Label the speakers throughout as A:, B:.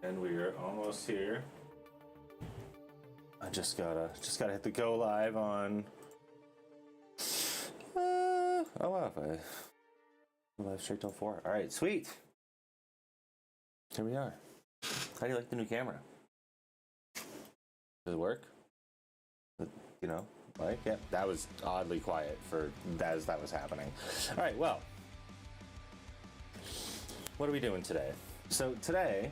A: And we are almost here. I just gotta hit the go live on. Oh wow, if I live straight till 4. All right, sweet. Here we are. How do you like the new camera? Does it work? You know, like, yeah, that was oddly quiet for as that was happening. All right, well, what are we doing today? So today,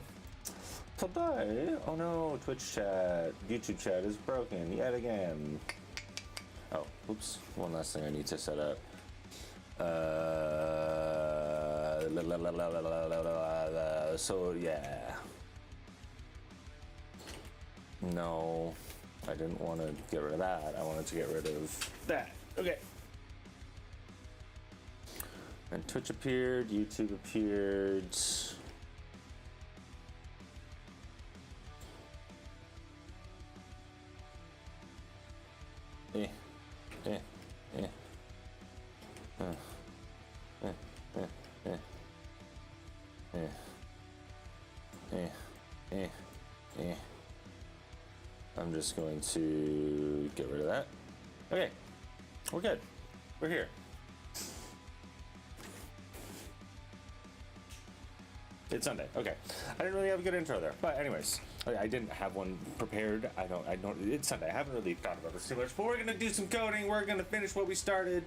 A: oh no, Twitch chat, YouTube chat is broken yet again. Oh, oops, one last thing I need to set up. So yeah. No, I didn't want to get rid of that. I wanted to get rid of that. Okay. And Twitch appeared, YouTube appeared. I'm just going to get rid of that. Okay, we're good. We're here. It's Sunday. Okay, I didn't really have a good intro there, but anyways, I didn't have one prepared. I don't. It's Sunday. I haven't really thought about this too much, but we're gonna do some coding. We're gonna finish what we started.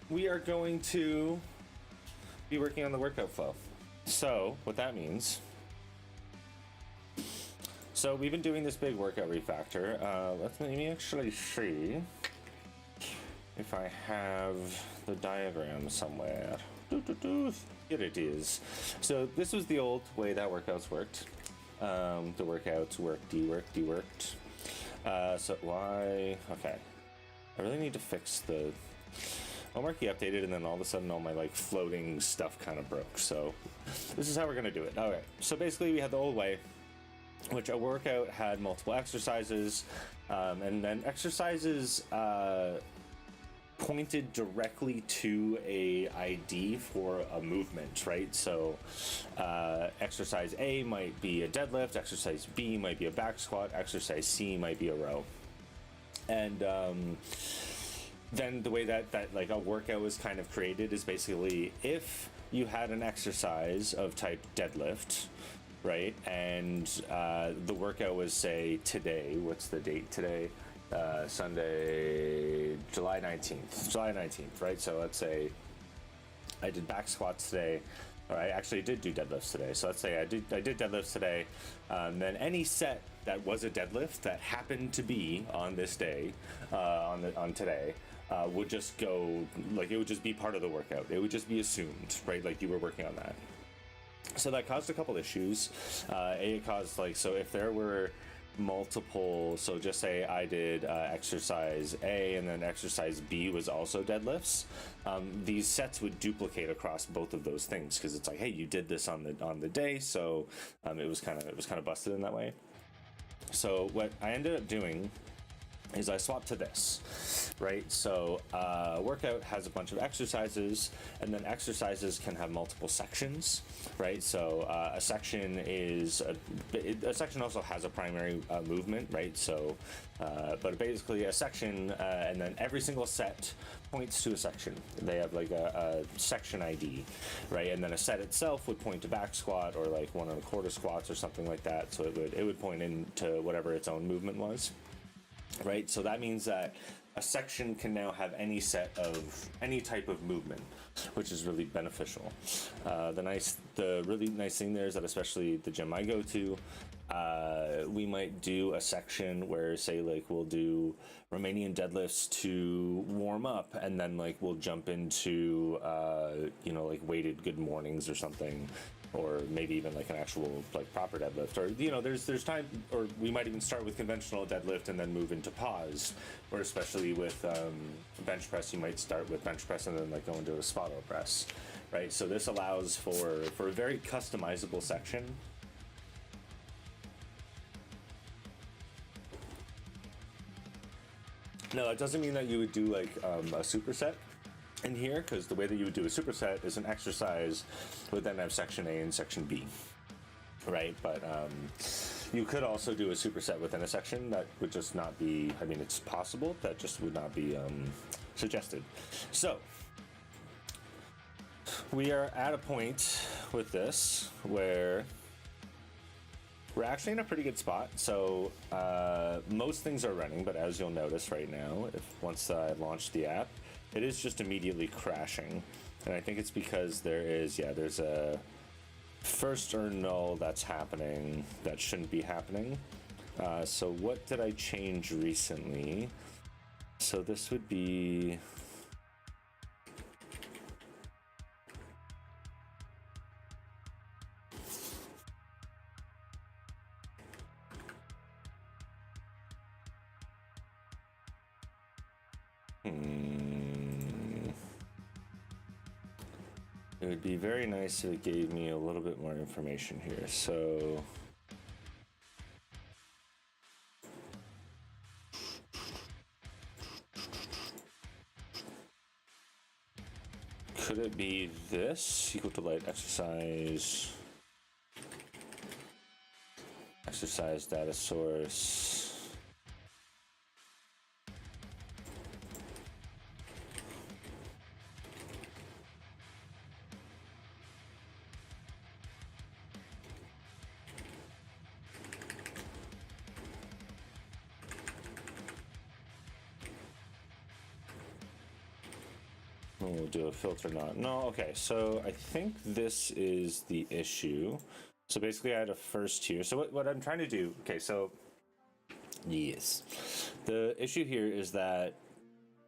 A: We are going to be working on the workout flow. So what that means. So we've been doing this big workout refactor. Let me actually see if I have the diagram somewhere. Here it is. So this was the old way that workouts worked. The workouts worked, deworked. So why? Okay. I really need to fix the Marquee updated, and then all of a sudden all my like floating stuff kind of broke. So this is how we're gonna do it. Okay. So basically we had the old way, which a workout had multiple exercises, and then exercises pointed directly to a ID for a movement, right? So exercise A might be a deadlift, exercise B might be a back squat, exercise C might be a row. And then the way that like a workout was kind of created is basically if you had an exercise of type deadlift, right, and the workout was, say, today, what's the date today? Sunday, July 19th, right? So let's say I did back squats today, or I actually did do deadlifts today. So let's say I did deadlifts today, then any set that was a deadlift that happened to be on this day, on today, would just go, like, it would just be part of the workout. It would just be assumed, right? Like you were working on that. So that caused a couple issues. It caused, like, so if there were multiple, so just say I did exercise A and then exercise B was also deadlifts, these sets would duplicate across both of those things, because it's like, hey, you did this on the day, so it was kind of busted in that way. So what I ended up doing is I swapped to this, right? So workout has a bunch of exercises, and then exercises can have multiple sections, right? So a section is a section also has a primary movement, right? So but basically a section, and then every single set points to a section. They have like a section ID, right? And then a set itself would point to back squat or like 1 1/4 squats or something like that. So it would point into whatever its own movement was. Right, so that means that a section can now have any set of any type of movement, which is really beneficial. The really nice thing there is that, especially the gym I go to, we might do a section where, say, like, we'll do Romanian deadlifts to warm up, and then like we'll jump into you know, like weighted good mornings or something, or maybe even like an actual like proper deadlift, or you know, there's time, or we might even start with conventional deadlift and then move into pause, or especially with bench press, you might start with bench press and then like go into a spot press, right? So this allows for a very customizable section. No, it doesn't mean that you would do like a superset in here, because the way that you would do a superset is an exercise would then have section A and section B. right? But you could also do a superset within a section. That would just not be, I mean, it's possible, that just would not be suggested. So we are at a point with this where we're actually in a pretty good spot. So most things are running, but as you'll notice right now, once I launch the app, it is just immediately crashing. And I think it's because there's a first or null that's happening that shouldn't be happening. So what did I change recently? So this would be... It would be very nice if it gave me a little bit more information here. So could it be this? SQLDelight exercise data source. We'll do a filter not. No, okay, so I think this is the issue. So basically I had a first here. So what I'm trying to do, okay, so yes. The issue here is that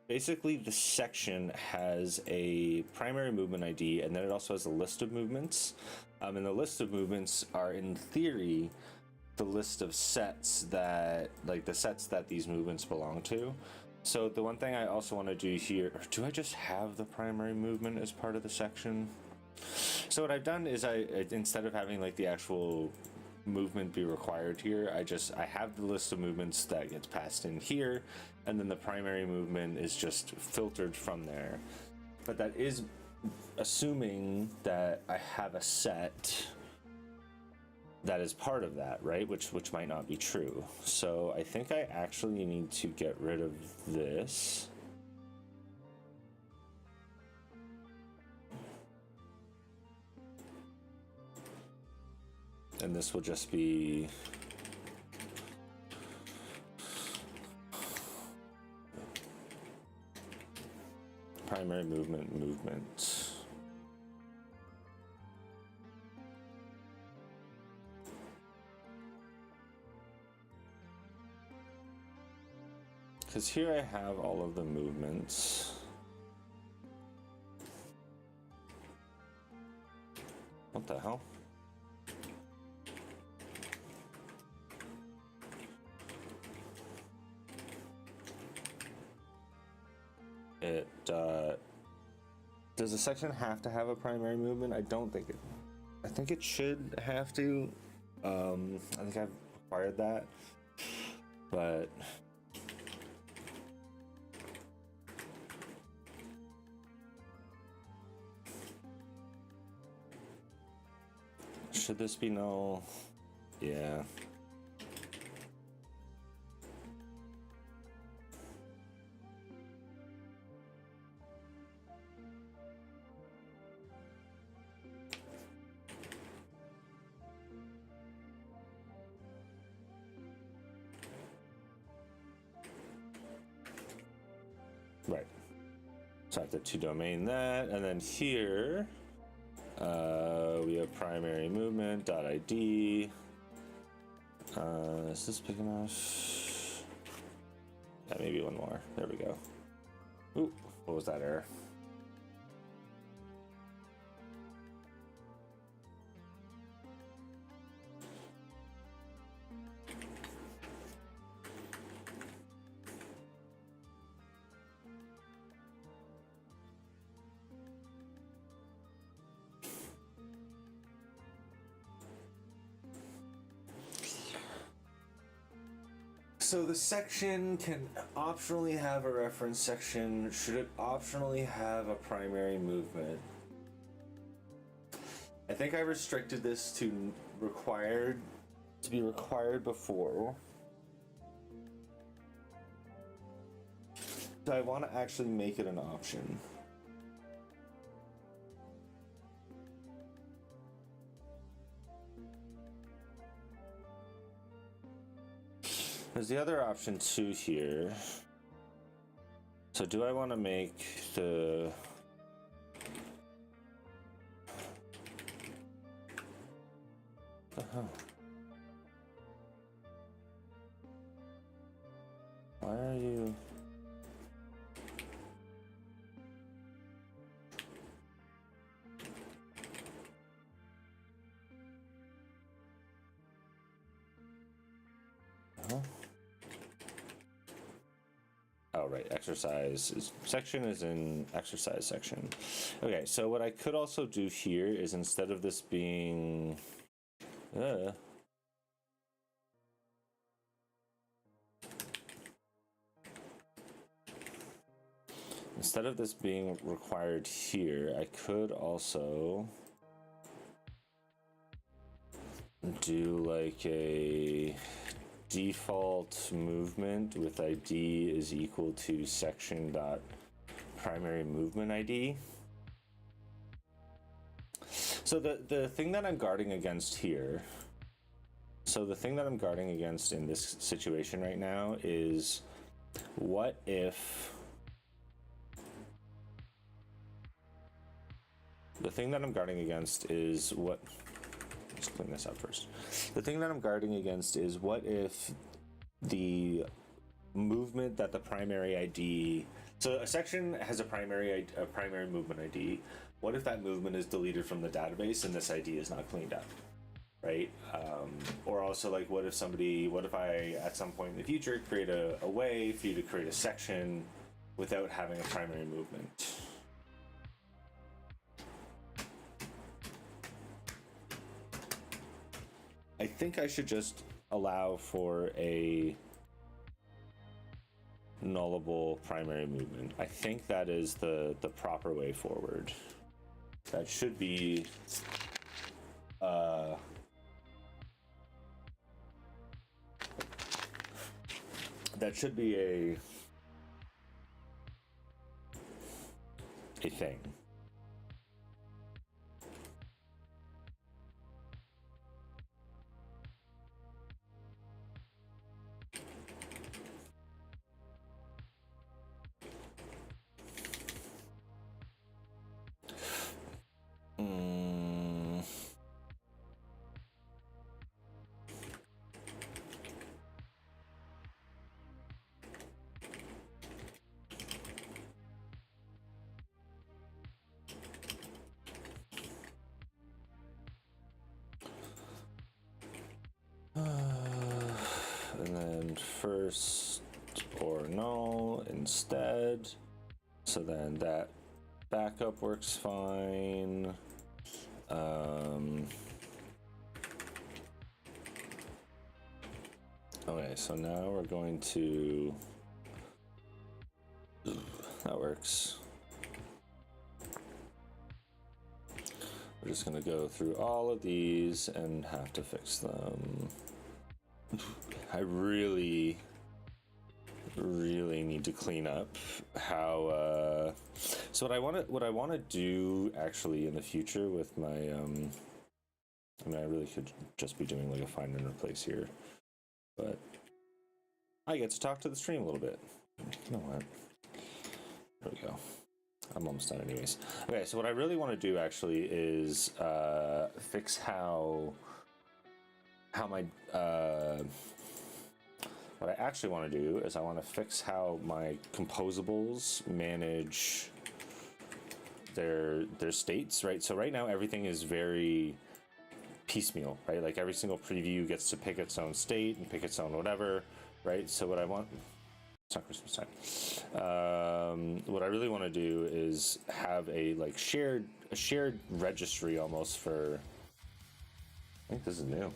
A: basically the section has a primary movement ID, and then it also has a list of movements. And the list of movements are, in theory, the list of sets that, like the sets that these movements belong to. So the one thing I also want to do here, do I just have the primary movement as part of the section? So what I've done is instead of having like the actual movement be required here, I have the list of movements that gets passed in here, and then the primary movement is just filtered from there. But that is assuming that I have a set that is part of that, right? Which might not be true. So I think I actually need to get rid of this. And this will just be primary movement. Because here I have all of the movements. What the hell? Does a section have to have a primary movement? I don't think it. I think it should have to. I think I've required that, but. Should this be null? Yeah. Right. So I have to domain that, and then here we have primary movement .id. Is this big enough? Yeah, maybe one more. There we go. Ooh, what was that error? So the section can optionally have a reference section. Should it optionally have a primary movement? I think I restricted this to required before. So I want to actually make it an option. There's the other option too here. So do I want to make the why are you Oh, right, exercise section is in exercise section. Okay, so what I could also do here is instead of this being instead of this being required here, I could also do like a default movement with ID is equal to section dot primary movement ID. So the thing that I'm guarding against here, so the thing that I'm guarding against in this situation right now is what if the thing that I'm guarding against is what let's clean this up first. The thing that I'm guarding against is what if the movement that the primary ID, so a section has a primary movement ID. What if that movement is deleted from the database and this ID is not cleaned up, right? Or also like what if I at some point in the future create a way for you to create a section without having a primary movement? I think I should just allow for a nullable primary movement. I think that is the proper way forward. That should be a thing. And then first or null instead. So then that backup works fine. Okay, so now we're going to, that works. We're just gonna go through all of these and have to fix them. I really need to clean up how so what I want to do actually in the future with my I mean I really could just be doing like a find and replace here, but I get to talk to the stream a little bit. You know what, there we go. I'm almost done anyways. Okay, so what I really want to do actually is fix how my what I actually want to do is I want to fix how my composables manage their states, right? So right now everything is very piecemeal, right? Like every single preview gets to pick its own state and pick its own whatever, right? So what I want, it's not Christmas time. What I really want to do is have a like shared registry almost for, I think this is new.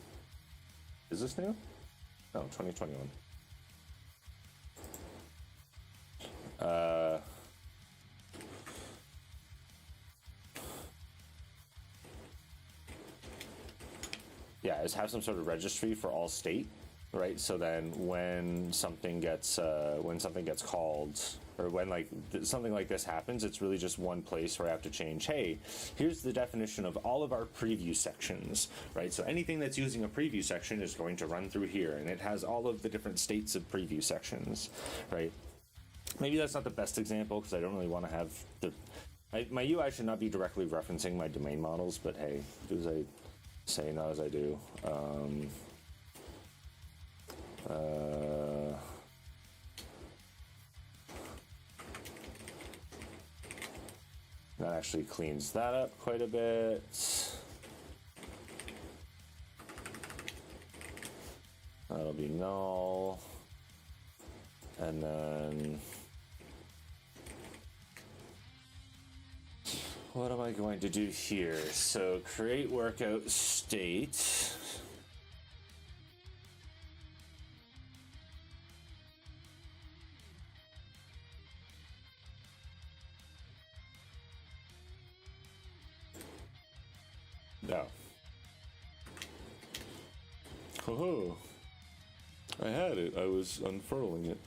A: Is this new? No, 2021. Yeah, yeah, is have some sort of registry for all state, right? So then when something gets called, or when like something like this happens, it's really just one place where I have to change, hey, here's the definition of all of our preview sections, right? So anything that's using a preview section is going to run through here, and it has all of the different states of preview sections, right? Maybe that's not the best example because I don't really want to have my UI should not be directly referencing my domain models, but hey, do as I say, not as I do. That actually cleans that up quite a bit. That'll be null. And then what am I going to do here? So create workout state. No. Oh, I had it. I was unfurling it.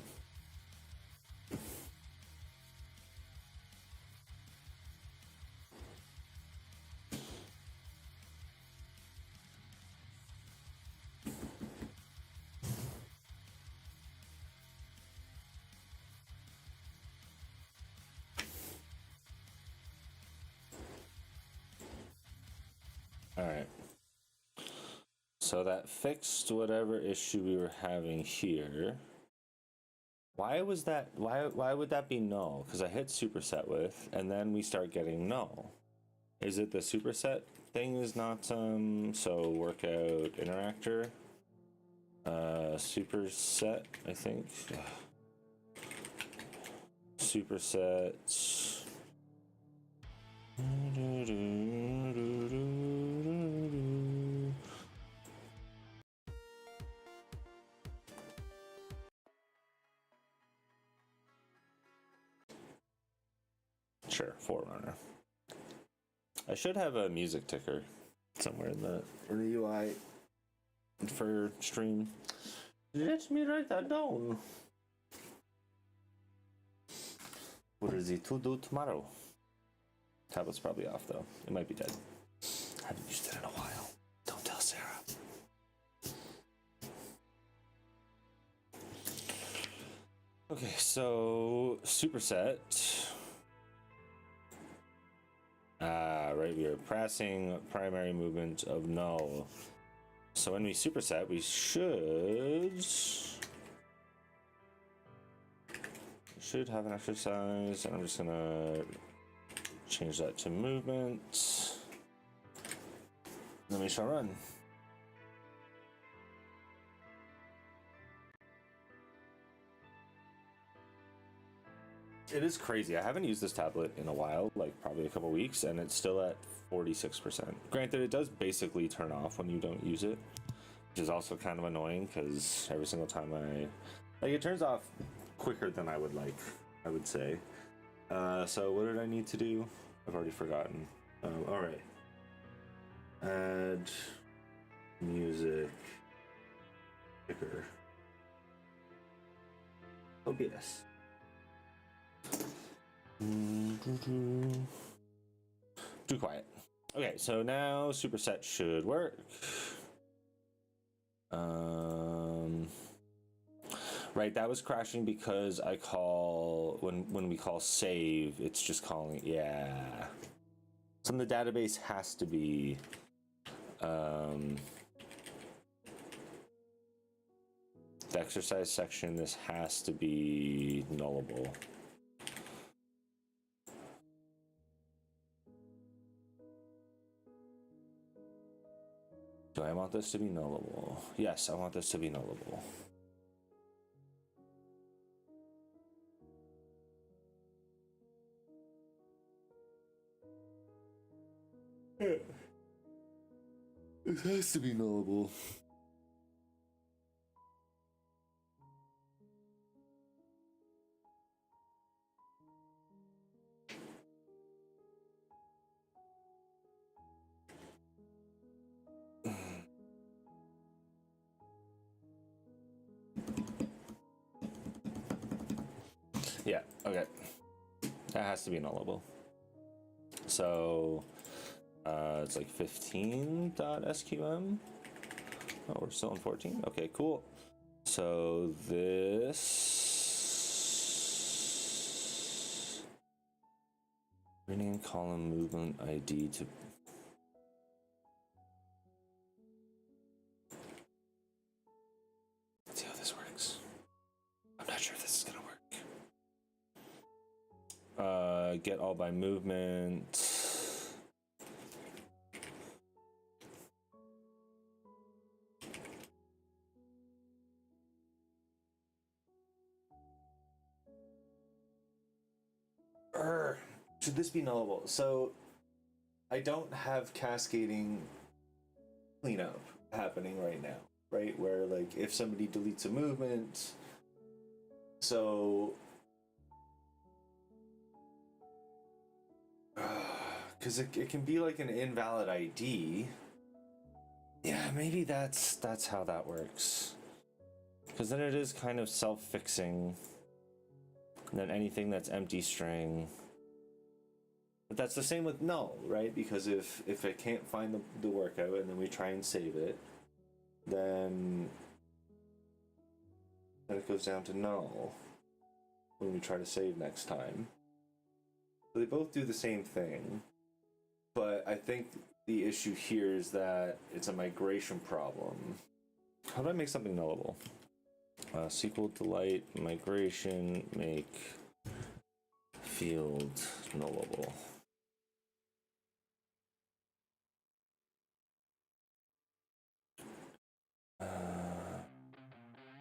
A: All right. So that fixed whatever issue we were having here. Why was that? Why would that be null? Because I hit superset with, and then we start getting null. Is it the superset thing is not so workout interactor? Superset, I think. Superset. Sure, Forerunner. I should have a music ticker somewhere in the UI for stream. Let me write that down. What is it to do tomorrow? Tablet's probably off though. It might be dead. I haven't used it in a while. Don't tell Sarah. Okay, so superset. Right, we are pressing primary movement of null. So when we superset, we should have an exercise, and I'm just gonna change that to movement. Then we shall run. It is crazy. I haven't used this tablet in a while, like probably a couple weeks, and it's still at 46%. Granted, it does basically turn off when you don't use it, which is also kind of annoying because every single time it turns off quicker than I would like, I would say. So what did I need to do? I've already forgotten. All right. Add music picker. OBS. Too quiet. Okay, so now superset should work. Right, that was crashing because I call when we call save, it's just calling. Yeah, some of the database has to be. The exercise section. This has to be nullable. Do I want this to be nullable? Yes, I want this to be nullable. It has to be nullable. Yeah, okay. That has to be nullable. So it's like 15.sqm. Oh, we're still in 14. Okay, cool. So this rename column movement ID to let's see how this works. I'm not sure if this is gonna work. Get all by movement. Should this be nullable? So I don't have cascading cleanup happening right now, right? Where like if somebody deletes a movement, so because it can be like an invalid ID. Yeah, maybe that's how that works. Because then it is kind of self-fixing. And then anything that's empty string. But that's the same with null, right? Because if I can't find the workout and then we try and save it, then it goes down to null when we try to save next time. So they both do the same thing, but I think the issue here is that it's a migration problem. How do I make something nullable? SQLDelight migration make field nullable.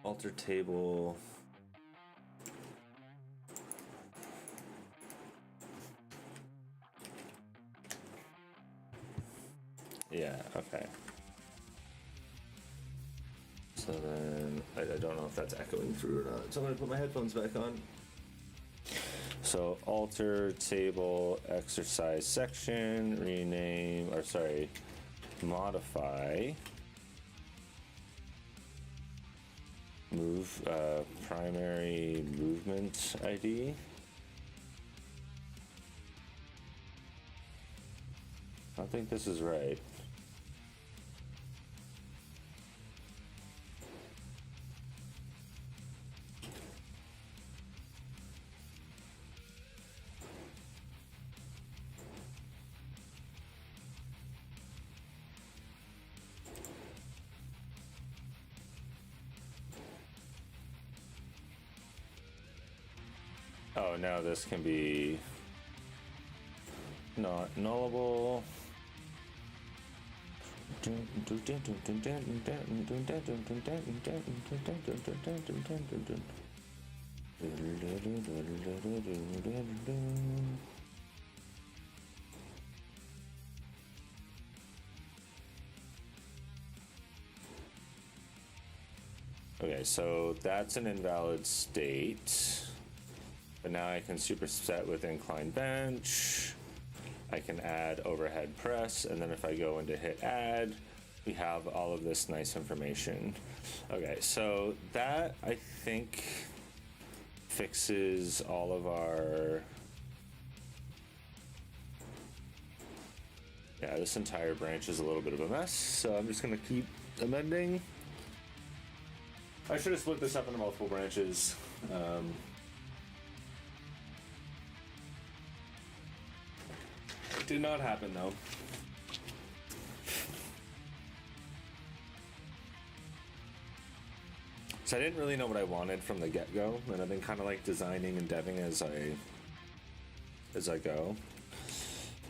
A: Alter table. Yeah, okay. So then, I don't know if that's echoing through or not. So I'm gonna put my headphones back on. So alter table exercise section, rename, or sorry, modify. Move primary movement ID. I think this is right. Oh, now this can be not nullable. Okay, so that's an invalid state. But now I can superset with incline bench. I can add overhead press, and then if I go into hit add, we have all of this nice information. Okay, so that I think fixes all of our. Yeah, this entire branch is a little bit of a mess, so I'm just gonna keep amending. I should have split this up into multiple branches. It did not happen though. So I didn't really know what I wanted from the get-go, and I've been kind of like designing and deving as I go.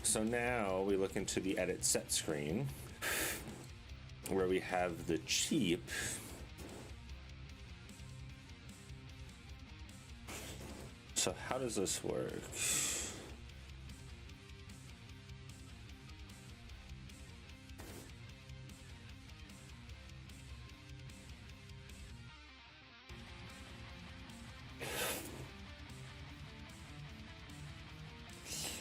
A: So now we look into the edit set screen where we have the cheap So how does this work?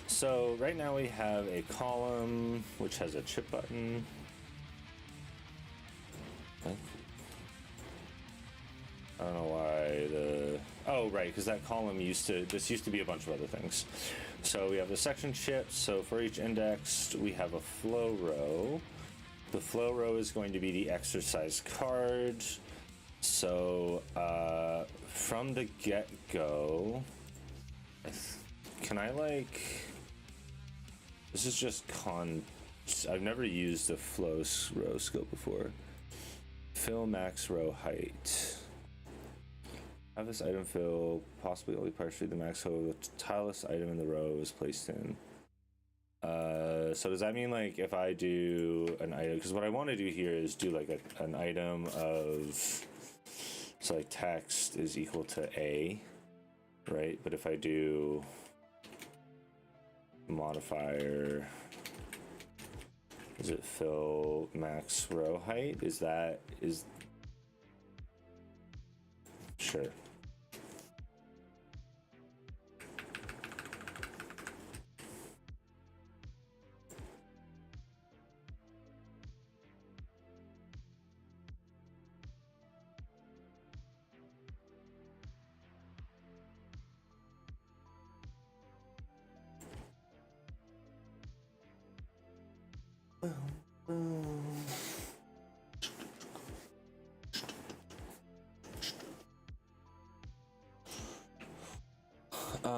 A: So right now we have a column which has a chip button. I don't know why the... Oh, Oh, right, because that column used to be a bunch of other things. So we have the section ships. So for each index, we have a flow row. The flow row is going to be the exercise card. So from the get-go, can I like? This is just I've never used the flow row scope before. Fill max row height. Have this item fill possibly only partially the max row the tileless item in the row is placed in. So does that mean like if I do an item, because what I want to do here is do like an item of, so like text is equal to A, right? But if I do modifier, does it fill max row height? Is sure.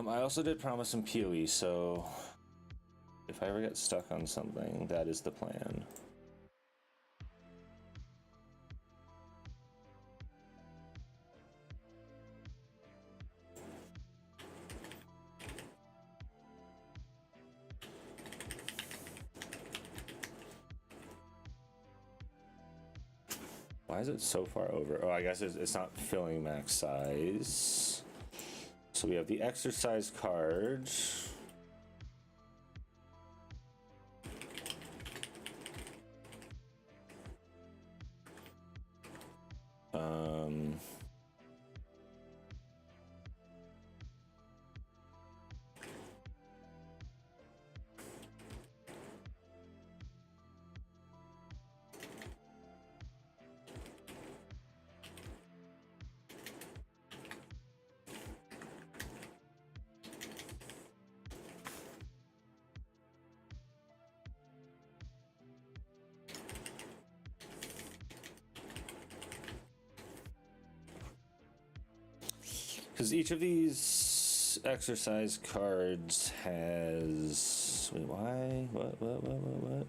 A: I also did promise some POE, so if I ever get stuck on something, that is the plan. Why is it so far over? Oh, I guess it's not filling max size. So we have the exercise card. Because each of these exercise cards has... Wait, why? What?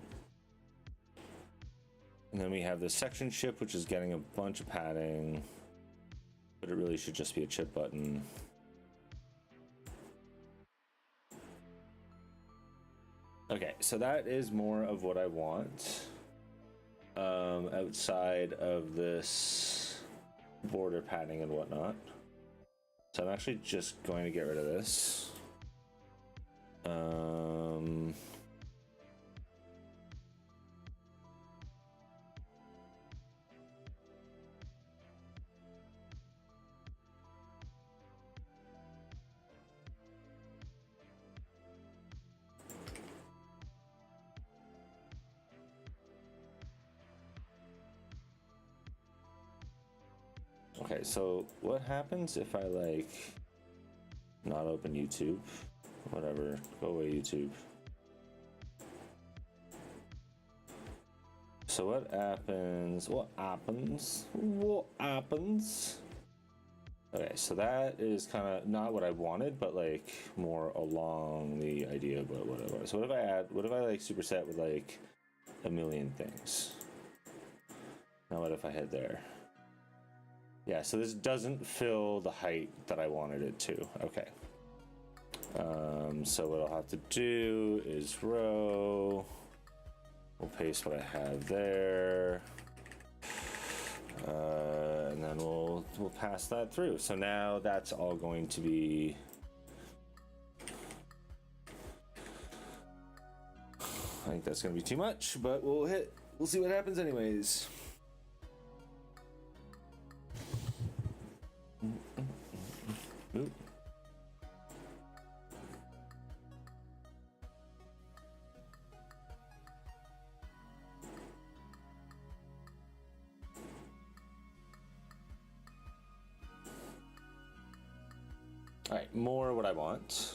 A: And then we have the section ship, which is getting a bunch of padding. But it really should just be a chip button. Okay, so that is more of what I want. Outside of this border padding and whatnot. So I'm actually just going to get rid of this. Okay, so what happens if I like not open YouTube? Whatever, go away YouTube. So what happens? Okay, so that is kind of not what I wanted, but like more along the idea of what it was. So what if I like superset with like a million things? Now what if I head there? Yeah, so this doesn't fill the height that I wanted it to. Okay. So what I'll have to do is row. We'll paste what I have there. And then we'll pass that through. So now that's all going to be... I think that's going to be too much, but we'll see what happens anyways. Oop. All right, more what I want.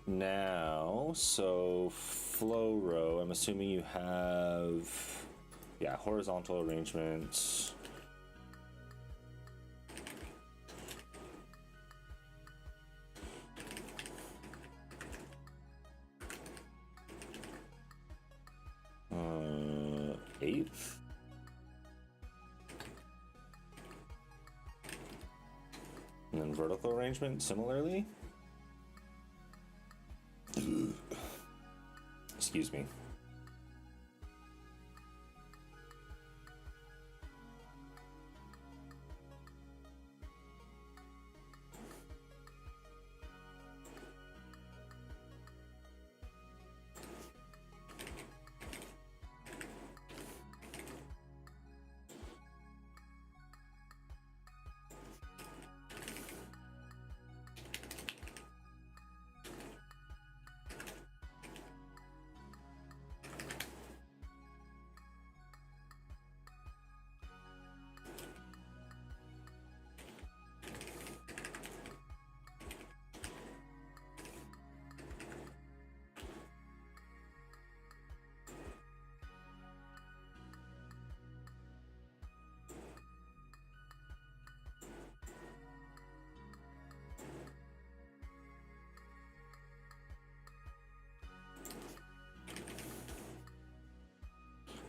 A: Now, so flow row, I'm assuming you have, yeah, horizontal arrangements. Eighth. And then vertical arrangement similarly. Excuse me.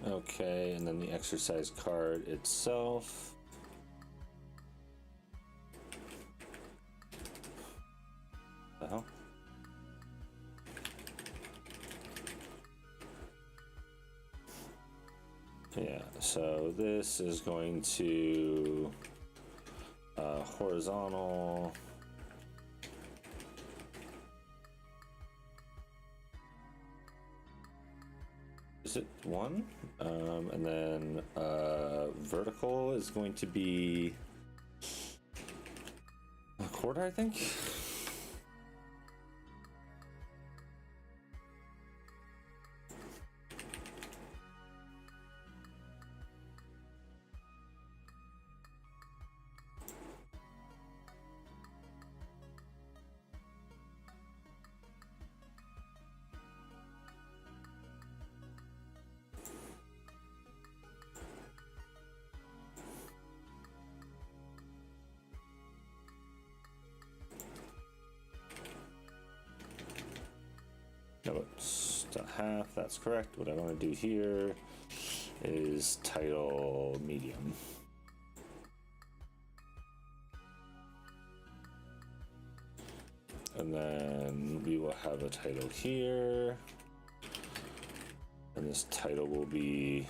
A: Okay, and then the exercise card itself. The hell? Yeah, so this is going to horizontal. Is it one? And then vertical is going to be a quarter, I think. No, it's a half, that's correct. What I want to do here is title medium. And then we will have a title here. And this title will be,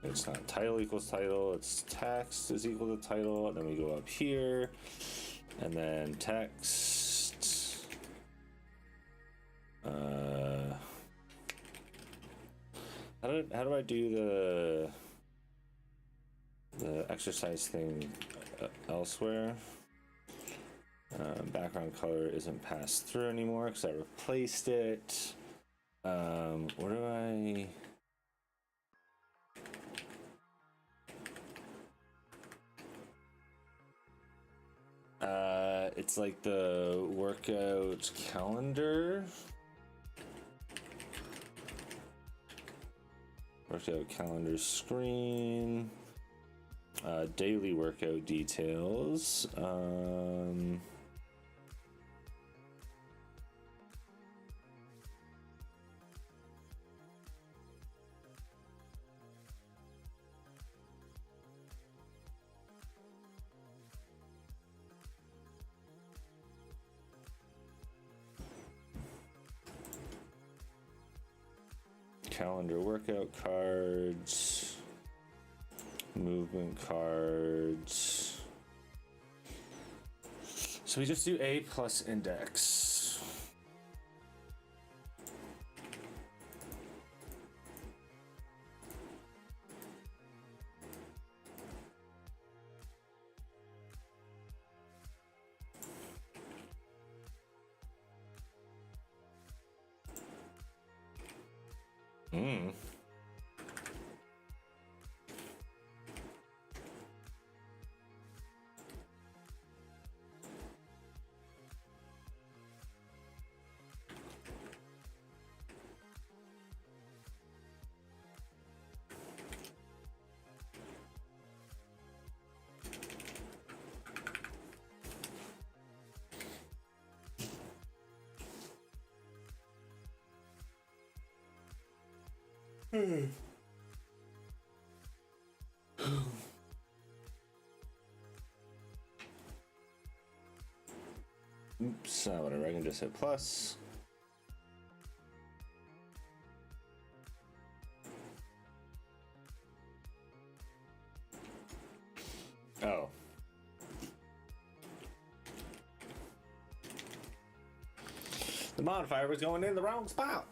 A: it's not title equals title, it's text is equal to title. And then we go up here and then text. How do I do the exercise thing elsewhere? Background color isn't passed through anymore because I replaced it. Where do I? It's like the workout calendar. Workout calendar screen. Daily workout details. Calendar workout cards, movement cards. So we just do A plus index. Oops, whatever, I can just hit plus. Oh. The modifier was going in the wrong spot.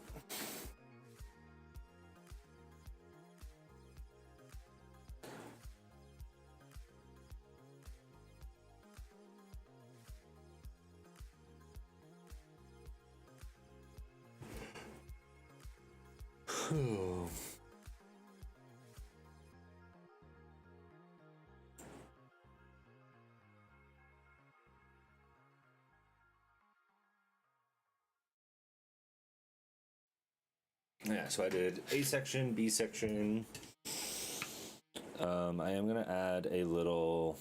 A: Yeah, so I did A section, B section. I am gonna add a little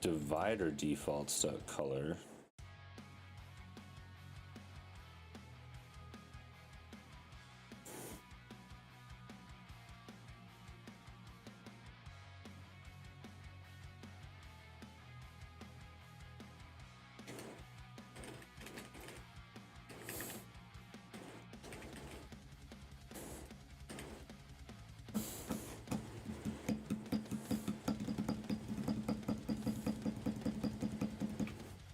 A: divider defaults to color.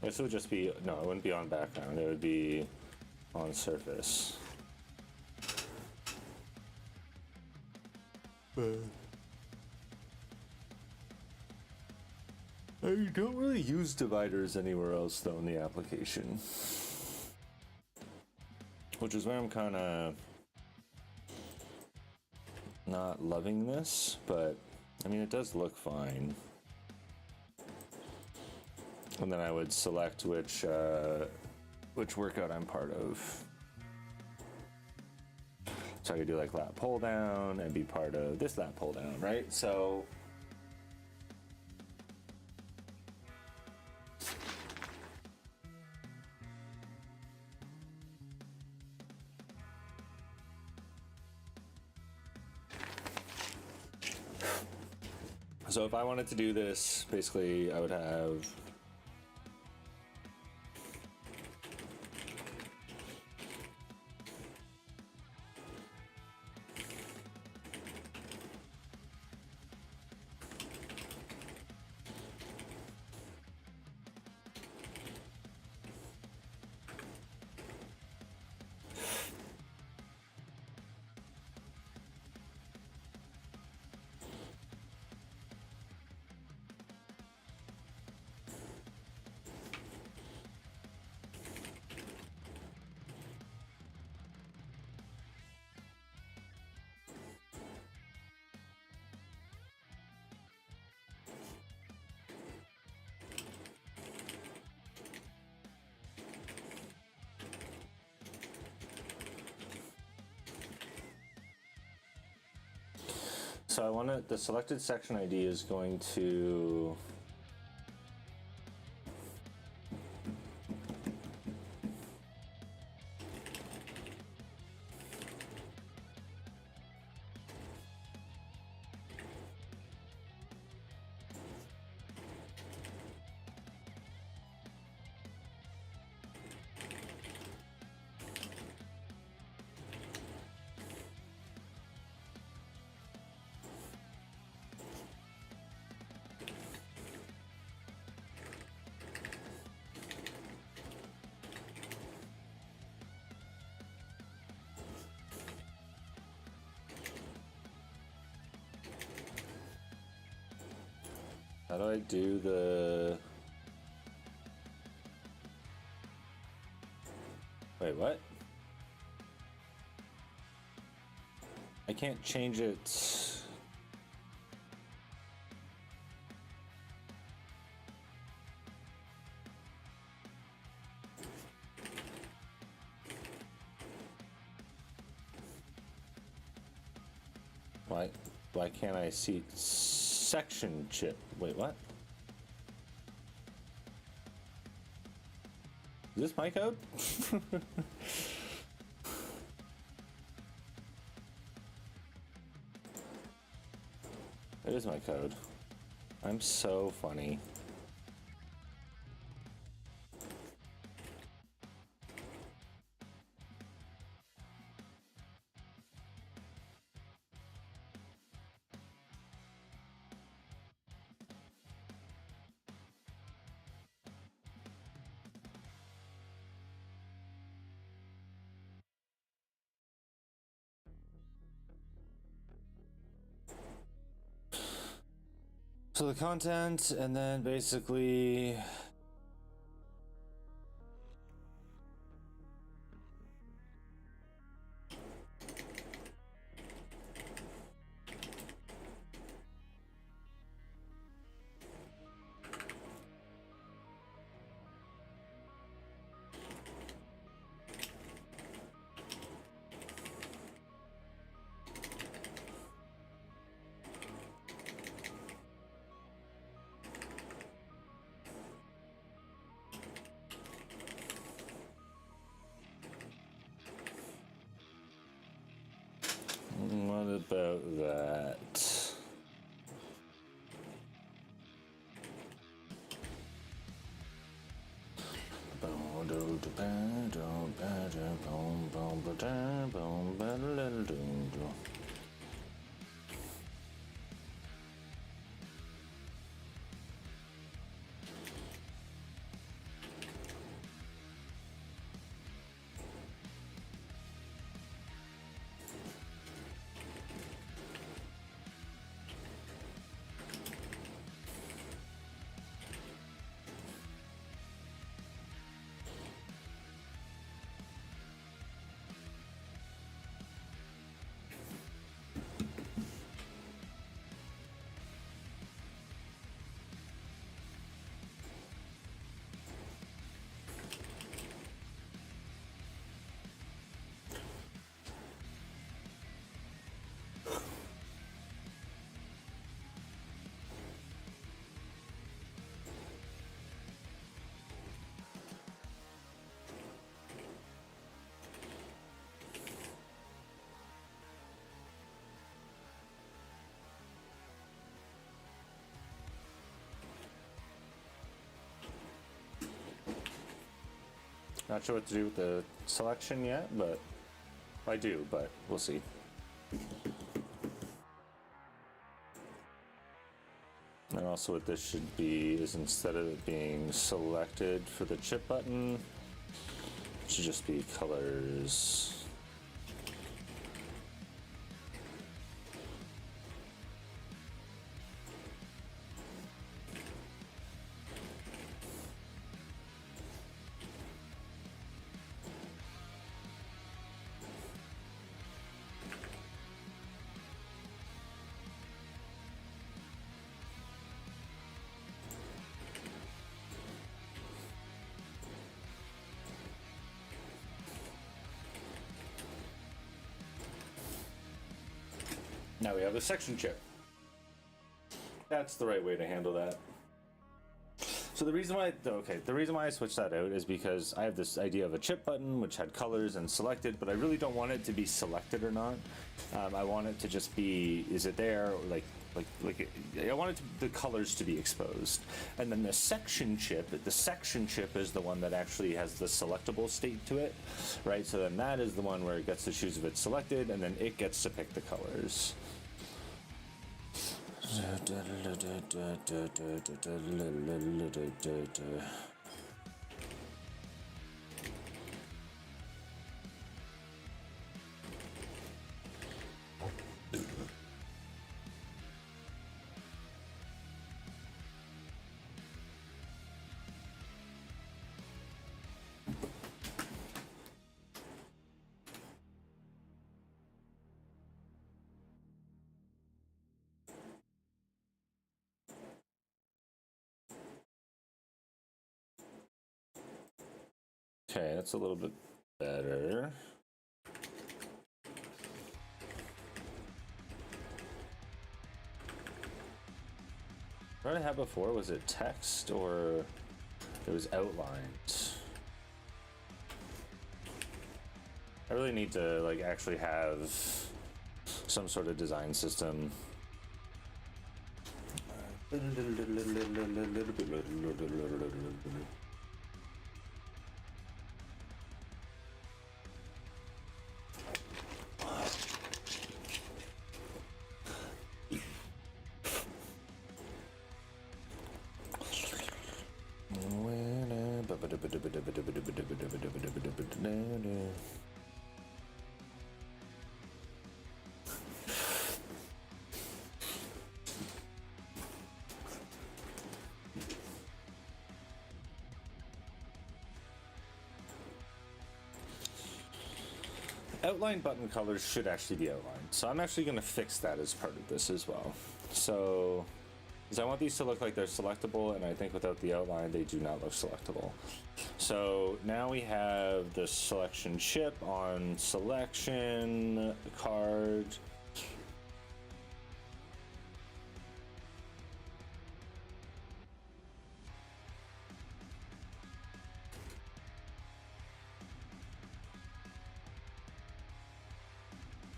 A: This would just be, no, it wouldn't be on background, it would be on surface. I don't really use dividers anywhere else though in the application. Which is where I'm kind of not loving this, but I mean, it does look fine. And then I would select which workout I'm part of. So I could do like lat pull down and be part of this lat pull down, right? So if I wanted to do this, basically I would have So I want to, the selected section ID is going to, how do I do the, wait, what? I can't change it. Why can't I see section chip? Wait, what? Is this my code? It is my code. I'm so funny. So the content, and then basically what about that? Not sure what to do with the selection yet, but I do, but we'll see. And also what this should be is, instead of it being selected for the chip button, it should just be colors. Now we have a section chip. That's the right way to handle that. So the reason why I switched that out is because I have this idea of a chip button which had colors and selected, but I really don't want it to be selected or not. I want it to just be, is it there? I want the colors to be exposed. And then the section chip is the one that actually has the selectable state to it, right? So then that is the one where it gets to choose if it's selected, and then it gets to pick the colors. Okay, that's a little bit better. What did I have before? Was it text or it was outlined? I really need to like actually have some sort of design system. Outline button colors should actually be outlined. So I'm actually going to fix that as part of this as well. So, because I want these to look like they're selectable, and I think without the outline, they do not look selectable. So now we have the selection chip on selection card.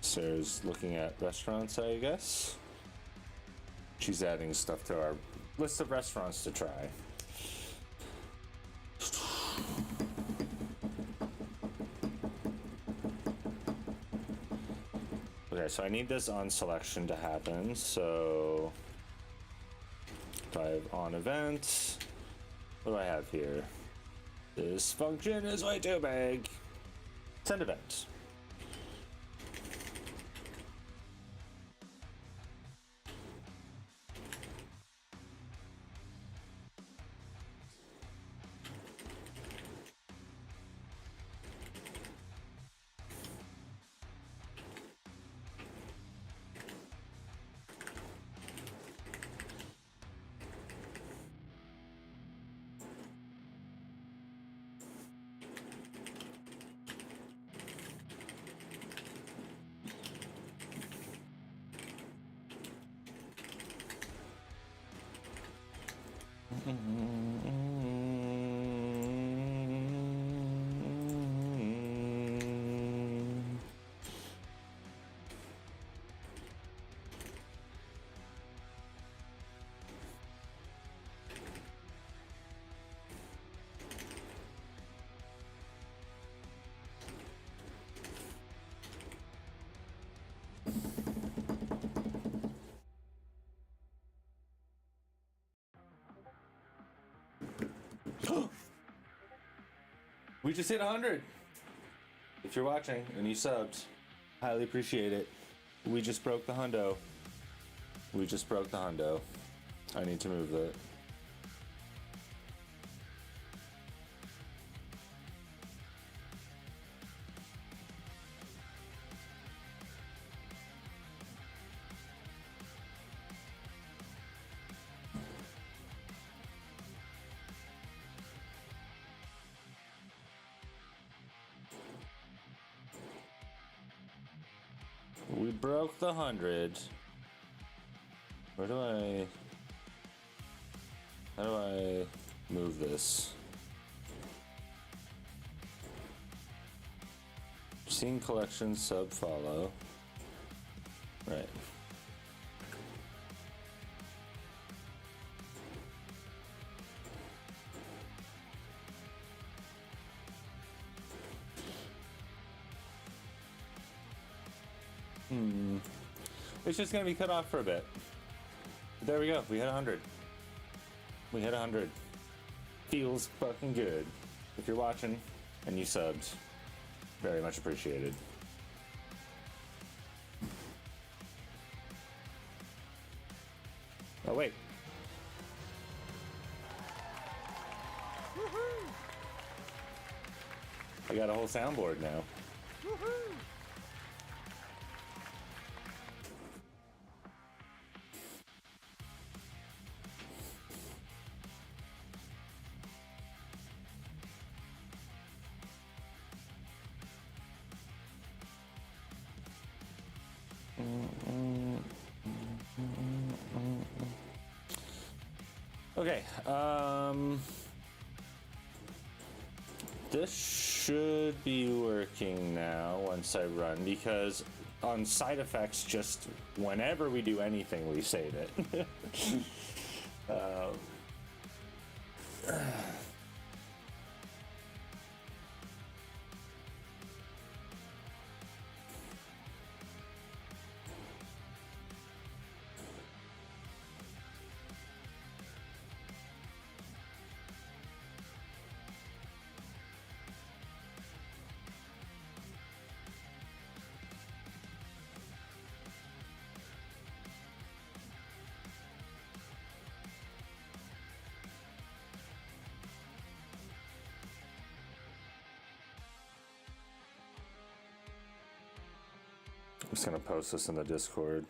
A: Sarah's looking at restaurants, I guess. She's adding stuff to our list of restaurants to try. Okay, so I need this on selection to happen. So if I have on event, what do I have here? This function is way too big. Send event. We just hit 100. If you're watching and you subbed, highly appreciate it. We just broke the hundo. We just broke the hundo. I need to move it. we broke the 100. Where do I... How do I move this? Scene collection, sub follow. Right. It's just gonna be cut off for a bit. But there we go. We hit 100. We hit 100. Feels fucking good. If you're watching and you subbed, very much appreciated. Oh wait. Woohoo! I got a whole soundboard now. Woohoo! Okay, this should be working now once I run, because on side effects, just whenever we do anything, we save it. I'm just gonna post this in the Discord.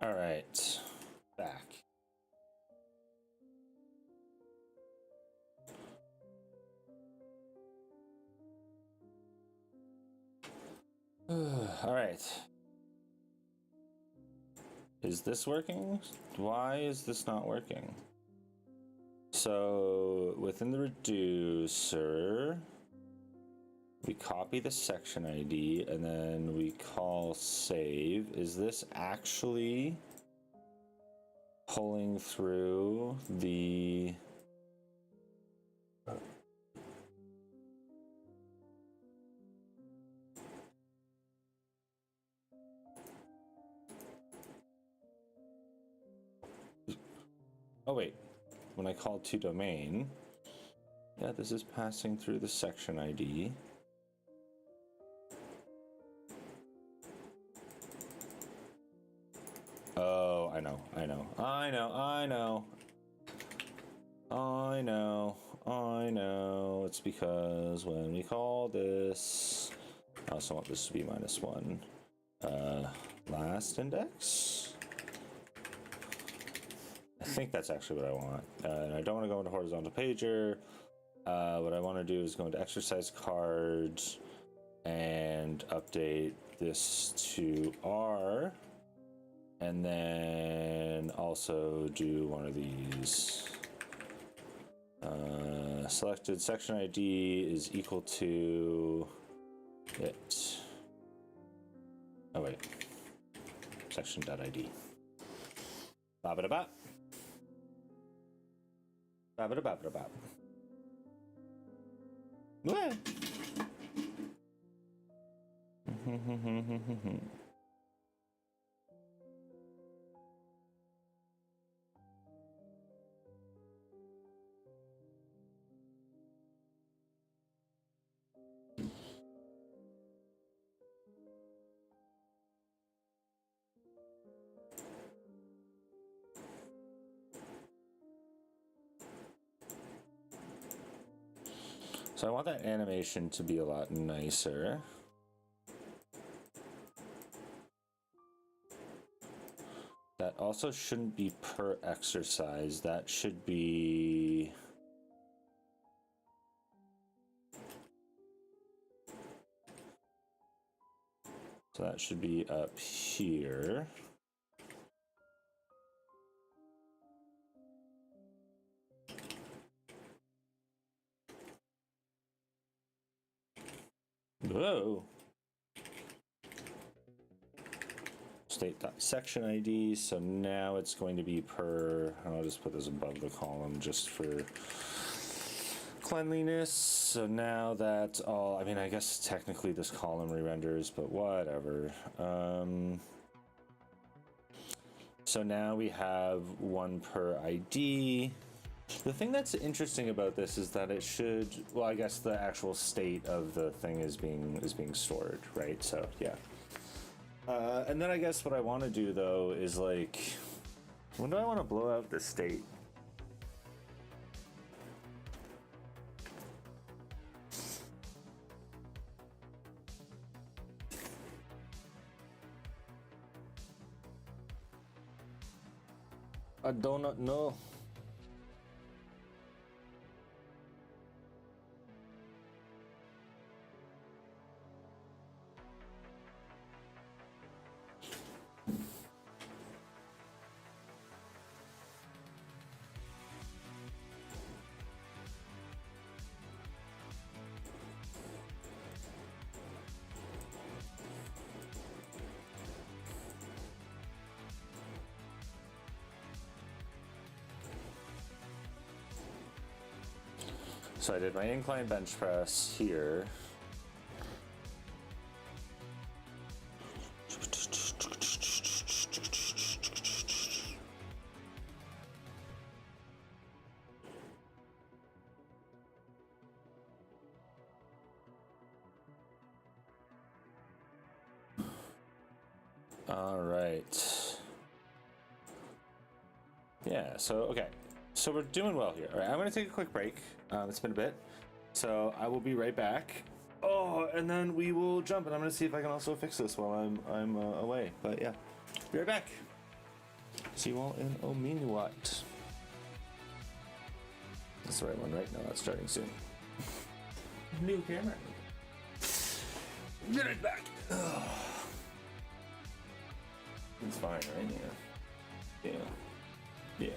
A: All right, back. All right. Is this working? Why is this not working? So within the reducer, we copy the section ID and then we call save. Is this actually pulling through the... Oh wait, when I call to domain, yeah, this is passing through the section ID. Oh, I know. It's because when we call this, I also want this to be -1. Last index? I think that's actually what I want. And I don't want to go into horizontal pager. What I want to do is go into exercise cards, and update this to R, and then also do one of these. Selected section ID is equal to it. Oh wait, section.id. Ba-ba-da-ba. Ba-ba-da-ba-ba-da-ba. What? So I want that animation to be a lot nicer. That also shouldn't be per exercise. That should be... So that should be up here. Whoa. State.section ID, so now it's going to be per, I'll just put this above the column just for cleanliness. So now that's all, I mean, I guess technically this column re-renders, but whatever. So now we have one per ID. The thing that's interesting about this is that it should, well, I guess the actual state of the thing is being stored, right? So yeah. And then I guess what I want to do though is like, when do I want to blow out the state? I do not know. So I did my incline bench press here. All right. Yeah, so, okay. So we're doing well here. All right, I'm going to take a quick break. It's been a bit. So I will be right back. Oh, and then we will jump, and I'm going to see if I can also fix this while I'm away. But yeah, be right back. See you all in a minute. That's the right one, right? No, that's starting soon. New camera. Get it back. It's fine, right? Yeah. Yeah. Yeah.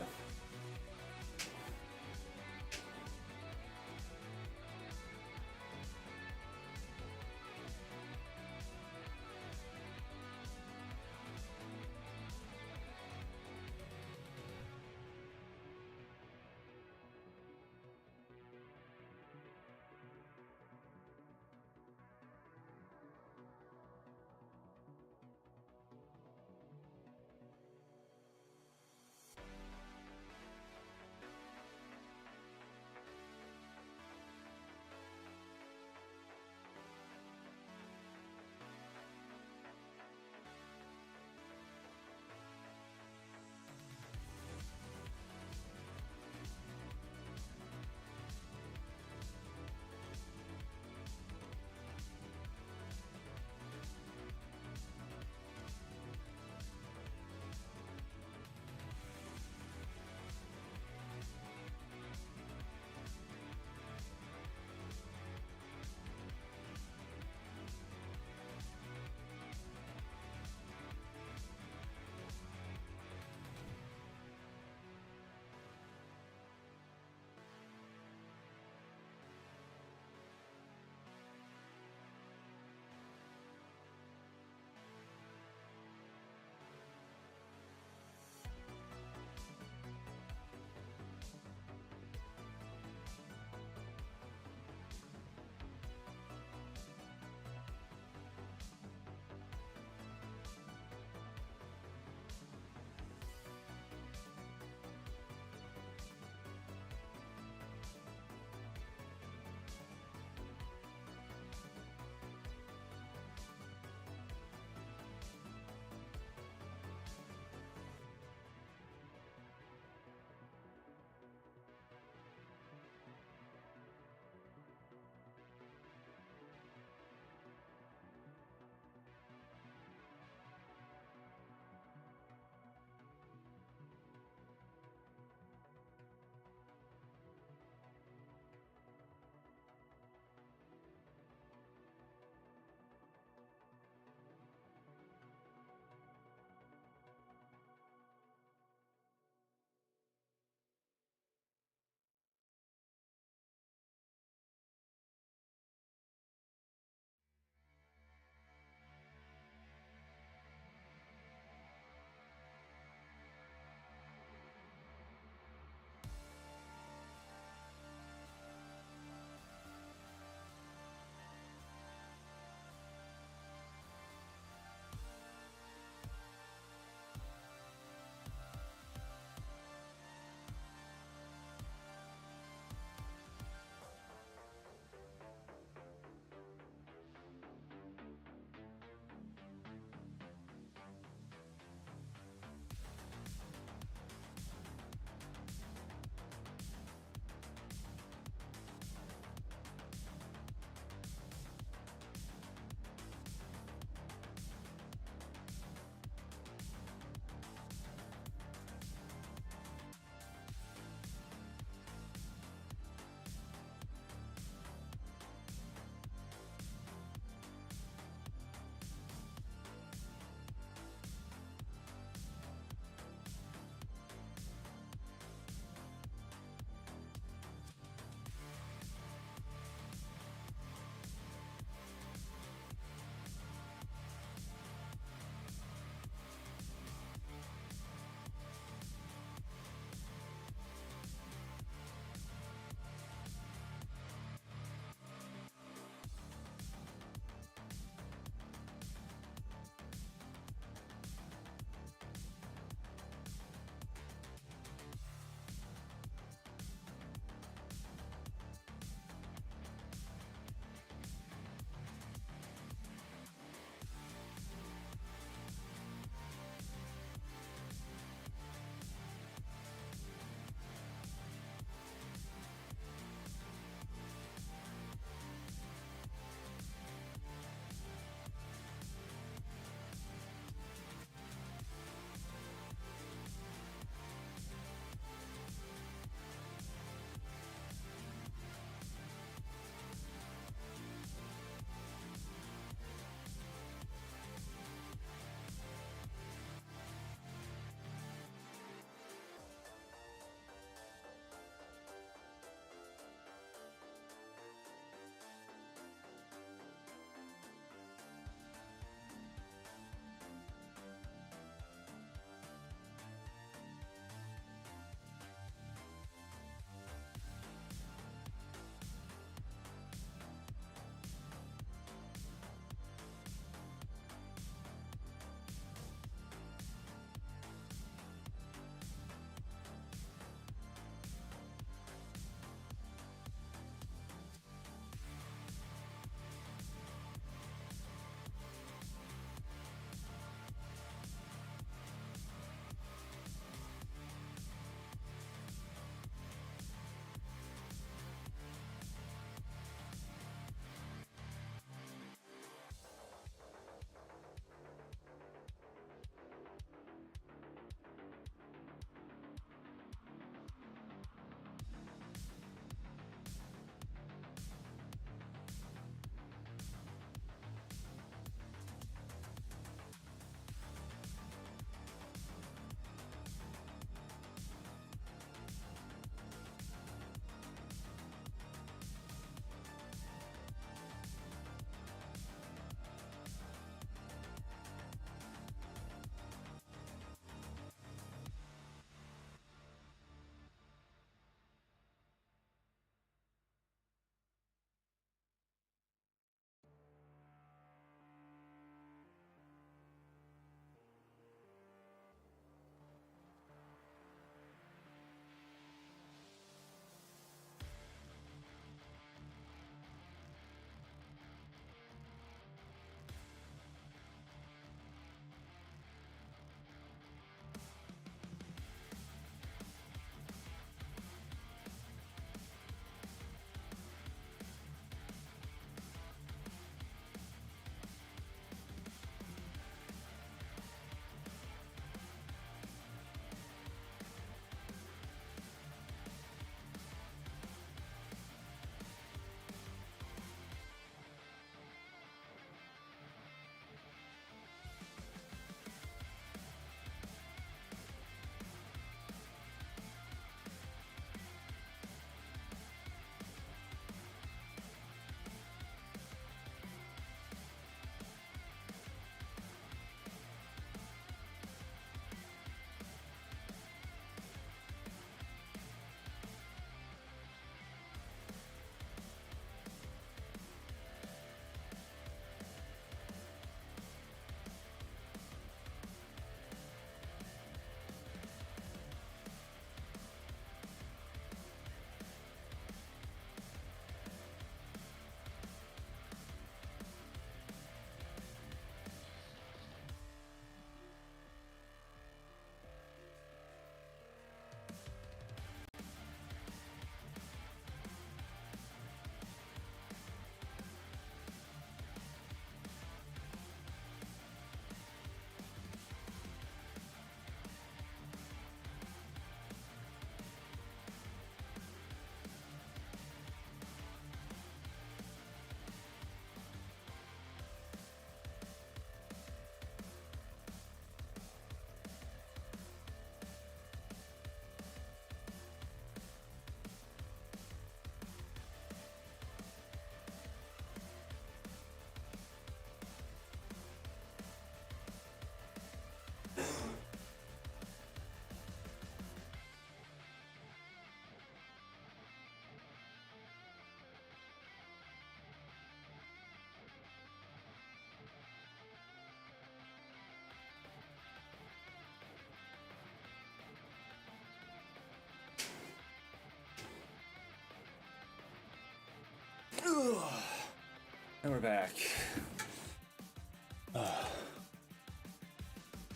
A: And we're back.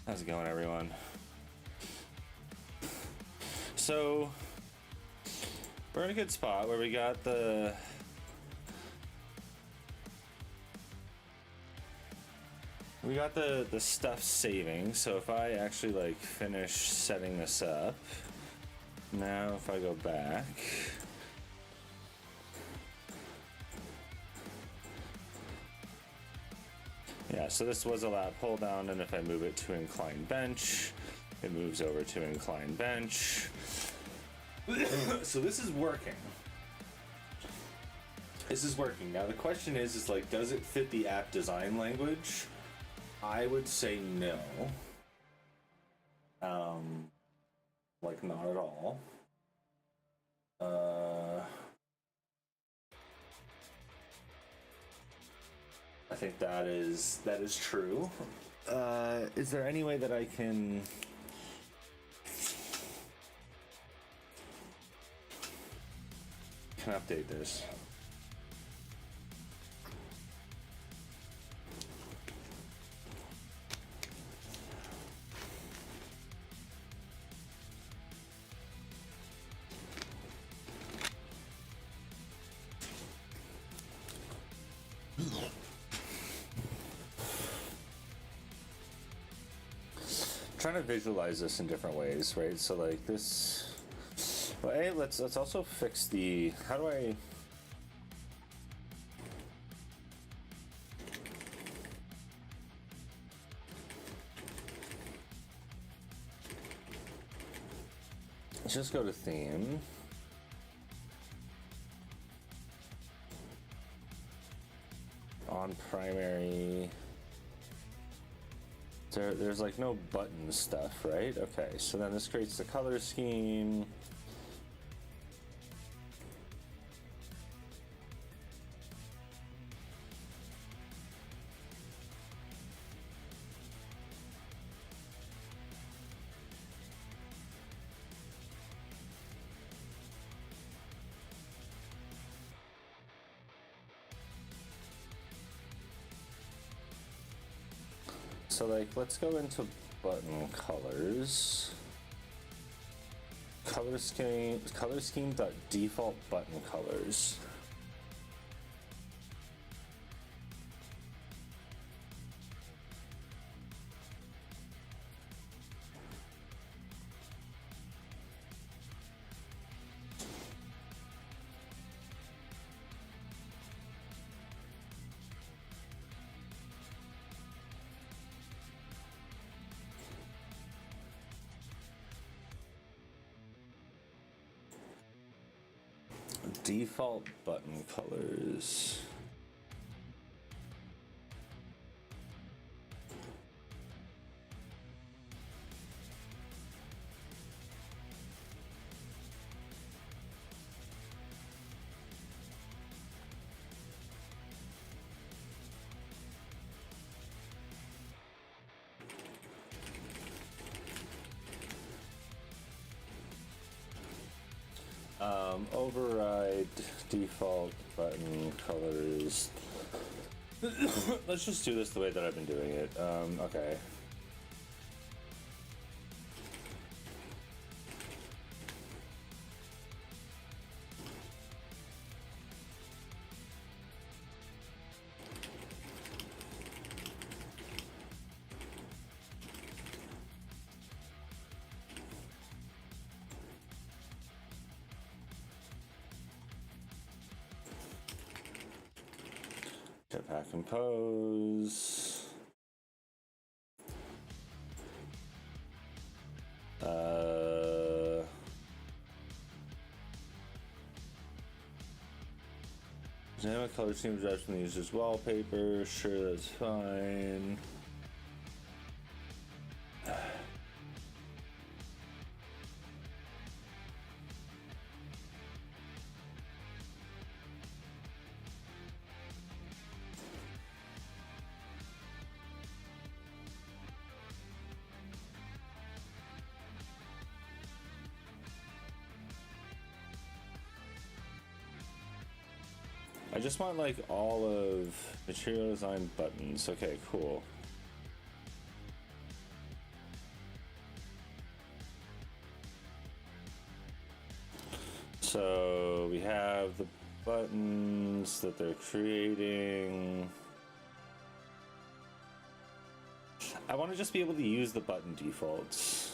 A: How's it going, everyone? So we're in a good spot where we got the stuff saving. So if I actually like finish setting this up now, if I go back, yeah, so this was a lat pull down, and if I move it to inclined bench, it moves over to inclined bench. So this is working. This is working. Now the question is like, does it fit the app design language? I would say no. Like not at all. I think that is true. Is there any way that I can update this? Trying to visualize this in different ways, right? So like this. Well, hey, let's also fix the. How do I? Let's just go to theme. On primary. There's like no button stuff, right? Okay, so then this creates the color scheme. So like, let's go into button colors. Color scheme dot default button colors. Default button colors. Override default button colors. Let's just do this the way that I've been doing it. Okay. Jetpack compose. Dynamic color scheme judged from the user's wallpaper. Sure, that's fine. I just want like all of material design buttons. Okay, cool. So we have the buttons that they're creating. I want to just be able to use the button defaults.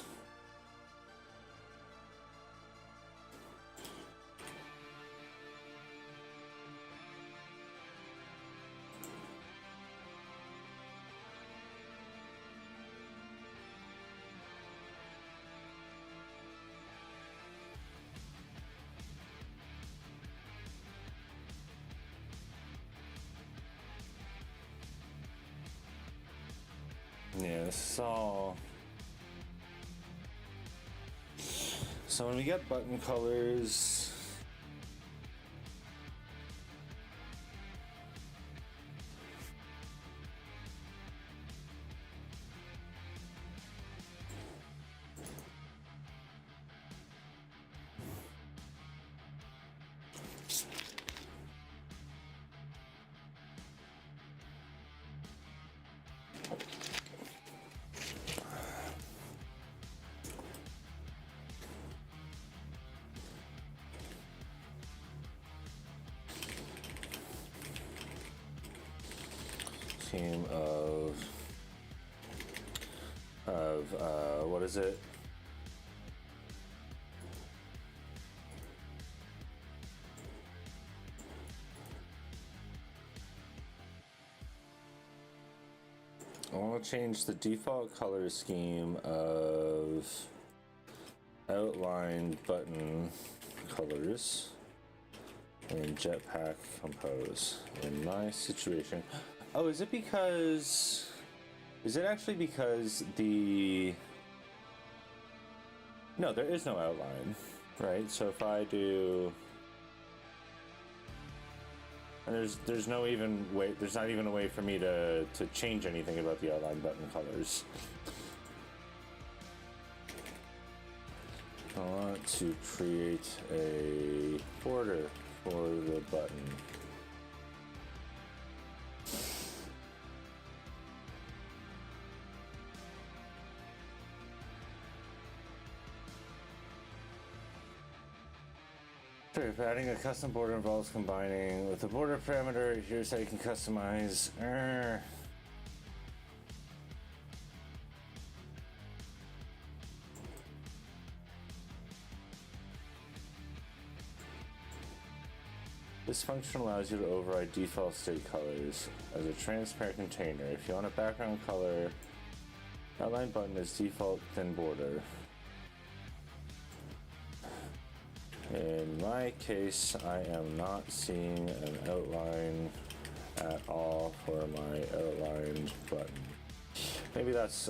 A: Yeah, this is all. So when we get button colors, team of what is it? I want to change the default color scheme of outline button colors in Jetpack Compose. In my situation, oh, is it because? Is it actually because the? No, there is no outline, right? So if I do, and there's no even way. There's not even a way for me to change anything about the outline button colors. I want to create a border for the button. Sure, if adding a custom border involves combining with the border parameter, here's how you can customize. This function allows you to override default state colors as a transparent container. If you want a background color, outline button is default thin border. In my case, I am not seeing an outline at all for my outlined button. Maybe that's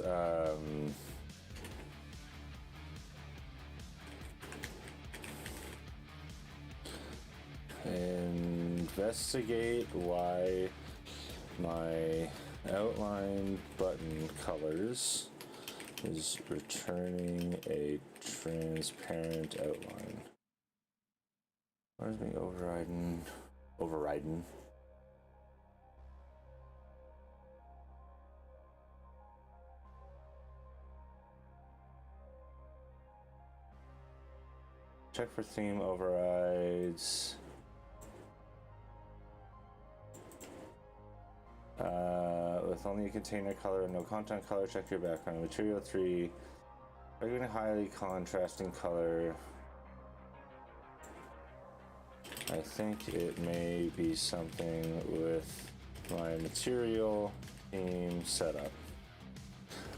A: investigate why my outline button colors is returning a transparent outline. Where's me overriding? Check for theme overrides. With only a container color and no content color, check your background. Material 3, regular highly contrasting color. I think it may be something with my material theme setup.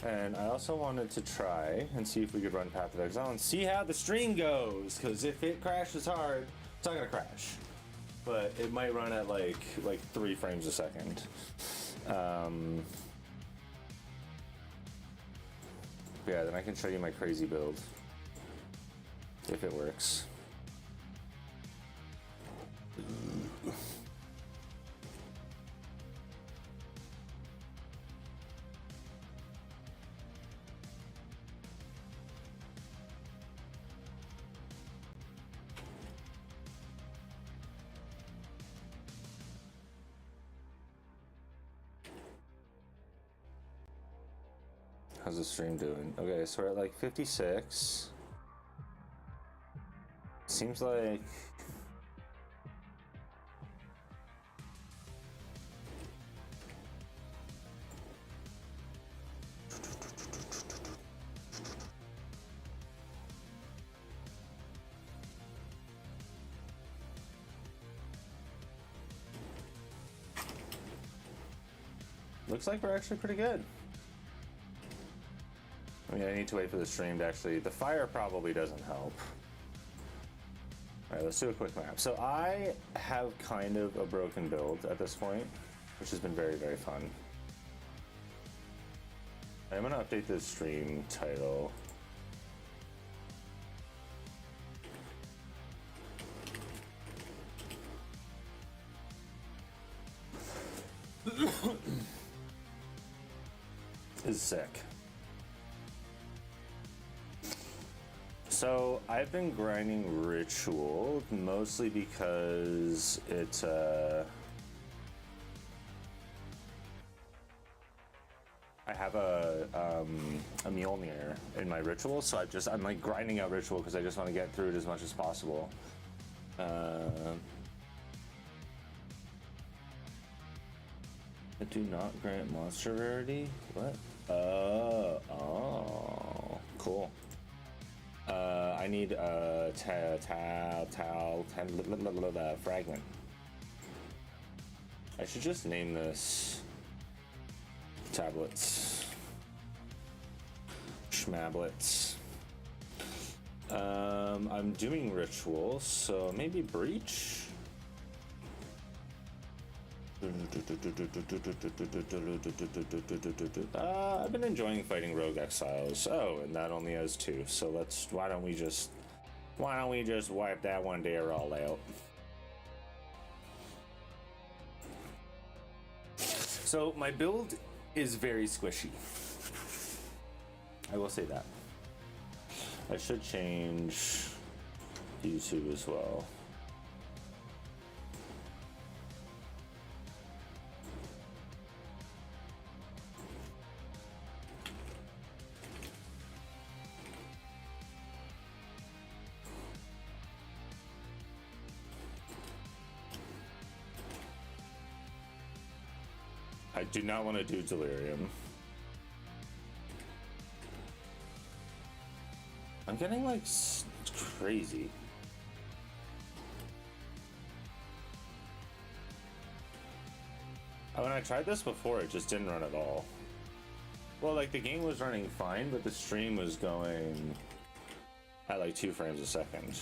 A: And I also wanted to try and see if we could run Path of Exile and see how the stream goes, because if it crashes hard, it's not gonna crash. But it might run at like 3 frames a second. Yeah, then I can show you my crazy build if it works. How's the stream doing? Okay, so we're at like 56. Seems like looks like we're actually pretty good. I mean, I need to wait for the stream to actually... The fire probably doesn't help. Alright, let's do a quick map. So I have kind of a broken build at this point, which has been very, very fun. I'm going to update the stream title. Is sick. So I've been grinding Ritual mostly because it's I have a Mjolnir in my Ritual, so I'm like grinding out Ritual because I just want to get through it as much as possible. I do not grant monster rarity. What? Oh, cool. I need a fragment. I should just name this tablets. Schmablets. I'm doing rituals, so maybe breach. I've been enjoying fighting rogue exiles. Oh, and that only has 2. So why don't we just wipe that one there all out? So my build is very squishy. I will say that. I should change YouTube as well. I do not want to do delirium. I'm getting like crazy. When I tried this before, it just didn't run at all. Well, like the game was running fine, but the stream was going at like 2 frames a second.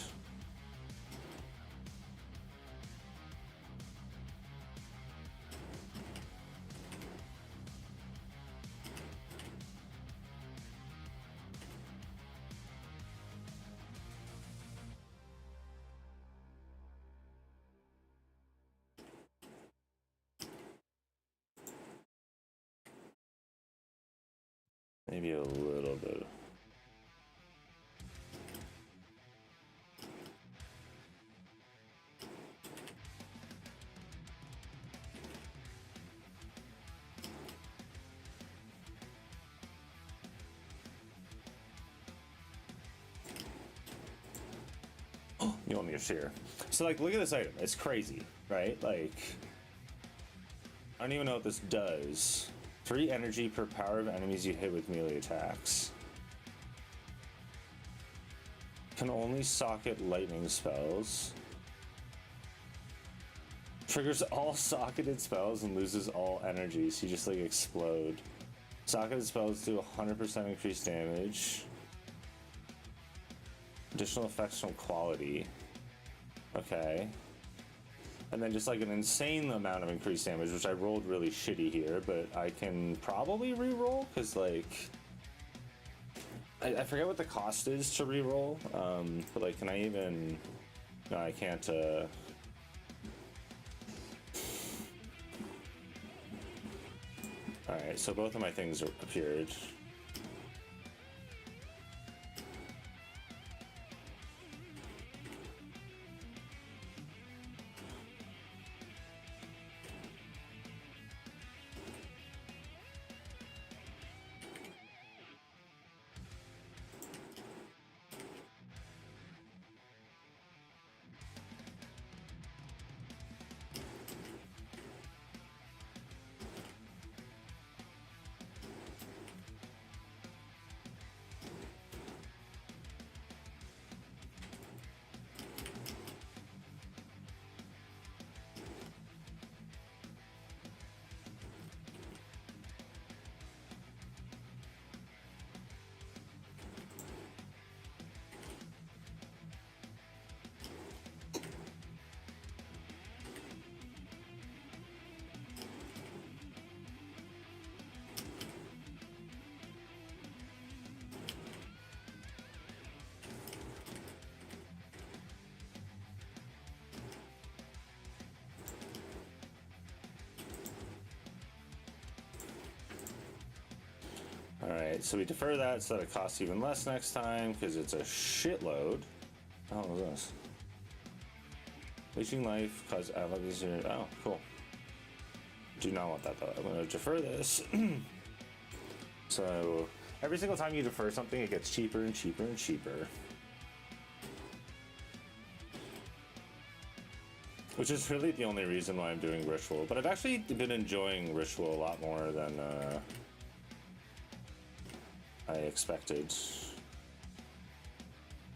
A: Maybe a little bit. Oh, Mjolnir's here. So like, look at this item. It's crazy, right? Like, I don't even know what this does. 3 energy per power of enemies you hit with melee attacks. Can only socket lightning spells. Triggers all socketed spells and loses all energy, so you just like explode. Socketed spells do 100% increased damage. Additional effects from quality. Okay. And then just like an insane amount of increased damage, which I rolled really shitty here, but I can probably re-roll, because like... I forget what the cost is to re-roll, but like, can I even... No, I can't, Alright, so both of my things are appeared. All right, so we defer that so that it costs even less next time because it's a shitload. Oh, what was this? Leeching life cause these are, oh, cool. Do not want that though. I'm gonna defer this. So every single time you defer something, it gets cheaper and cheaper and cheaper. Which is really the only reason why I'm doing Ritual. But I've actually been enjoying Ritual a lot more than I expected.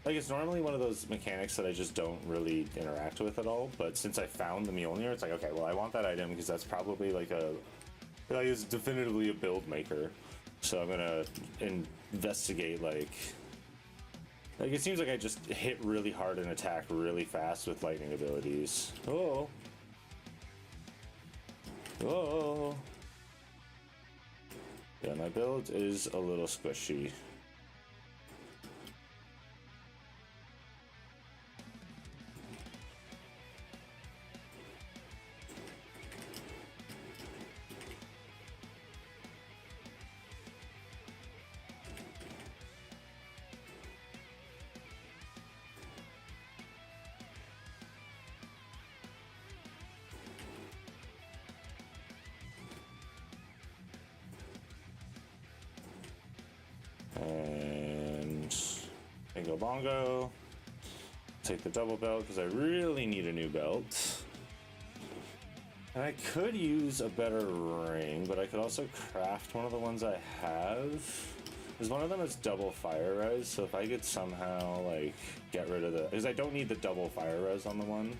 A: Like, it's normally one of those mechanics that I just don't really interact with at all, but since I found the Mjolnir, it's like, okay, well, I want that item because that's probably like it's definitively a build maker. So I'm gonna investigate, like it seems like I just hit really hard and attack really fast with lightning abilities. Oh. Oh. Yeah, my build is a little squishy. And bingo bongo. Take the double belt because I really need a new belt. And I could use a better ring, but I could also craft one of the ones I have. Because one of them is double fire res, so if I could somehow like get rid of the, because I don't need the double fire res on the one.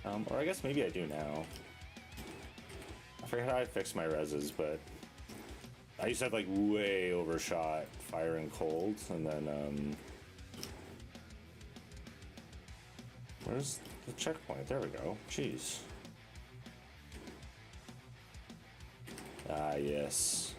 A: Or I guess maybe I do now. I forget how I fixed my reses, but I used to have like way overshot fire and cold, and then where's the checkpoint? There we go. Jeez. Ah, yes.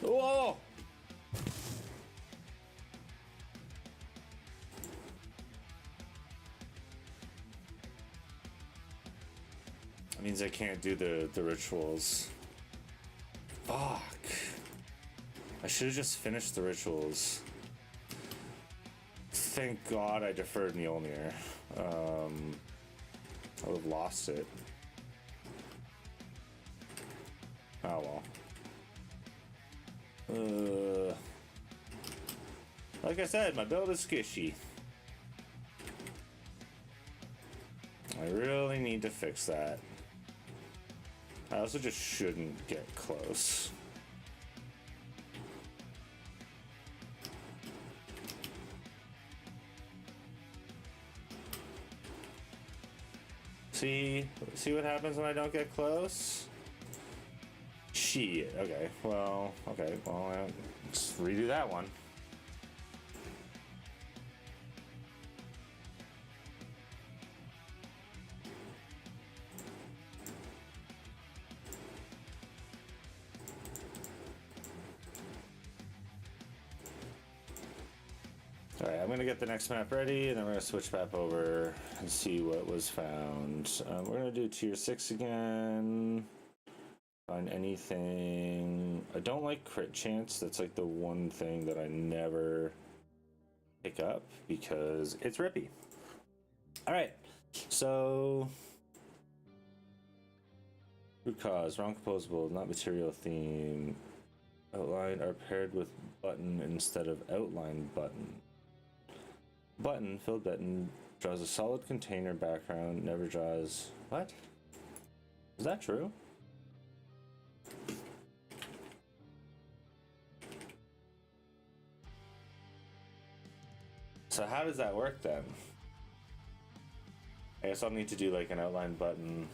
A: Whoa! That means I can't do the rituals. Fuck. I should have just finished the rituals. Thank God I deferred Mjolnir. I would have lost it. Oh well. Like I said, my build is skishy. I really need to fix that. I also just shouldn't get close. See what happens when I don't get close? Shit. Okay. Well, let's redo that one. Alright, I'm gonna get the next map ready, and then we're gonna switch map over and see what was found. We're gonna do tier 6 again. Find anything. I don't like crit chance. That's like the one thing that I never pick up because it's rippy. Alright, so root cause, wrong composable, not material theme. Outline are paired with button instead of outline button. Button, filled button, draws a solid container background, never draws... What? Is that true? So how does that work then? I guess I'll need to do like an outline button.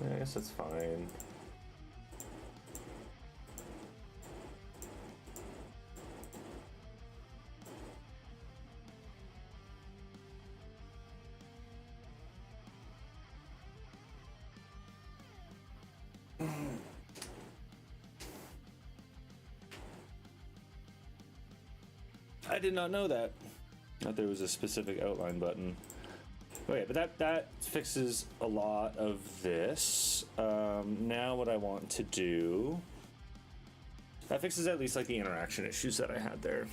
A: I guess that's fine. I did not know that there was a specific outline button. Okay, but that fixes a lot of this. Now what I want to do, that fixes at least like the interaction issues that I had there.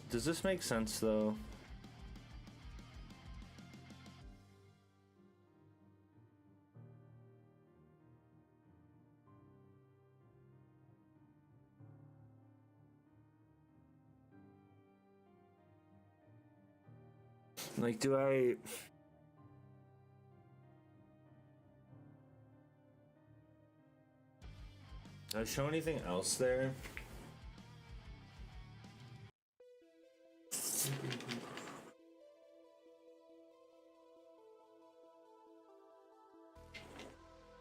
A: Does this make sense though? Like, do I show anything else there?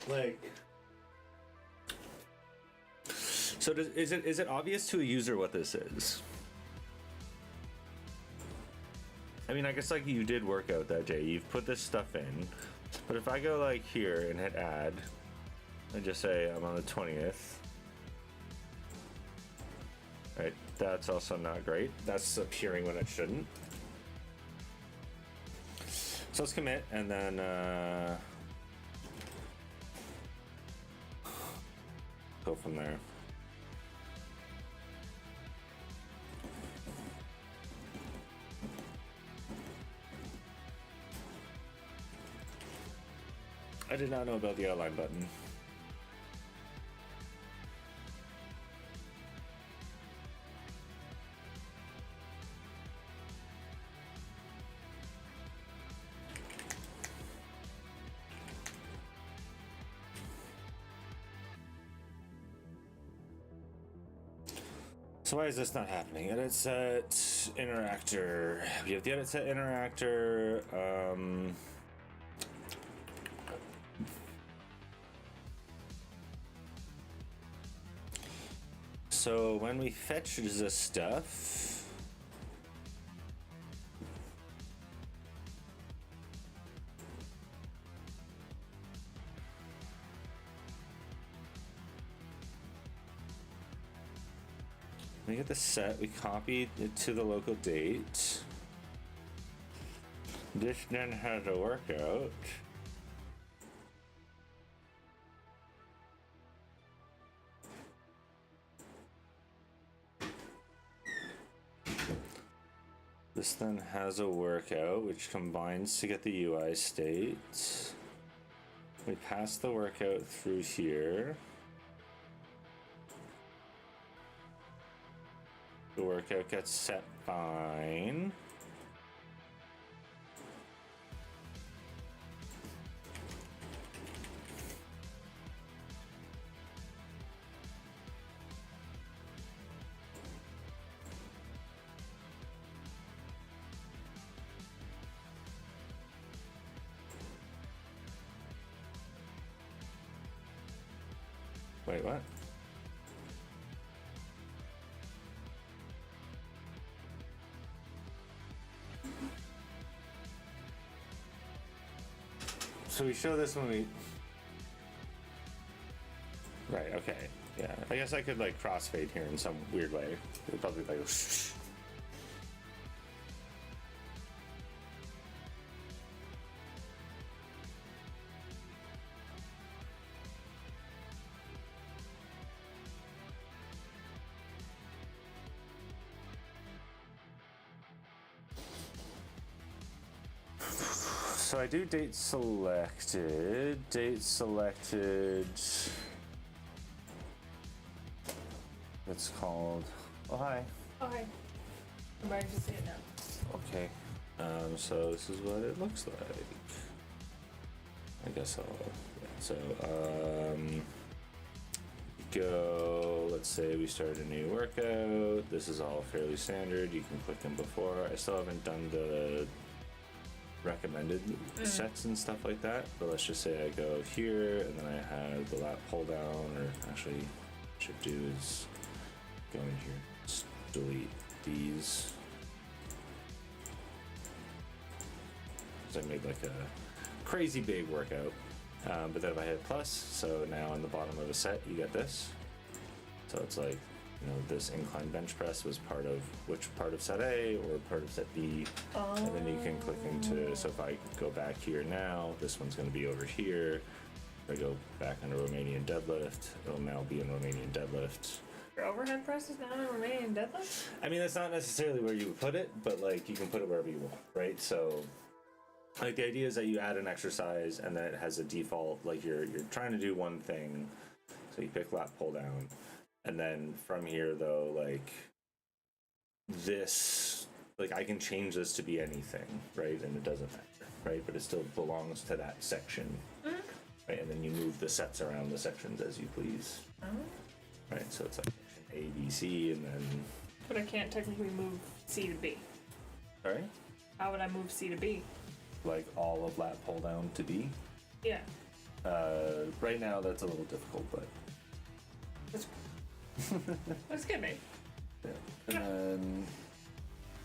A: Like, so is it obvious to a user what this is? I mean, I guess like you did work out that, Jay. You've put this stuff in, but if I go like here and hit add, and just say I'm on the 20th, right? That's also not great. That's appearing when it shouldn't. So let's commit and then go from there. I did not know about the outline button. So why is this not happening? Edit set interactor. We have the edit set interactor. So when we fetch this stuff, we get the set, we copy it to the local date. This then has a workout. This then has a workout which combines to get the UI state. We pass the workout through here. The workout gets set fine. Wait, what? So we show this when we... Right, okay. Yeah, I guess I could like crossfade here in some weird way. It'd probably like... So I do date selected, it's called, oh hi.
B: Oh, hi. I'm ready to see it now.
A: Okay, so this is what it looks like. I guess I'll, yeah, so, go, let's say we start a new workout. This is all fairly standard. You can click them before. I still haven't done the recommended sets and stuff like that. But let's just say I go here and then I have the lat pull down, or actually what I should do is go in here, just delete these. So I made like a crazy big workout. But then if I hit plus, so now in the bottom of a set you get this. So it's like, you know, this incline bench press was part of which part of set A or part of set B. Oh. And then you can click into, so if I go back here now, this one's going to be over here. If I go back into Romanian deadlift, it'll now be in Romanian deadlift.
B: Your overhead press is now in Romanian deadlift?
A: I mean, that's not necessarily where you would put it, but like you can put it wherever you want, right? So like the idea is that you add an exercise and then it has a default, like you're trying to do one thing, so you pick lat pull down, and then from here though, like this, like I can change this to be anything, right? And it doesn't matter, right? But it still belongs to that section, right? And then you move the sets around the sections as you please, right? So it's like section A, B, C, and then.
B: But I can't technically move C to B.
A: Sorry?
B: How would I move C to B?
A: Like all of lat pull down to B?
B: Yeah.
A: Right now that's a little difficult, but
B: that's good, mate.
A: Yeah. And then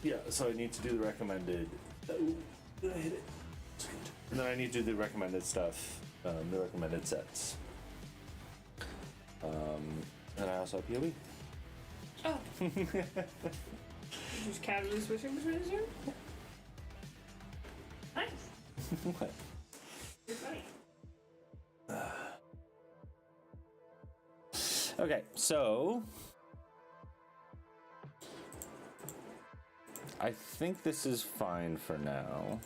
A: yeah, so I need to do the recommended. Ooh, did I hit it? And then I need to do the recommended stuff, the recommended sets. And I also have POE.
B: Oh. Just casually switching between the two? Nice.
A: What?
B: You're funny.
A: Okay, so I think this is fine for now.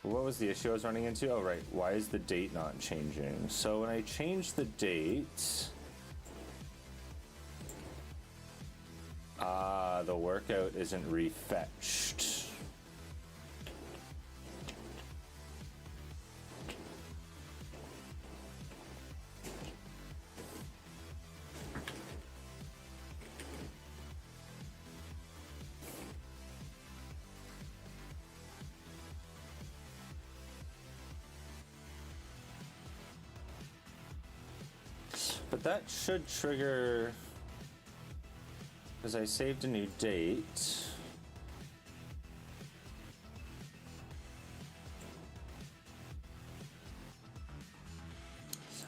A: What was the issue I was running into? Oh, right. Why is the date not changing? So when I change the date, the workout isn't refetched. But that should trigger, because I saved a new date.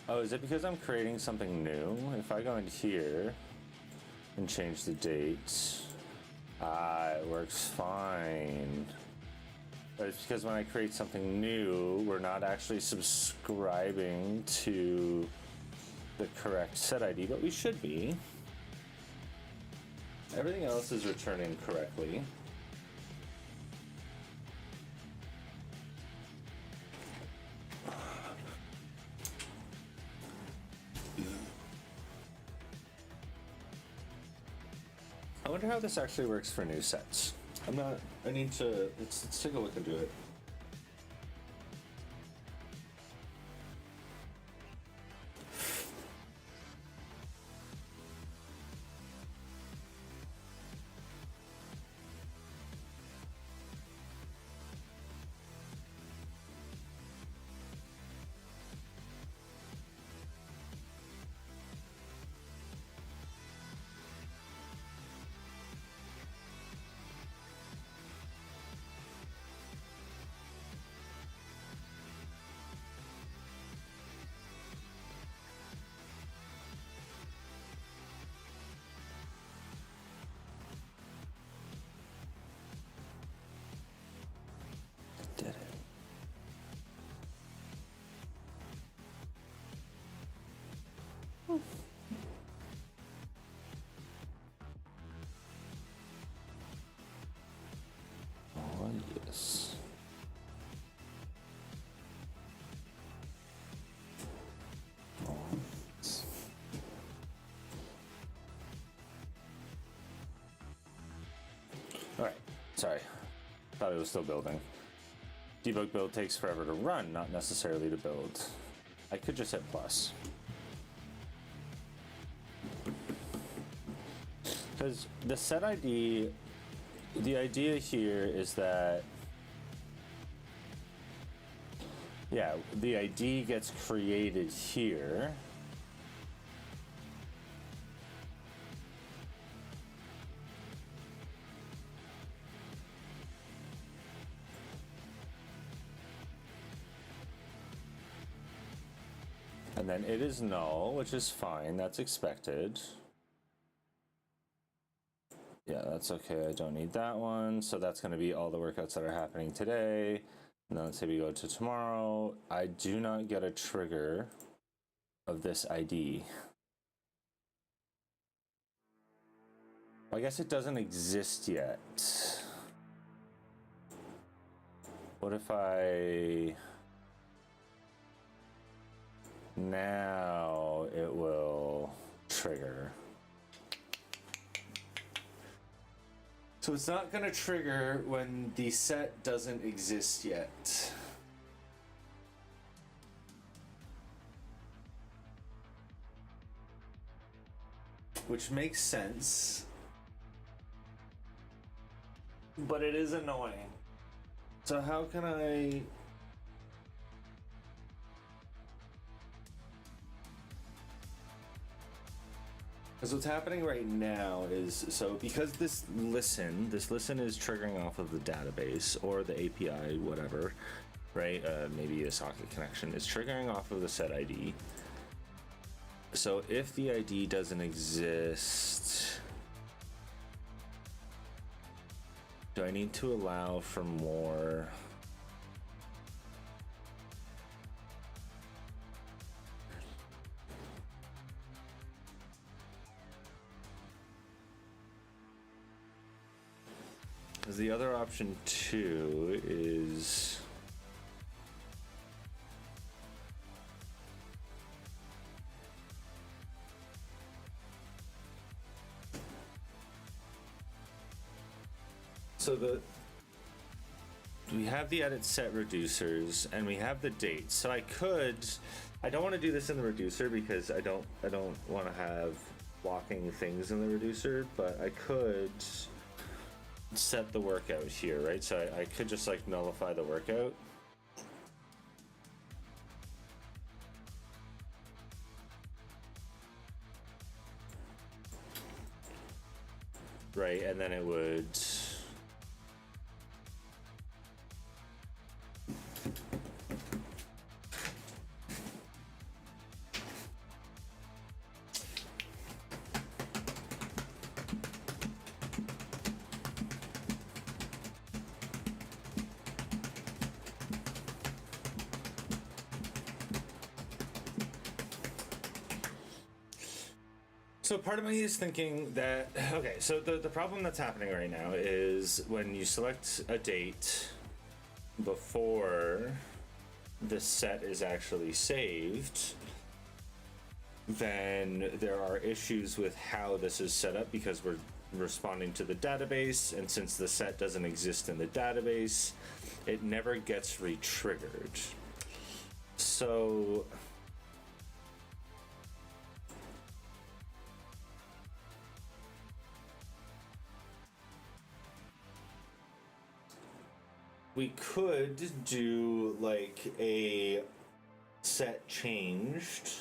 A: Oh, is it because I'm creating something new? If I go in here and change the date, it works fine. But it's because when I create something new, we're not actually subscribing to the correct set ID, but we should be. Everything else is returning correctly. I wonder how this actually works for new sets. I need to, let's take a look into it. Did it. Oh, yes. Oh, yes. All right. Sorry. Thought it was still building. Debug build takes forever to run, not necessarily to build. I could just hit plus. Because the set ID the idea here is that, yeah, the ID gets created here. And then it is null, which is fine, that's expected. Yeah, that's okay, I don't need that one. So that's gonna be all the workouts that are happening today. And then let's say we go to tomorrow. I do not get a trigger of this ID. I guess it doesn't exist yet. What if I... Now it will trigger. So it's not going to trigger when the set doesn't exist yet. Which makes sense. But it is annoying. So how can I... Because what's happening right now is, so because this listen is triggering off of the database or the API, whatever, right? Maybe a socket connection is triggering off of the set ID. So if the ID doesn't exist, do I need to allow for more? Because the other option too is we have the edit set reducers and we have the date. So I don't want to do this in the reducer because I don't want to have blocking things in the reducer, but I could set the workout here, right? So I could just like nullify the workout. Right, and then it would... So part of me is thinking that, okay, so the problem that's happening right now is when you select a date before the set is actually saved, then there are issues with how this is set up because we're responding to the database, and since the set doesn't exist in the database, it never gets re-triggered. So we could do like a set changed.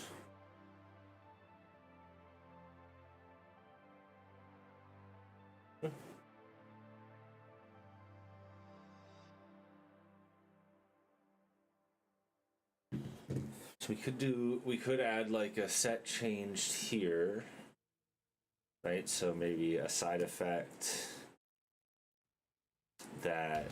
A: So we could add like a set changed here, right? So maybe a side effect that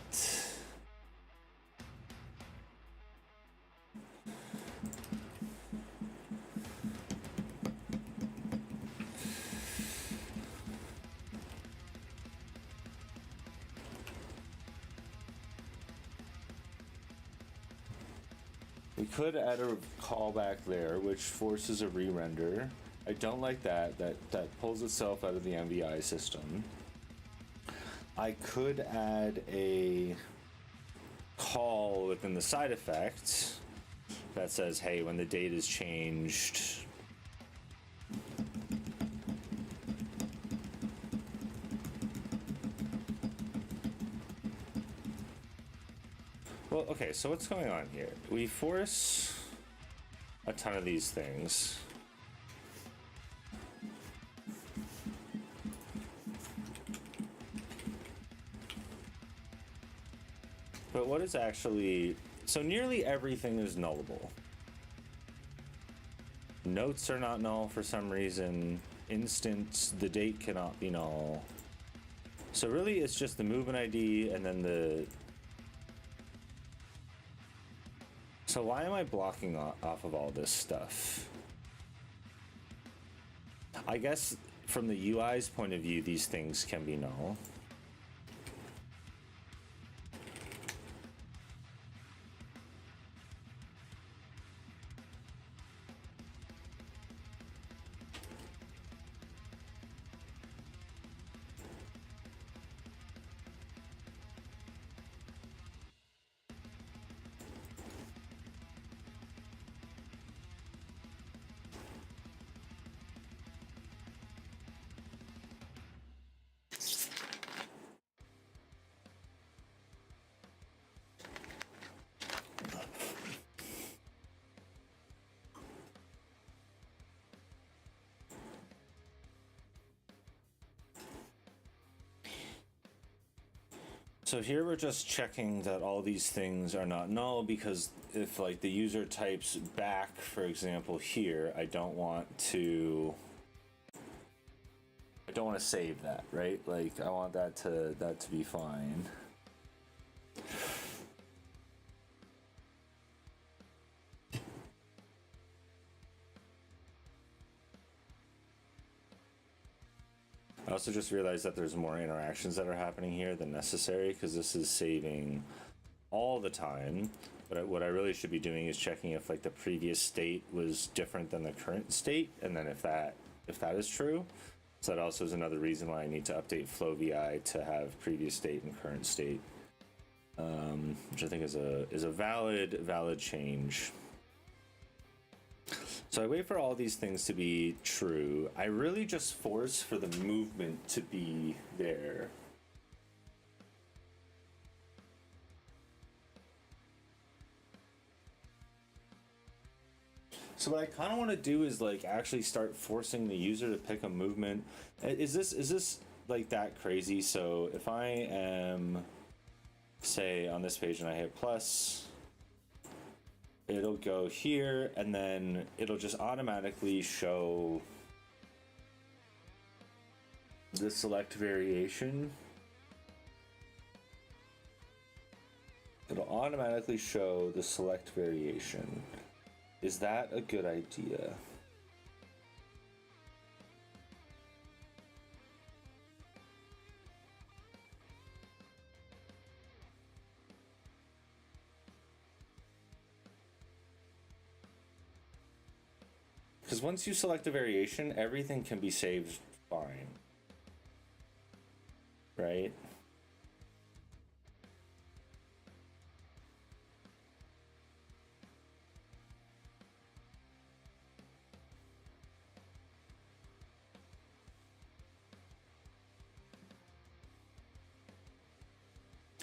A: we could add a callback there, which forces a re-render. I don't like that. That pulls itself out of the MVI system. I could add a call within the side effect that says, hey, when the date is changed, Well, okay, so what's going on here? We force a ton of these things. But what is actually... So nearly everything is nullable. Notes are not null for some reason. Instant, the date cannot be null. So really it's just the movement ID and then the... So why am I blocking off of all this stuff? I guess from the UI's point of view, these things can be null. So here we're just checking that all these things are not null, because if like the user types back, for example, here, I don't want to save that, right? Like I want that to be fine. I also just realized that there's more interactions that are happening here than necessary, because this is saving all the time. But what I really should be doing is checking if like the previous state was different than the current state, and then if that is true. So that also is another reason why I need to update flow VI to have previous state and current state, which I think is a valid change. So I wait for all these things to be true. I really just force for the movement to be there. So what I kind of want to do is like actually start forcing the user to pick a movement. Is this like that crazy? So if I am, say, on this page and I hit plus, it'll go here, and then it'll just automatically show the select variation. It'll automatically show the select variation. Is that a good idea? Because once you select a variation, everything can be saved fine. Right?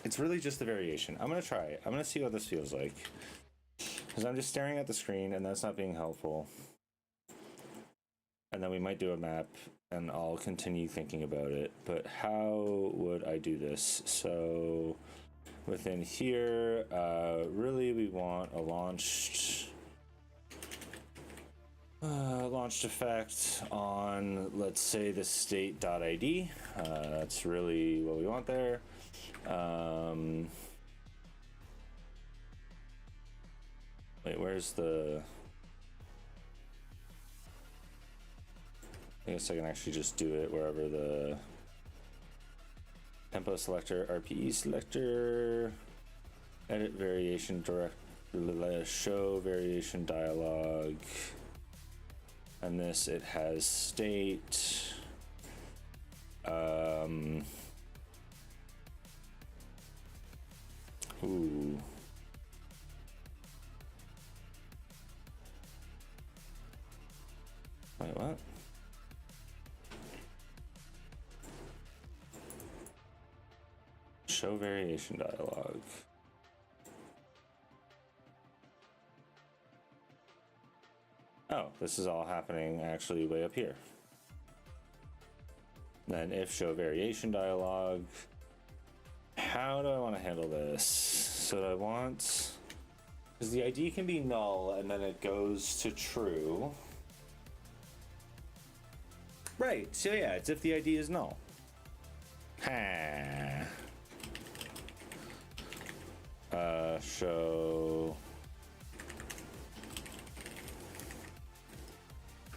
A: It's really just the variation. I'm gonna try it. I'm gonna see what this feels like. Because I'm just staring at the screen and that's not being helpful. And then we might do a map and I'll continue thinking about it. But how would I do this? So within here, really we want a launched effect on, let's say, the state.id. That's really what we want there. Wait, where's the... I guess I can actually just do it wherever the tempo selector, RPE selector, edit variation direct, show variation dialog, and this, it has state, ooh. Wait, what? Show variation dialog. Oh, this is all happening actually way up here. Then if show variation dialog. How do I want to handle this? So I want, because the ID can be null and then it goes to true. Right, so yeah, it's if the ID is null. Ha. Show.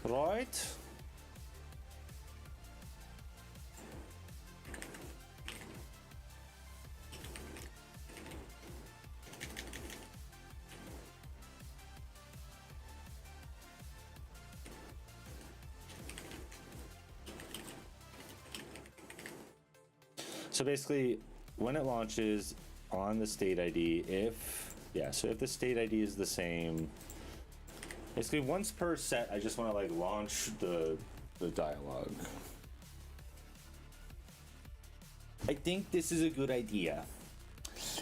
A: Right. So basically, when it launches on the state ID, if the state ID is the same, basically once per set, I just want to like launch the dialog. I think this is a good idea.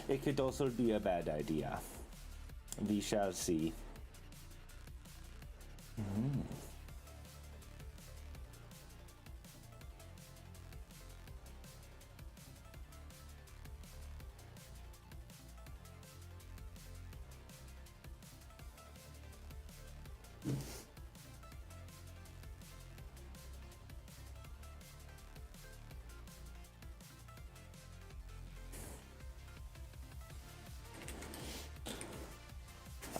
A: It could also be a bad idea. We shall see.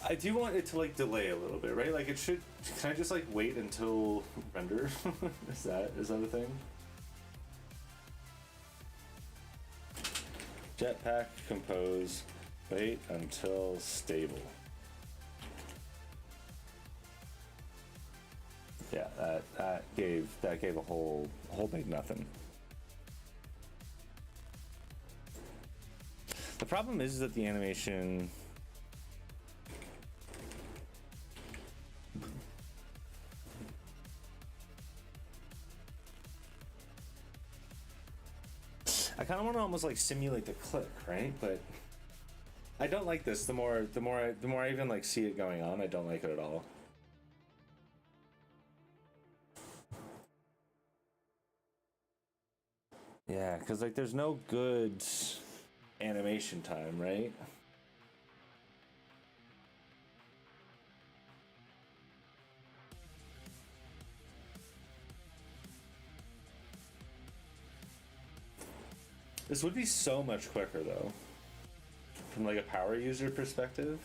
A: I do want it to like delay a little bit, right? Like it should. Can I just like wait until render? is that a thing? Jetpack compose. Wait until stable. Yeah, that gave a whole big nothing. The problem is that the animation. I kind of want to almost like simulate the click, right? But I don't like this. The more I even like see it going on, I don't like it at all. Yeah, because like there's no good animation time, right? This would be so much quicker though, from like a power user perspective.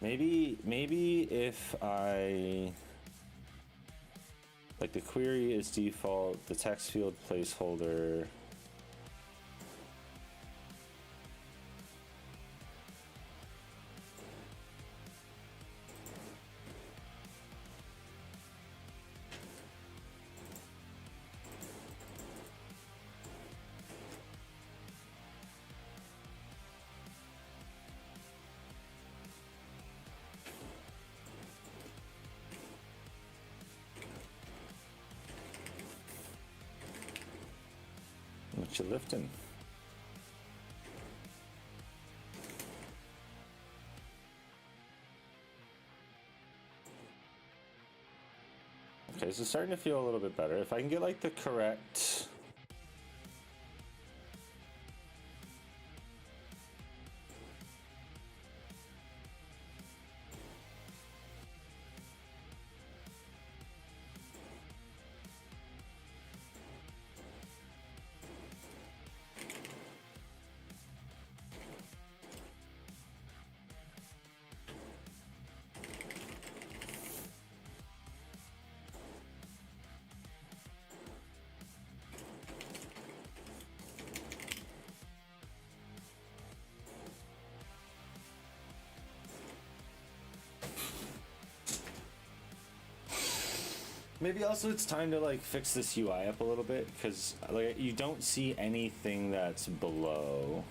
A: Maybe if I like the query is default, the text field placeholder. What you lifting? Okay, so starting to feel a little bit better. If I can get like the correct. Maybe also it's time to like fix this UI up a little bit, because like you don't see anything that's below.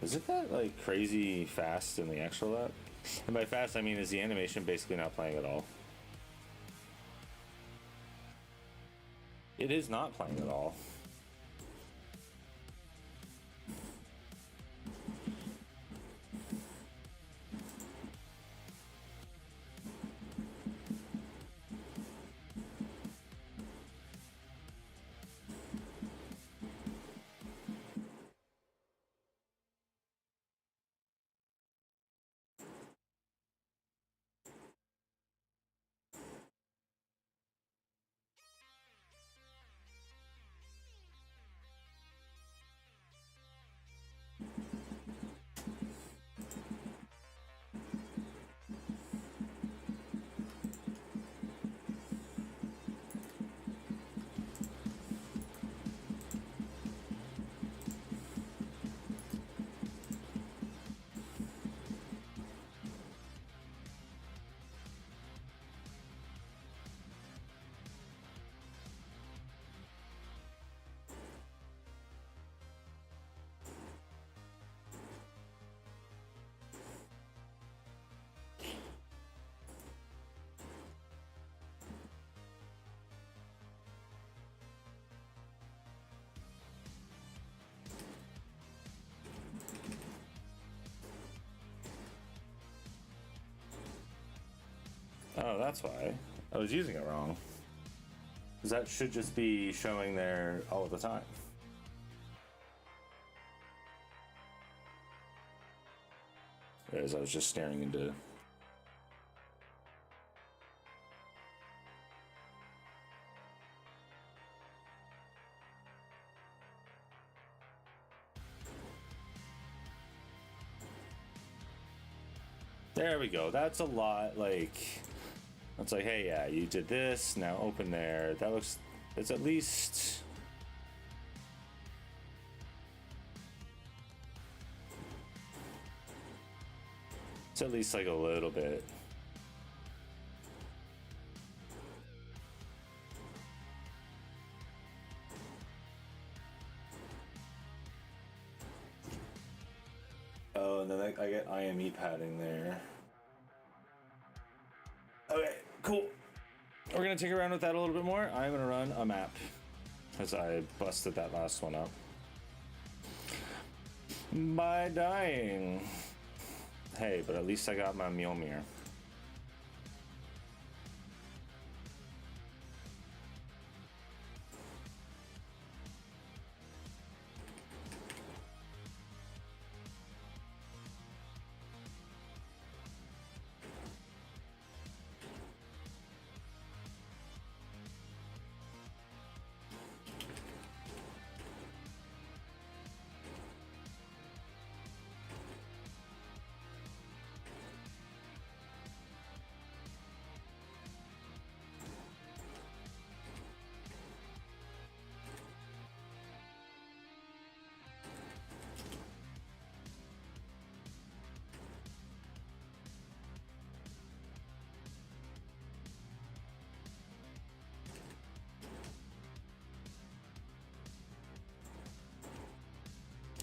A: Is it that like crazy fast in the actual app? And by fast, I mean is the animation basically not playing at all? It is not playing at all. Oh, that's why. I was using it wrong. Because that should just be showing there all the time. As I was just staring into... There we go. That's a lot like... It's like, hey, yeah, you did this, now open there. That looks... It's at least... It's at least like a little bit. Oh, and then I get IME padding there. Okay, cool. We're gonna take around with that a little bit more. I'm gonna run a map because I busted that last one up by dying. Hey, but at least I got my Mjolnir.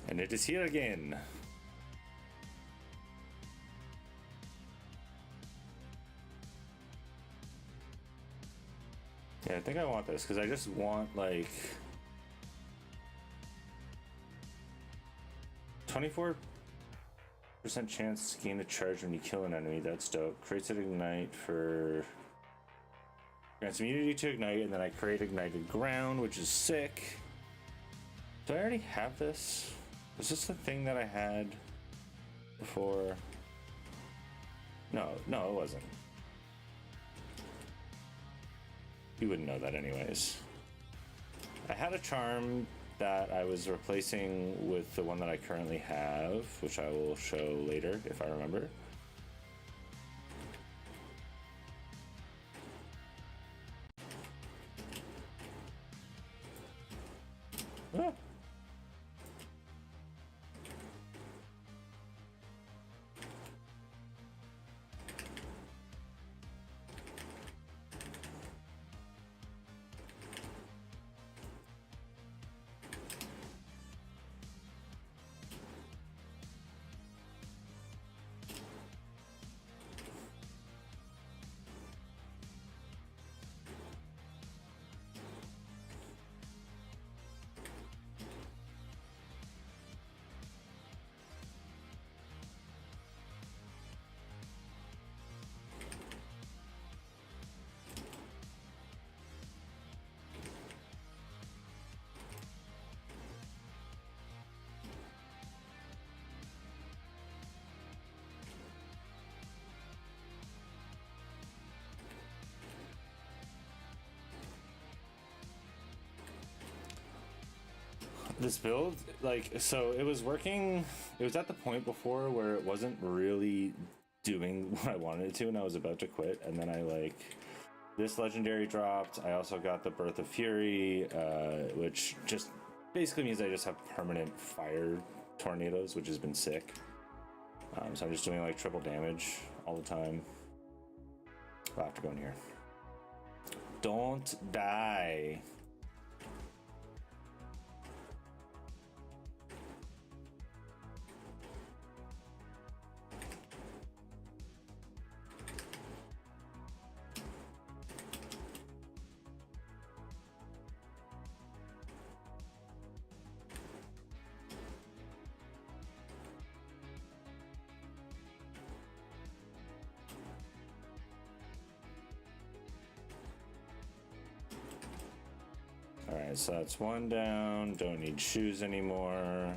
A: And it is here again. Yeah, I think I want this because I just want like 24% chance to gain a charge when you kill an enemy. That's dope. Creates an ignite for grants immunity to ignite, and then I create ignited ground, which is sick. Do I already have this? Was this the thing that I had before? No, it wasn't. You wouldn't know that anyways. I had a charm that I was replacing with the one that I currently have, which I will show later if I remember. Ah. This build, like, so it was working. It was at the point before where it wasn't really doing what I wanted it to, and I was about to quit. And then I this legendary dropped. I also got the Birth of Fury, which just basically means I just have permanent fire tornadoes, which has been sick. So I'm just doing like triple damage all the time. I'll have to go in here. Don't die. Alright, so that's one down. Don't need shoes anymore.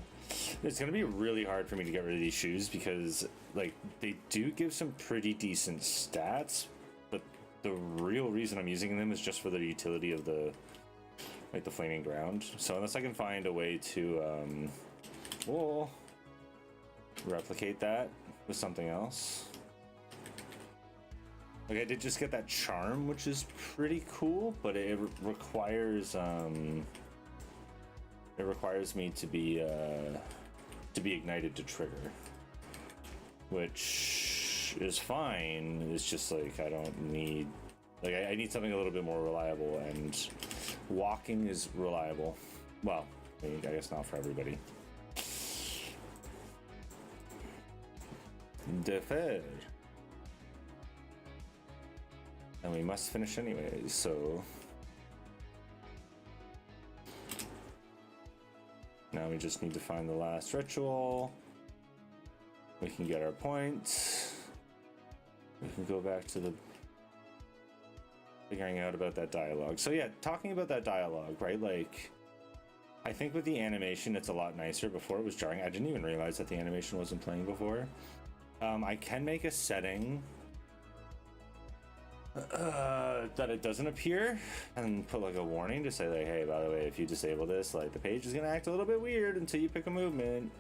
A: It's gonna be really hard for me to get rid of these shoes because, like, they do give some pretty decent stats, but the real reason I'm using them is just for the utility of the, like, the flaming ground. So unless I can find a way to, well, replicate that with something else. Like, I did just get that charm, which is pretty cool, but it requires me to be ignited to trigger, which is fine. It's just like I don't need, like, I need something a little bit more reliable, and walking is reliable. Well, I guess not for everybody. Defer. And we must finish anyways, so now we just need to find the last ritual. We can get our points. We can go back to the figuring out about that dialogue. So yeah, talking about that dialogue, right? Like, I think with the animation, it's a lot nicer. Before it was jarring. I didn't even realize that the animation wasn't playing before. I can make a setting that it doesn't appear and put like a warning to say like, hey, by the way, if you disable this, like, the page is gonna act a little bit weird until you pick a movement.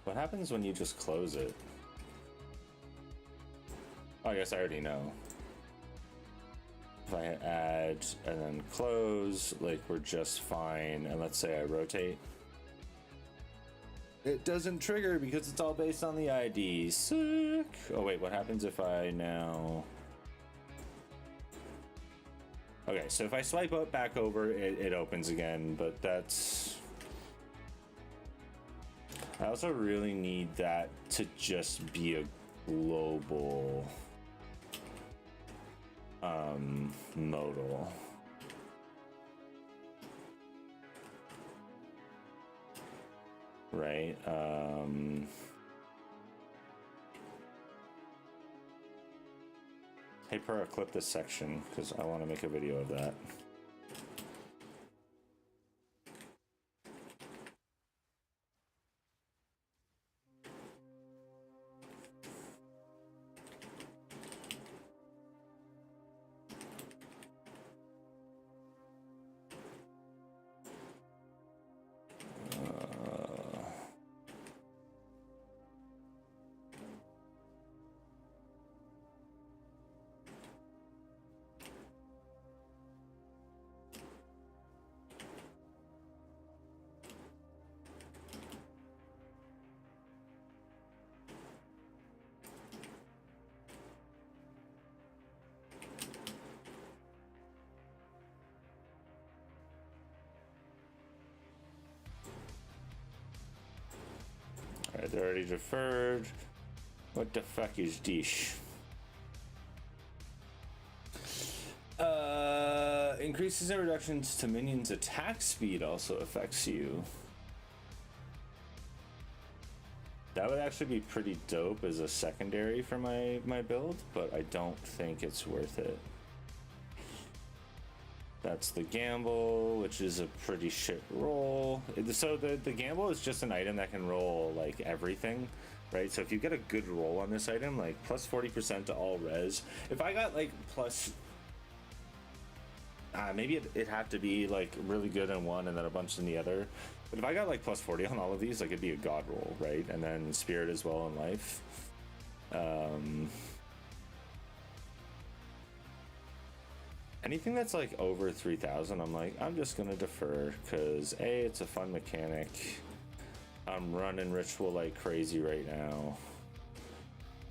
A: What happens when you just close it? Oh, I guess I already know. If I hit add and then close, like, we're just fine. And let's say I rotate. It doesn't trigger because it's all based on the ID. Sick. Oh wait, what happens if I now... Okay, so if I swipe up back over, it opens again, but that's... I also really need that to just be a global modal. Right, hey Pura, clip this section because I want to make a video of that. Alright, they're already deferred. What the fuck is this? Increases and reductions to minions' attack speed also affects you. That would actually be pretty dope as a secondary for my build, but I don't think it's worth it. That's the gamble, which is a pretty shit roll. So the gamble is just an item that can roll like everything, right? So if you get a good roll on this item, like plus 40% to all res. If I got like plus maybe it'd have to be like really good in one and then a bunch in the other. But if I got like plus 40 on all of these, like it'd be a god roll, right? And then spirit as well in life. Anything that's like over 3,000, I'm like, I'm just gonna defer because A, it's a fun mechanic. I'm running ritual like crazy right now.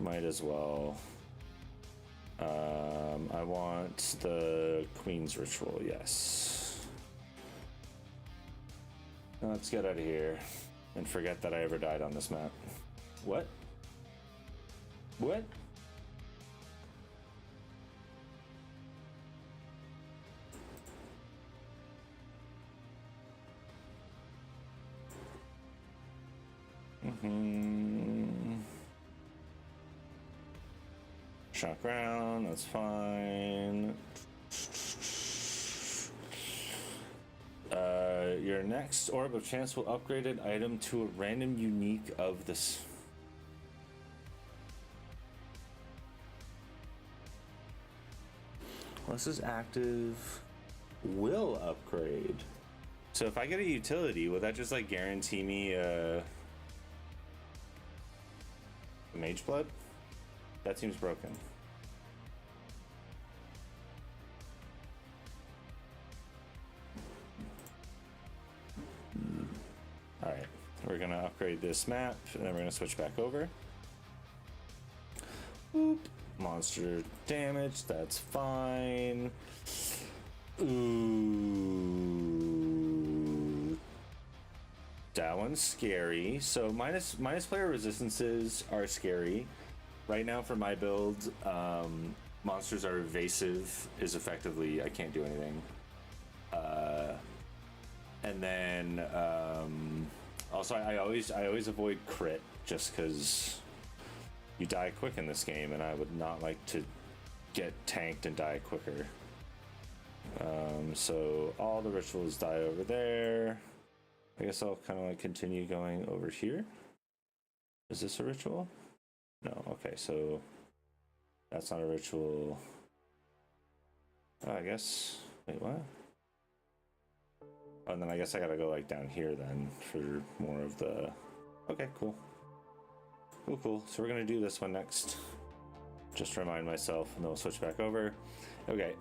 A: Might as well. I want the Queen's Ritual, yes. Now let's get out of here and forget that I ever died on this map. What? What? Shock ground, that's fine. Your next orb of chance will upgrade an item to a random unique of this. This is active. Will upgrade. So if I get a utility, will that just like guarantee me Mage Blood? That seems broken. Alright, we're gonna upgrade this map and then we're gonna switch back over. Boop. Monster damage, that's fine. Ooh. That one's scary. So minus player resistances are scary. Right now for my build, monsters are evasive is effectively I can't do anything. And then also I always avoid crit just because you die quick in this game, and I would not like to get tanked and die quicker. So all the rituals die over there. I guess I'll kind of like continue going over here. Is this a ritual? No, okay, so that's not a ritual. Oh, I guess, wait, what? Oh, and then I guess I gotta go like down here then for more of the, okay, cool. Cool. So we're gonna do this one next. Just to remind myself, and then we'll switch back over. Okay,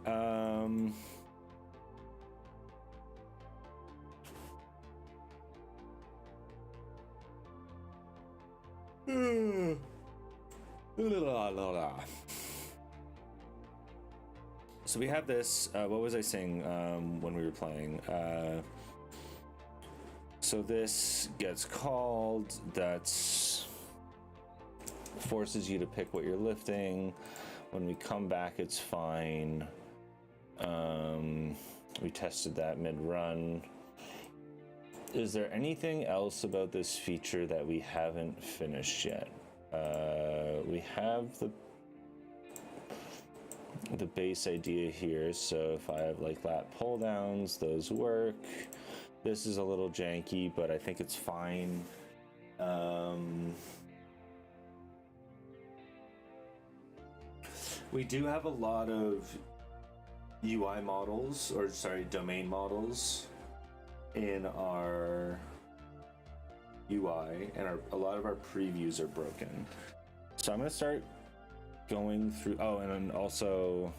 A: So we have this, what was I saying when we were playing? So this gets called, that's forces you to pick what you're lifting. When we come back, it's fine. We tested that mid-run. Is there anything else about this feature that we haven't finished yet? We have the base idea here, so if I have like lat pull downs, those work. This is a little janky, but I think it's fine. We do have a lot of UI models, or sorry, domain models in our UI, and a lot of our previews are broken. So I'm gonna start going through, oh, and then also,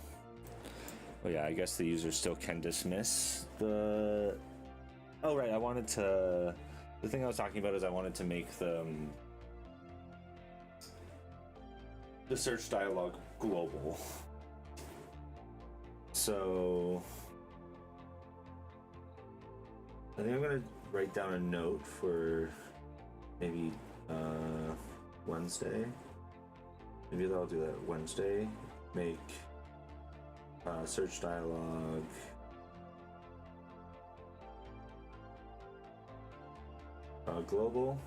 A: oh yeah, I guess the user still can dismiss the, oh right, the thing I was talking about is I wanted to make the search dialog global. So I think I'm gonna write down a note for maybe Wednesday. Maybe I'll do that Wednesday. Make search dialog global.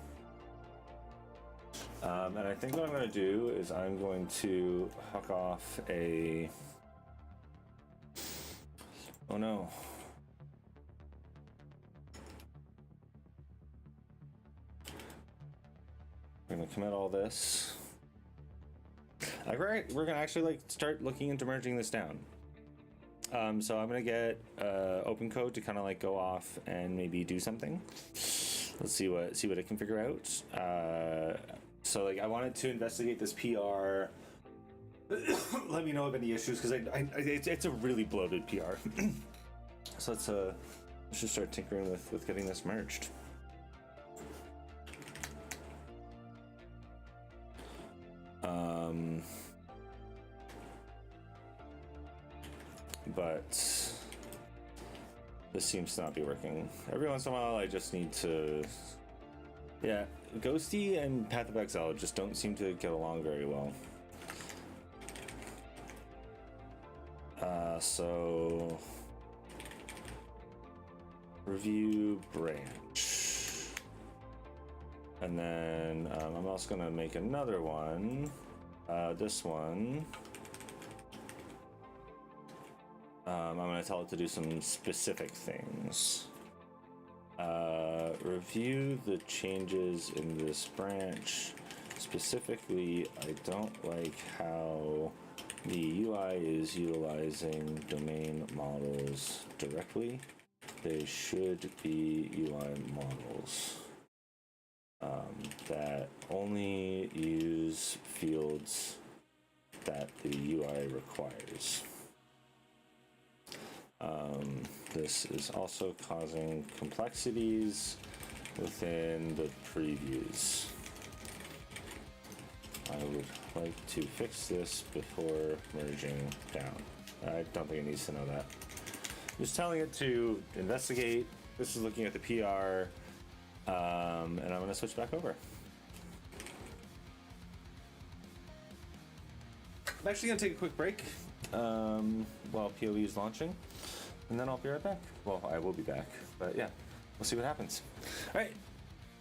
A: And I think what I'm going to do is I'm going to hook off a, oh no. We're going to commit all this. We're going to actually like start looking into merging this down. So I'm gonna get open code to kind of like go off and maybe do something. Let's see what it can figure out. So like I wanted to investigate this PR. Let me know of any issues because it's a really bloated PR. So let's just start tinkering with getting this merged. But this seems to not be working. Every once in a while I just need to, yeah, Ghosty and Path of Exile just don't seem to get along very well. So review branch, and then I'm also gonna make another one. This one, I'm gonna tell it to do some specific things. Review the changes in this branch. Specifically, I don't like how the UI is utilizing domain models directly. They should be UI models that only use fields that the UI requires. This is also causing complexities within the previews. I would like to fix this before merging down. I don't think it needs to know that. I'm just telling it to investigate. This is looking at the PR, and I'm going to switch back over. I'm actually going to take a quick break while POE is launching, and then I'll be right back. Well, I will be back, but yeah, we'll see what happens. All right,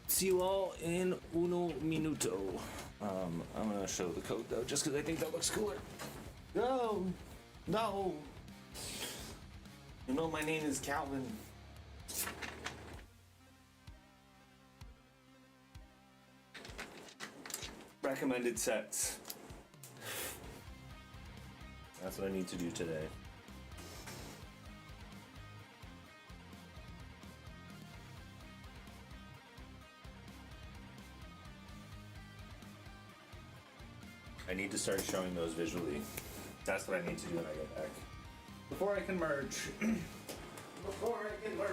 A: see you all in uno minuto. I'm gonna show the code though, just because I think that looks cooler. No, no. You know my name is Calvin. Recommended sets. That's what I need to do today. I need to start showing those visually. That's what I need to do when I get back. Before I can merge. Before I can merge.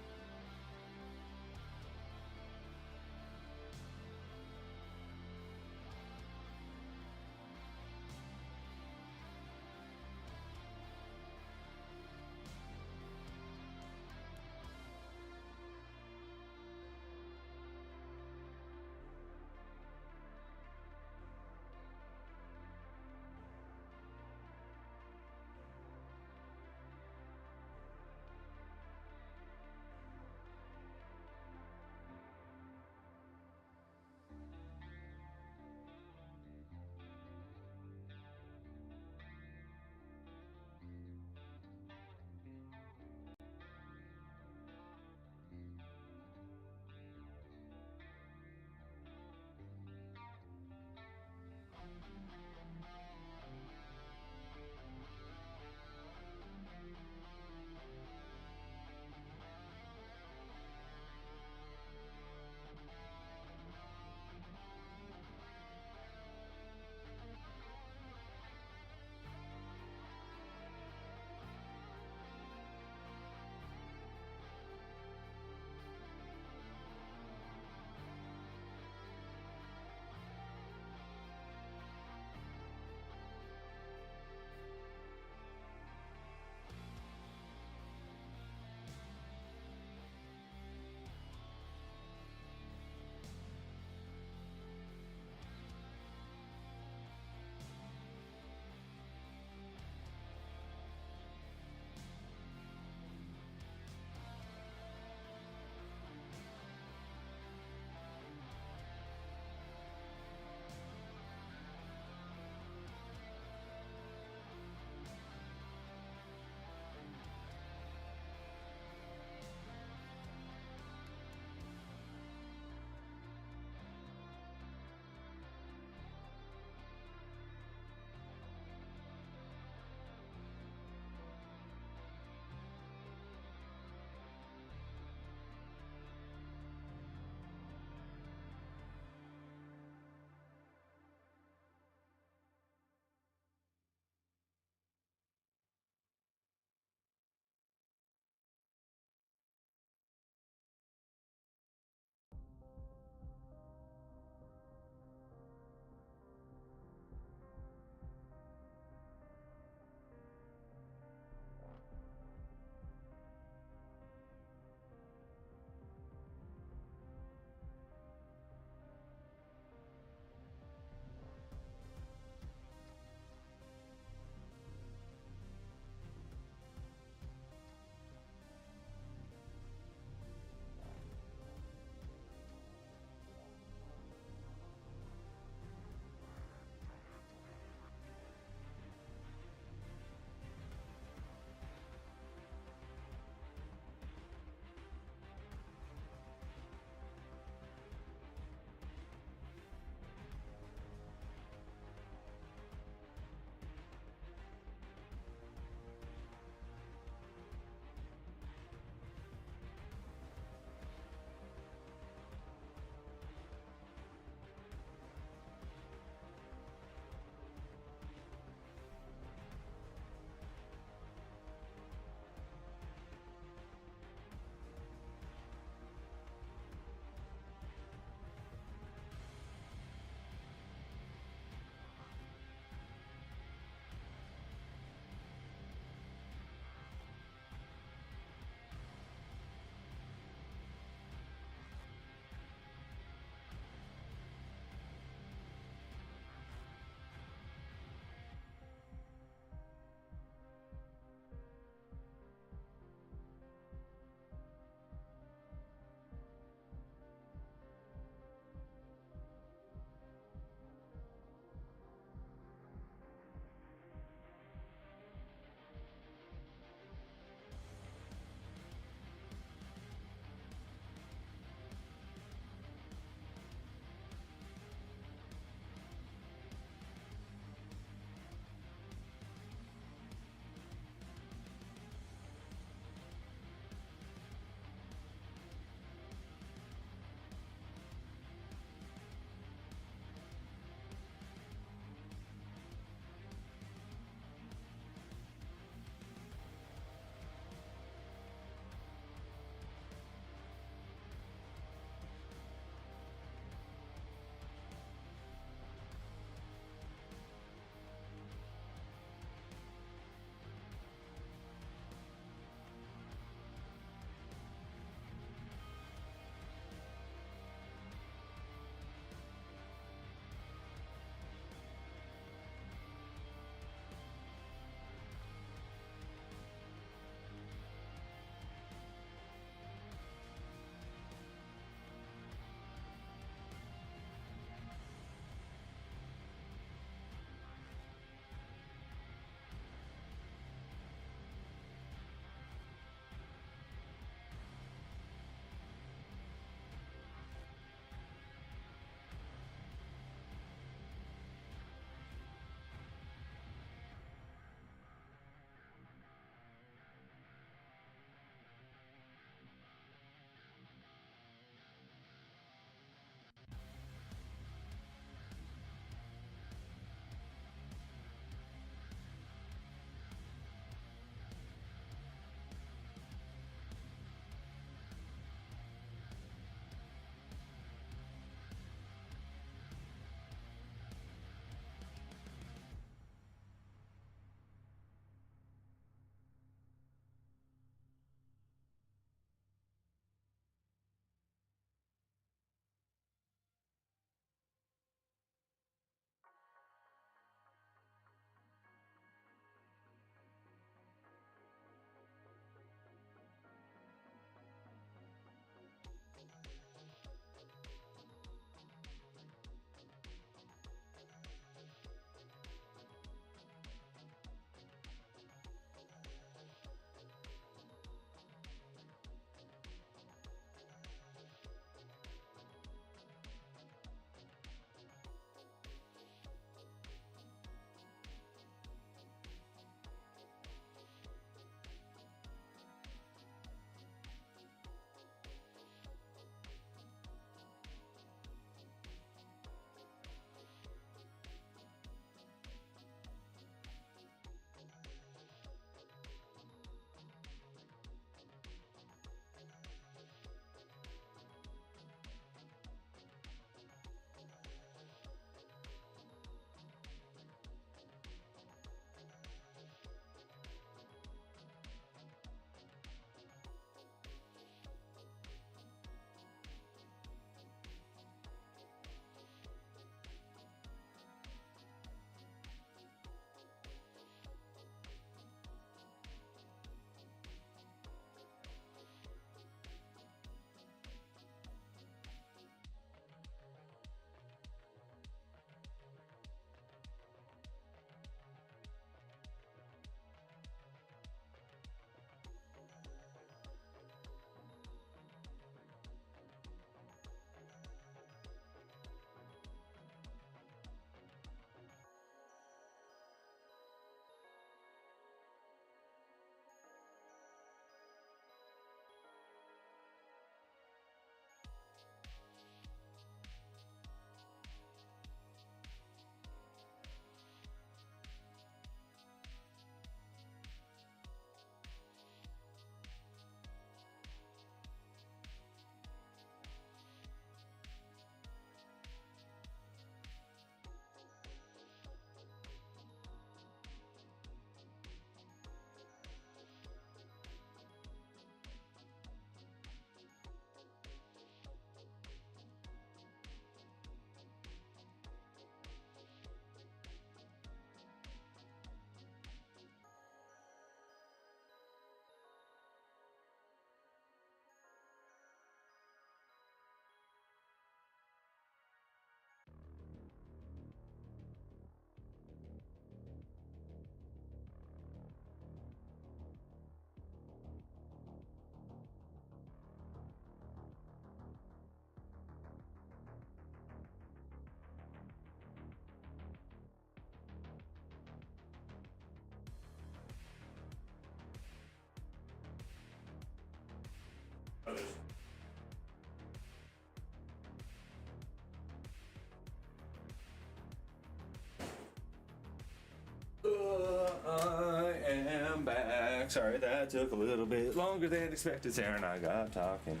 A: back. Sorry, that took a little bit longer than expected. Sarah and I got talking.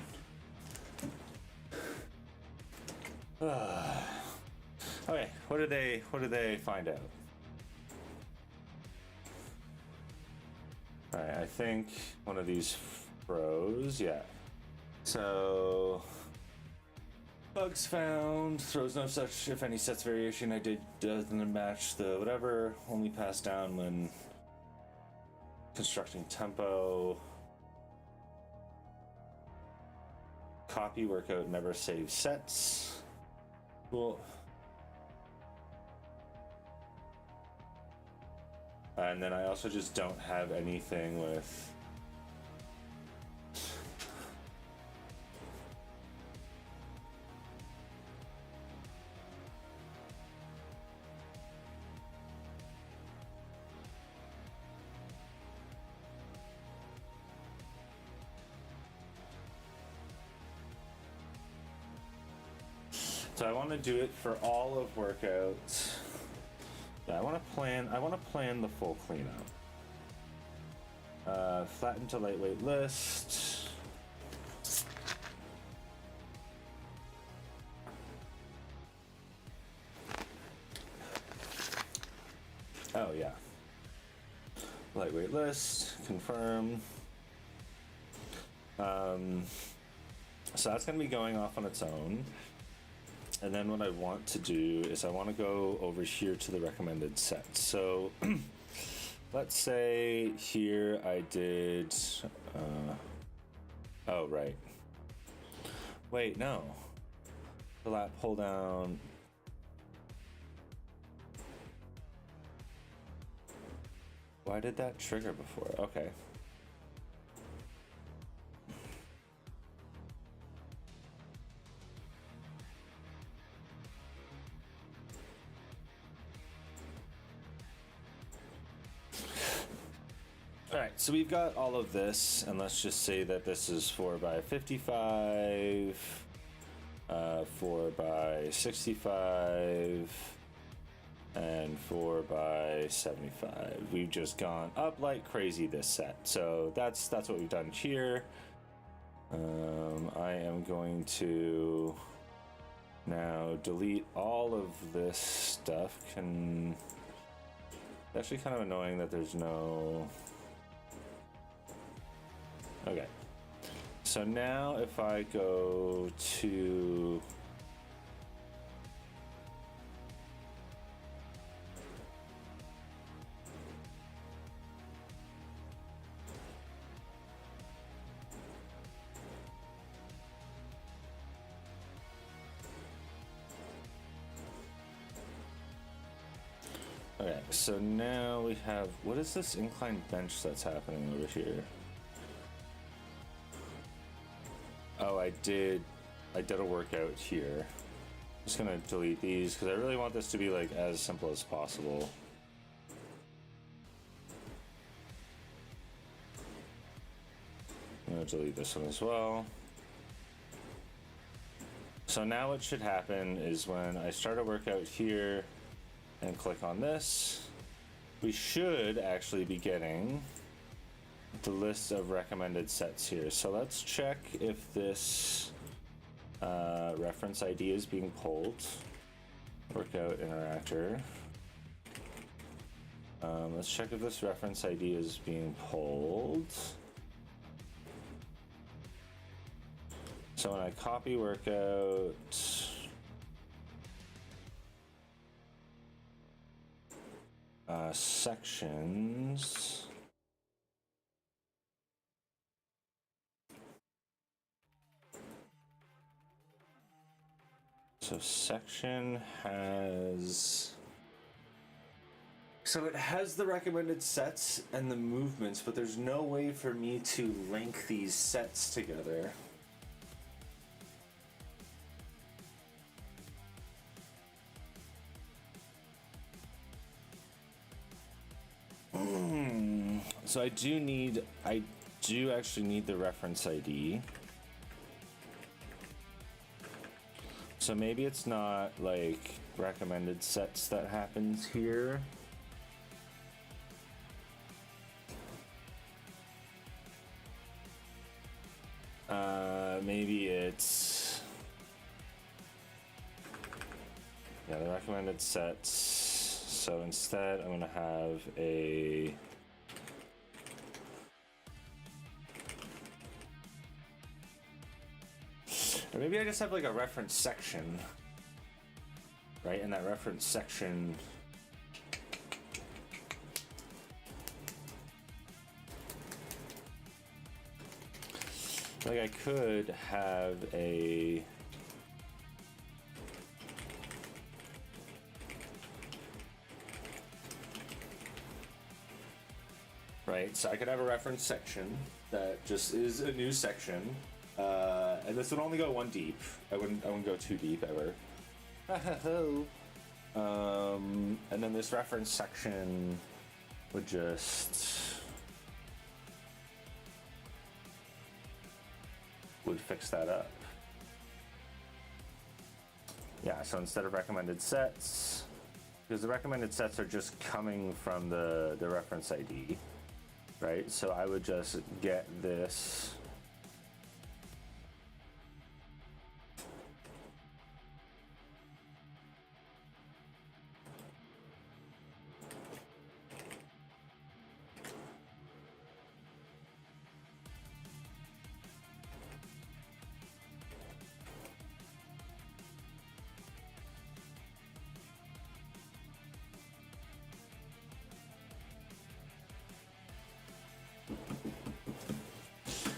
A: Okay, what did they find out? Alright, I think one of these froze, yeah. So bugs found, throws no such if any sets variation I did doesn't match the whatever, only pass down when constructing tempo. Copy workout never save sets. Cool. And then I also just don't have anything with so I want to do it for all of workouts. Yeah, I want to plan the full cleanup. Flatten to lightweight list. Oh yeah. Lightweight list, confirm. So that's gonna be going off on its own. And then what I want to do is I want to go over here to the recommended sets. So let's say here I did, oh, right. Wait, no. The lap pull down. Why did that trigger before? Okay. Alright, so we've got all of this, and let's just say that this is 4x55, 4x65, and 4x75. We've just gone up like crazy this set, so that's what we've done here. I am going to now delete all of this stuff. It's actually kind of annoying that there's no... Okay, so now if I go to okay, so now we have, what is this inclined bench that's happening over here? Oh, I did a workout here. Just gonna delete these because I really want this to be like as simple as possible. I'm gonna delete this one as well. So now what should happen is when I start a workout here and click on this, we should actually be getting the list of recommended sets here. So let's check if this reference ID is being pulled. Workout interactor. Let's check if this reference ID is being pulled. So when I copy workout, sections. So section has, so it has the recommended sets and the movements, but there's no way for me to link these sets together. So I do actually need the reference ID. So maybe it's not like recommended sets that happens here. maybe it's, yeah, the recommended sets. So instead, I'm gonna have a, or maybe I just have like a reference section, right? In that reference section, like I could have a, right? So I could have a reference section that just is a new section, and this would only go one deep. I wouldn't go too deep ever. And then this reference section would would fix that up. Yeah, so instead of recommended sets, because the recommended sets are just coming from the reference ID, right? So I would just get this.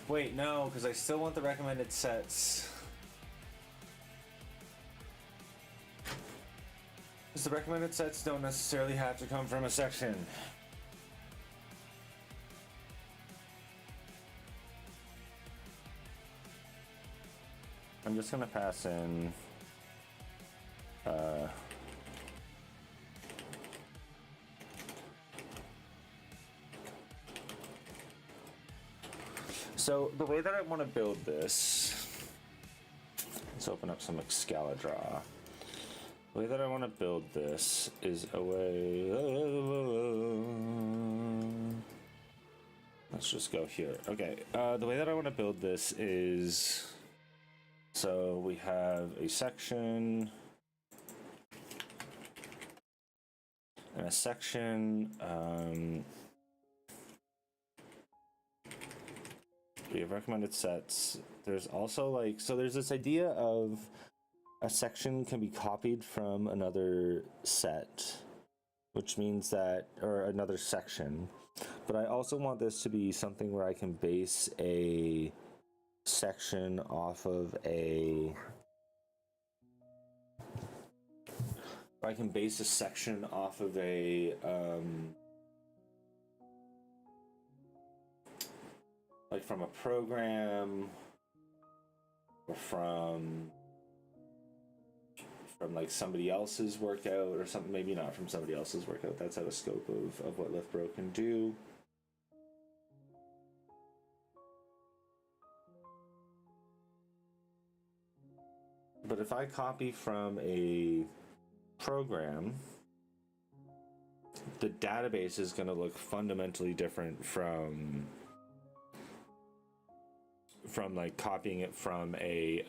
A: Wait, no, because I still want the recommended sets. Because the recommended sets don't necessarily have to come from a section. I'm just gonna pass in so the way that I want to build this, let's open up some Excalibur. The way that I want to build this is a way. Let's just go here. Okay, the way that I want to build this is, so we have a section and a section. We have recommended sets. There's also like, so there's this idea of a section can be copied from another set, which means that, or another section. But I also want this to be something where I can base a section off of a, I can base a section off of a, like from a program, or from like somebody else's workout or something. Maybe not from somebody else's workout. That's out of scope of what LiftBro can do. But if I copy from a program, the database is going to look fundamentally different from like copying it from a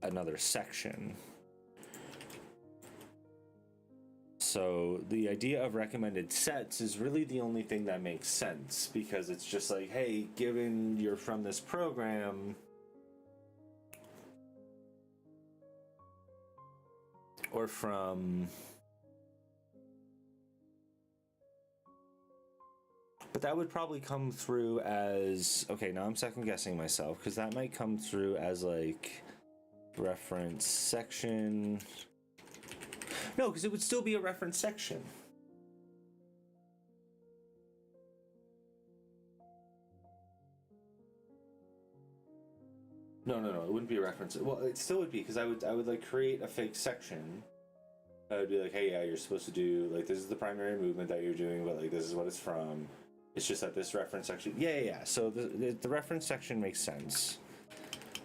A: another section. So the idea of recommended sets is really the only thing that makes sense, because it's just like, hey, given you're from this program, or from, but that would probably come through as, okay, now I'm second guessing myself, because that might come through as like reference section. No, because it would still be a reference section. No, it wouldn't be a reference. Well, it still would be, because I would like create a fake section. I would be like, hey, yeah, you're supposed to do, like, this is the primary movement that you're doing, but like this is what it's from. It's just that this reference section, yeah. So the reference section makes sense.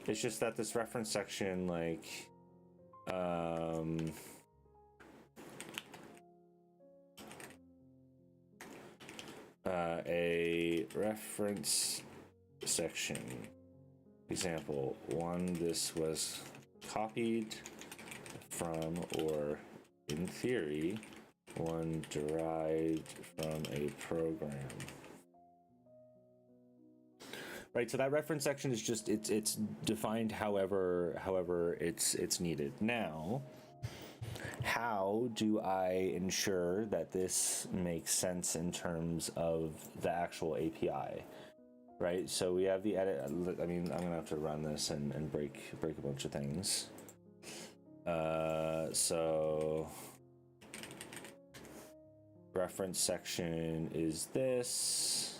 A: It's just that this reference section, like, a reference section Example 1, this was copied from, or in theory, one derived from a program. Right, so that reference section is just it's defined however it's needed. Now, how do I ensure that this makes sense in terms of the actual API? Right, so we have the edit. I mean, I'm gonna have to run this and break a bunch of things. So reference section is this.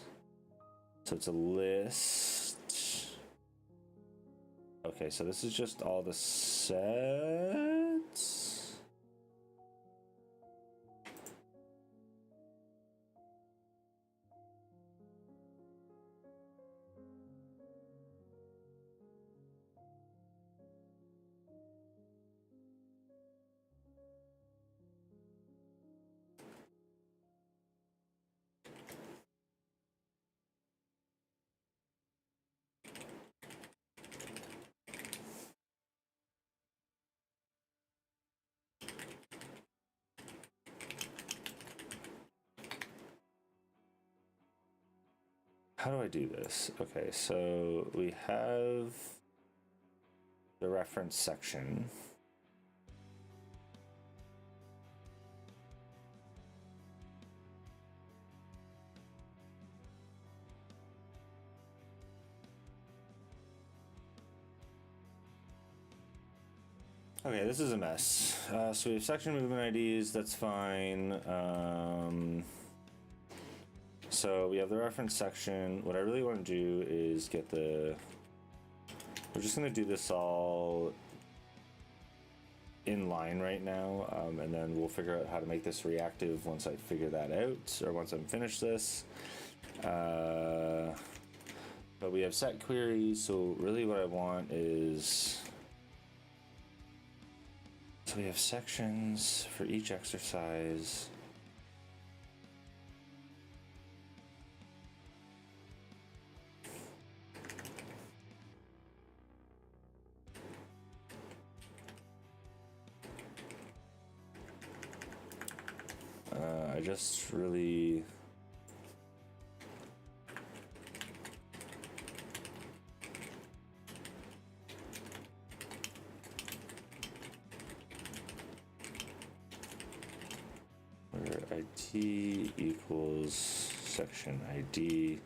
A: So it's a list. Okay, so this is just all the sets. How do I do this? Okay, so we have the reference section. Okay, this is a mess. So we have section movement IDs, that's fine. So we have the reference section. What I really want to do is get the... We're just going to do this all in line right now, and then we'll figure out how to make this reactive once I figure that out, or once I'm finished this. But we have set queries, so really what I want is... So we have sections for each exercise. I just really... where ID equals section ID,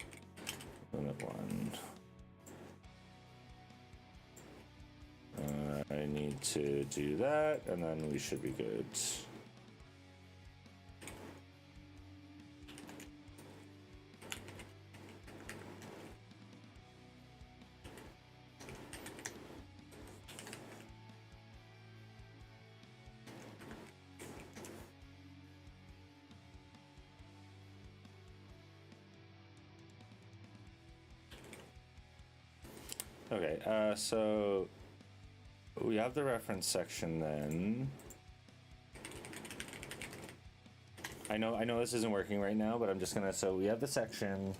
A: limit 1. I need to do that, and then we should be good. Okay, so we have the reference section then. I know this isn't working right now, but I'm just gonna, so we have the section,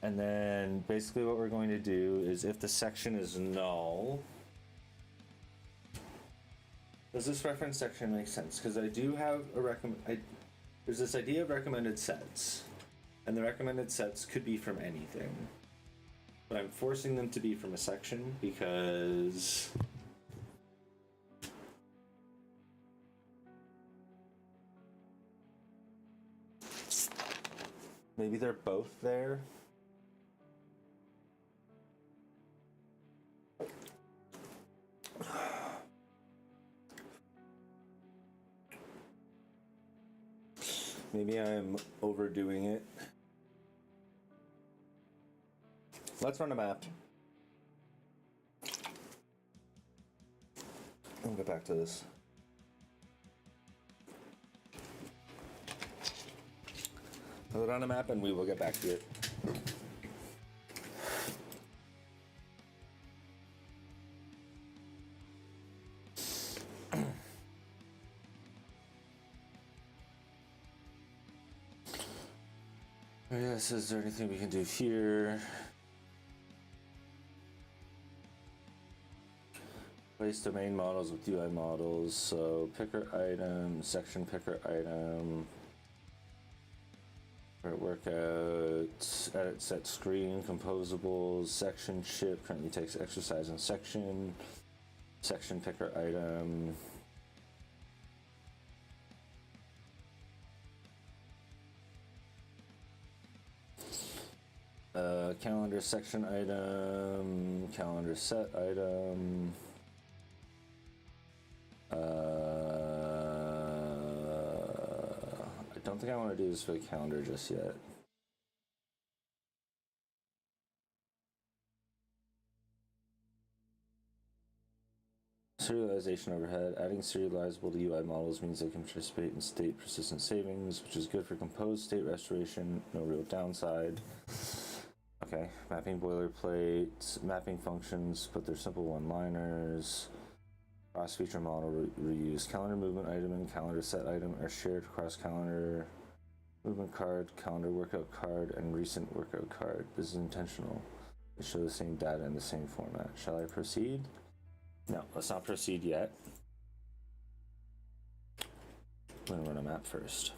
A: and then basically what we're going to do is if the section is null, does this reference section make sense? Because I do have a there's this idea of recommended sets, and the recommended sets could be from anything. But I'm forcing them to be from a section because maybe they're both there. Maybe I'm overdoing it. Let's run a map. I'll get back to this. I'll run a map and we will get back to it. Yes, is there anything we can do here? Replace domain models with UI models. So picker item, section picker item. Workout, edit set screen, composables, section ship currently takes exercise in section picker item. Calendar section item, calendar set item. I don't think I want to do this for the calendar just yet. Serialization overhead. Adding serializable to UI models means they can participate in state persistent savings, which is good for composed state restoration. No real downside. Okay, mapping boilerplate, mapping functions, but they're simple one-liners. Cross-feature model reuse. Calendar movement item and calendar set item are shared across calendar movement card, calendar workout card, and recent workout card. This is intentional. They show the same data in the same format. Shall I proceed? No, let's not proceed yet. I'm gonna run a map first.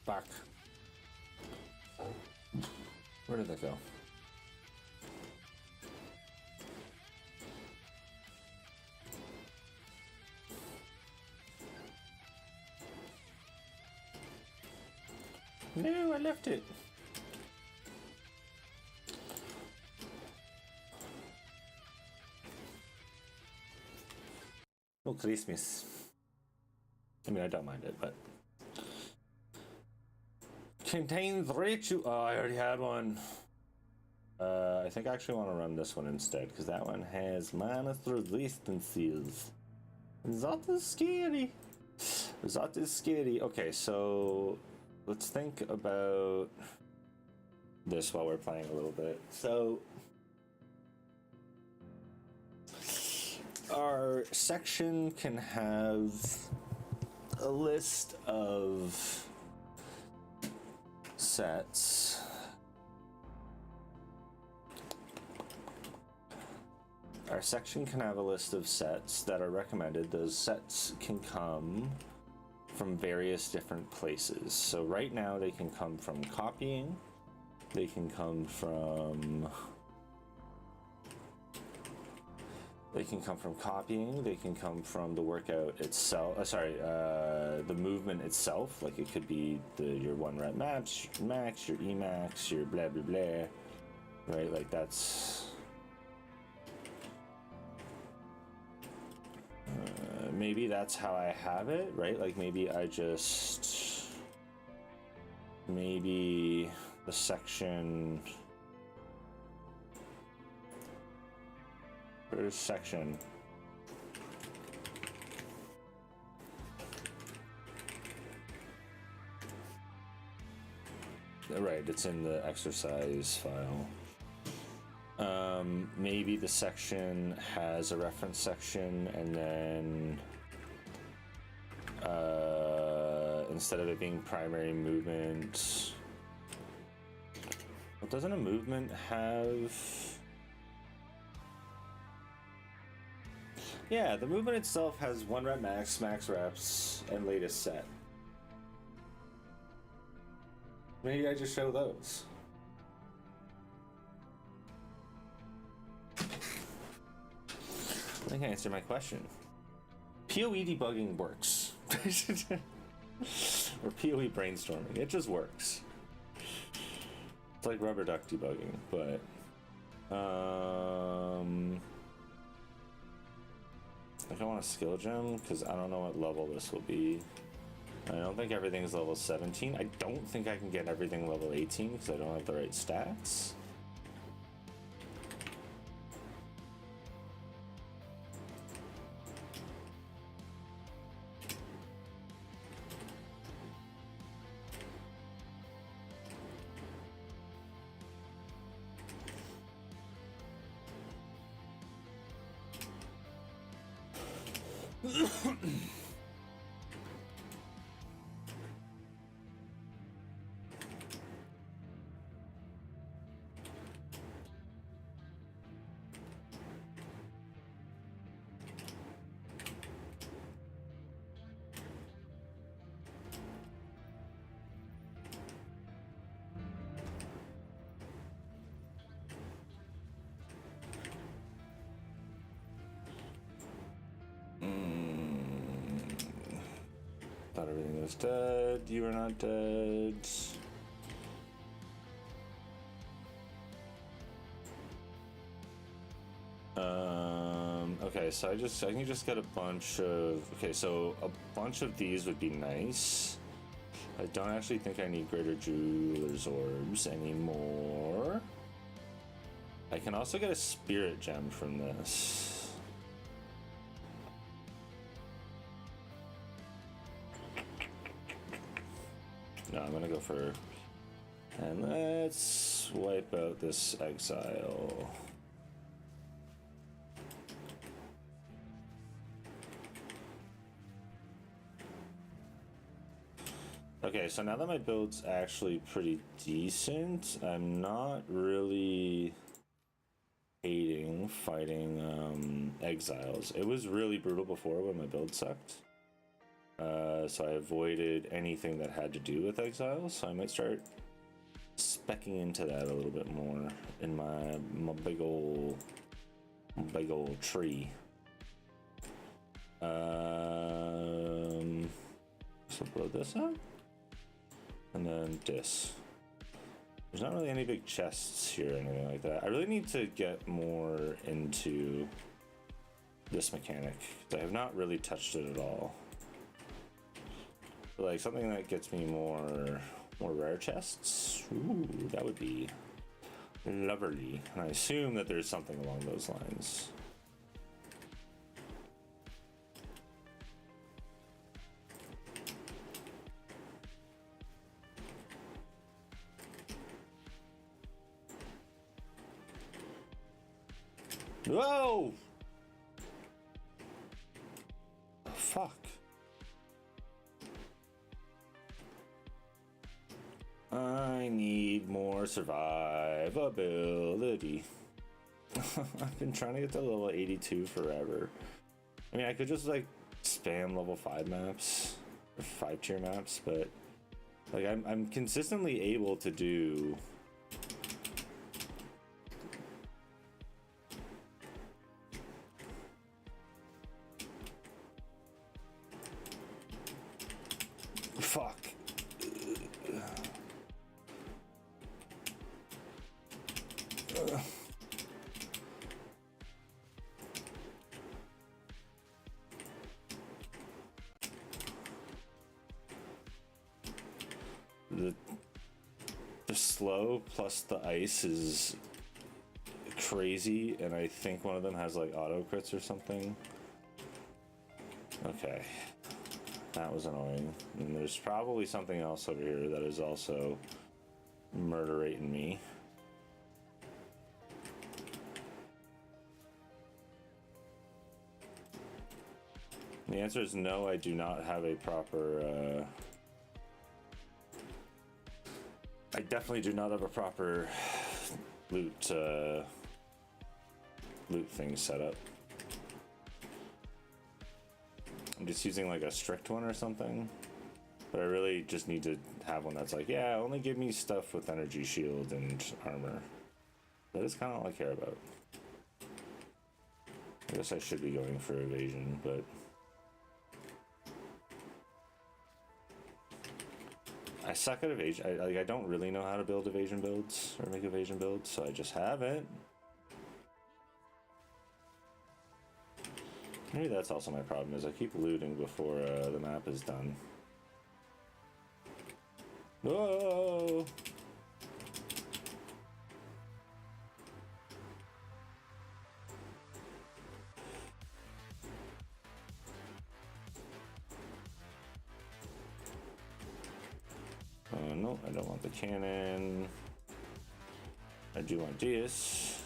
A: Fuck. Where did that go? No, I left it. Oh, Christmas. I mean, I don't mind it, but... Contains ritual. Oh, I already had one. I think I actually want to run this one instead, because that one has minus resistances. That is scary. That is scary. Okay, so... let's think about this while we're playing a little bit. So, our section can have a list of sets. Our section can have a list of sets that are recommended. Those sets can come from various different places. So right now they can come from copying, they can come from the workout itself, the movement itself, like it could be your 1 rep max, your Emax, your blah blah blah, right? Like that's maybe that's how I have it, right? Like maybe the section, where's section? Right, it's in the exercise file. Maybe the section has a reference section, and then instead of it being primary movement, well, doesn't a movement have? Yeah, the movement itself has 1 rep max, max reps, and latest set. Maybe I just show those. I think I answered my question. POE debugging works. Or POE brainstorming. It just works. It's like rubber duck debugging, but like I want a skill gem because I don't know what level this will be. I don't think everything's level 17. I don't think I can get everything level 18 because I don't have the right stats. Thought everything was dead. You are not dead. Okay, so I can just get a bunch of. Okay, so a bunch of these would be nice. I don't actually think I need greater jeweler's orbs anymore. I can also get a spirit gem from this. No, I'm gonna go for. And let's wipe out this exile. Okay, so now that my build's actually pretty decent, I'm not really hating fighting exiles. It was really brutal before when my build sucked. So I avoided anything that had to do with exiles, so I might start specking into that a little bit more in my big old tree. So blow this up. And then this. There's not really any big chests here or anything like that. I really need to get more into this mechanic, because I have not really touched it at all. But like something that gets me more rare chests. Ooh, that would be lovely. And I assume that there's something along those lines. Whoa! Oh, fuck. I need more survivability. I've been trying to get to level 82 forever. I mean, I could just like spam level 5 maps or 5 tier maps, but like I'm consistently able to do fuck. The slow plus the ice is crazy, and I think one of them has like auto crits or something. Okay, that was annoying. And there's probably something else over here that is also murderating me. The answer is no, I do not have a proper I definitely do not have a proper loot thing set up. I'm just using like a strict one or something, but I really just need to have one that's like, yeah, only give me stuff with energy shield and armor. That is kind of all I care about. I guess I should be going for evasion, but I suck at evasion. I don't really know how to build evasion builds or make evasion builds, so I just haven't. Maybe that's also my problem, is I keep looting before the map is done. Whoa! No, I don't want the cannon. I do want this.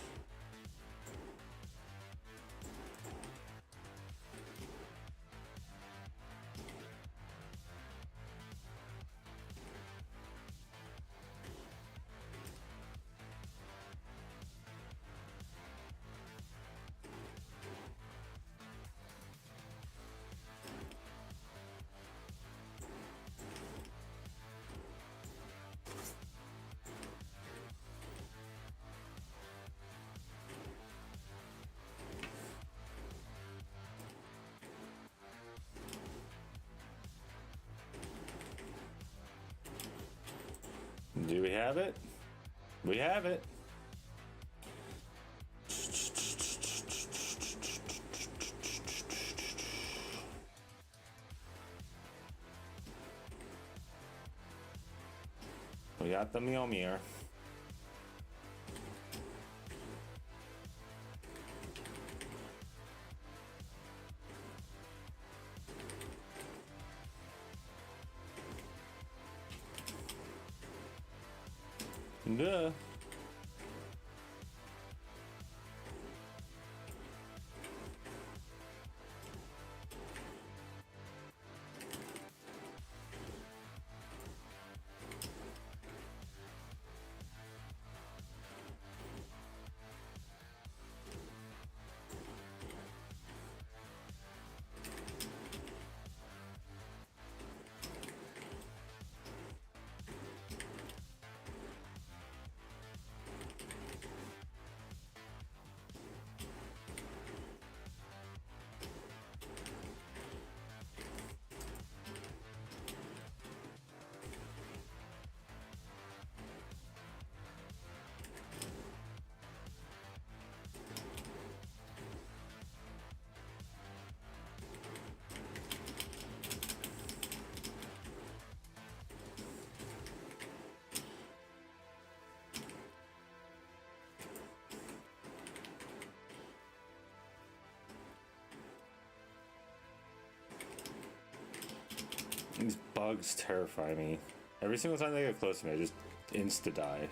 A: Do we have it? We have it. We got the Mjolnir. Duh. These bugs terrify me. Every single time they get close to me, I just insta-die.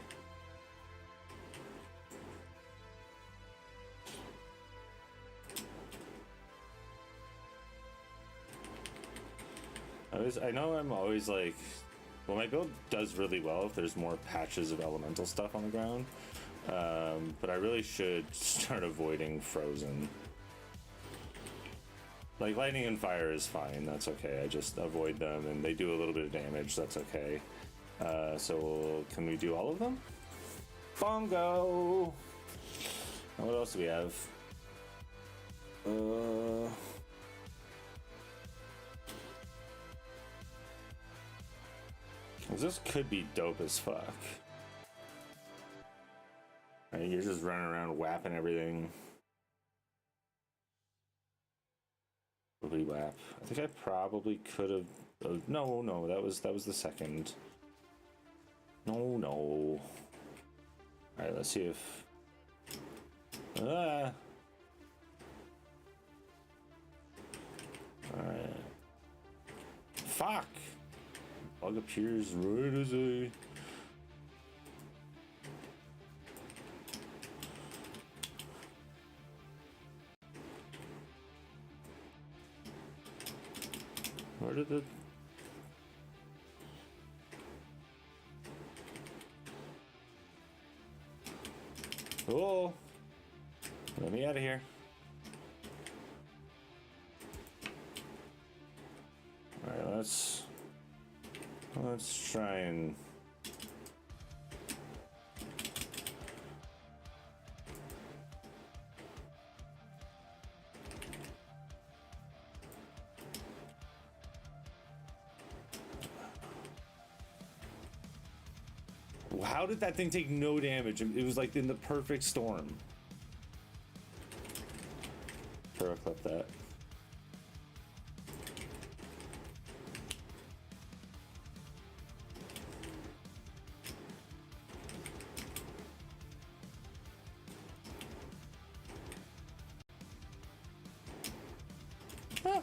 A: I know I'm always like, well, my build does really well if there's more patches of elemental stuff on the ground, but I really should start avoiding frozen. Like lightning and fire is fine, that's okay. I just avoid them and they do a little bit of damage, that's okay. So can we do all of them? Bongo! What else do we have? This could be dope as fuck. Right, you're just running around whapping everything. Whap. I think I probably could have. No, that was the second. No. All right, let's see if. All right. Fuck. Bug appears right as I. Where did the... Oh! Let me out of here. Alright, let's try and... How did that thing take no damage? It was like in the perfect storm. Sure, I'll clip that. Ah.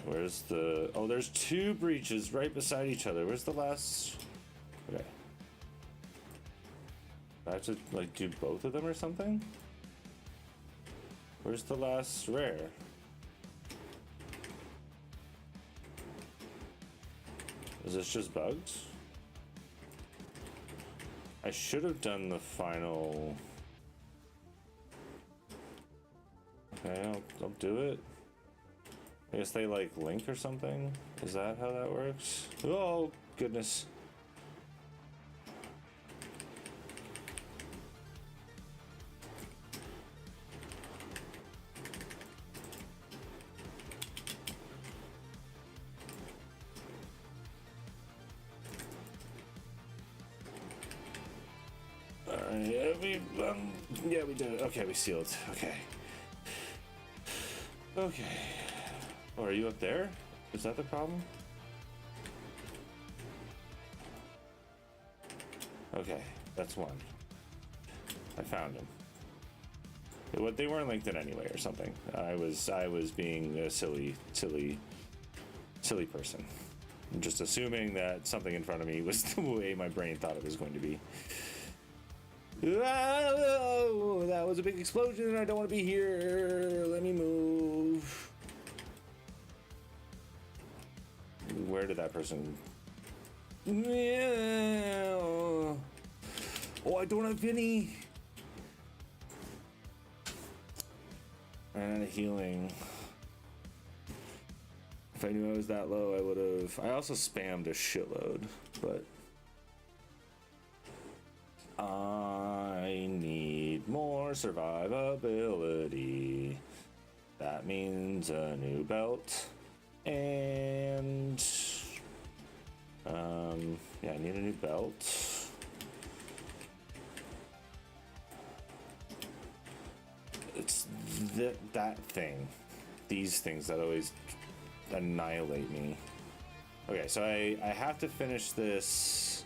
A: Where's the... Oh, there's two breaches right beside each other. Where's the last... Okay. I have to, like, do both of them or something? Where's the last rare? Is this just bugs? I should have done the final... Okay, I'll do it. I guess they like link or something? Is that how that works? Oh, goodness. Yeah, we did it. Okay, we sealed. Okay. Okay. Oh, are you up there? Is that the problem? Okay, that's one. I found him. They weren't linked in anyway or something. I was being a silly person. I'm just assuming that something in front of me was the way my brain thought it was going to be. Oh, that was a big explosion. I don't want to be here. Let me move. Where did that person... Oh, I don't have any. And healing. If I knew I was that low, I would have... I also spammed a shitload, but... I need more survivability. That means a new belt. And... yeah, I need a new belt. It's that thing. These things that always annihilate me. Okay, so I have to finish this.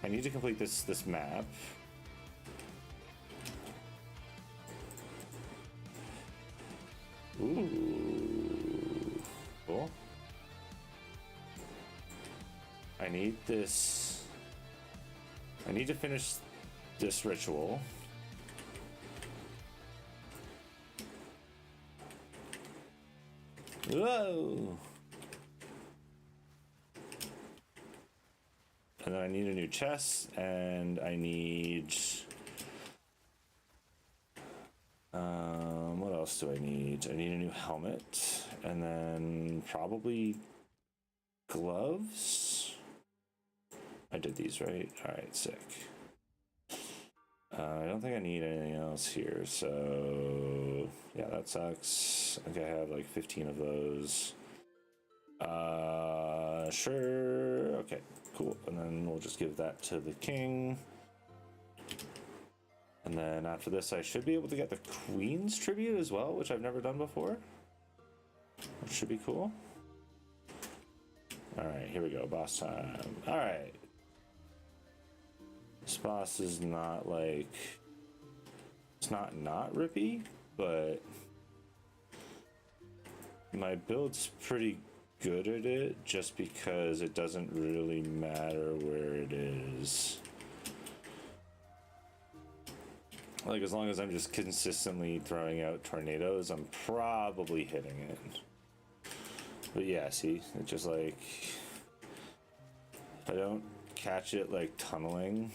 A: I need to complete this map. Ooh. Cool. I need this. I need to finish this ritual. Whoa! And then I need a new chest, and I need... what else do I need? I need a new helmet, and then probably gloves? I did these, right? Alright, sick. I don't think I need anything else here, so... yeah, that sucks. I think I have like 15 of those. Sure. Okay, cool. And then we'll just give that to the king. And then after this, I should be able to get the queen's tribute as well, which I've never done before. Which should be cool. Alright, here we go. Boss time. Alright. This boss is not like... it's not rippy, but... my build's pretty good at it, just because it doesn't really matter where it is. Like, as long as I'm just consistently throwing out tornadoes, I'm probably hitting it. But yeah, see, it's just like... if I don't catch it, like, tunneling...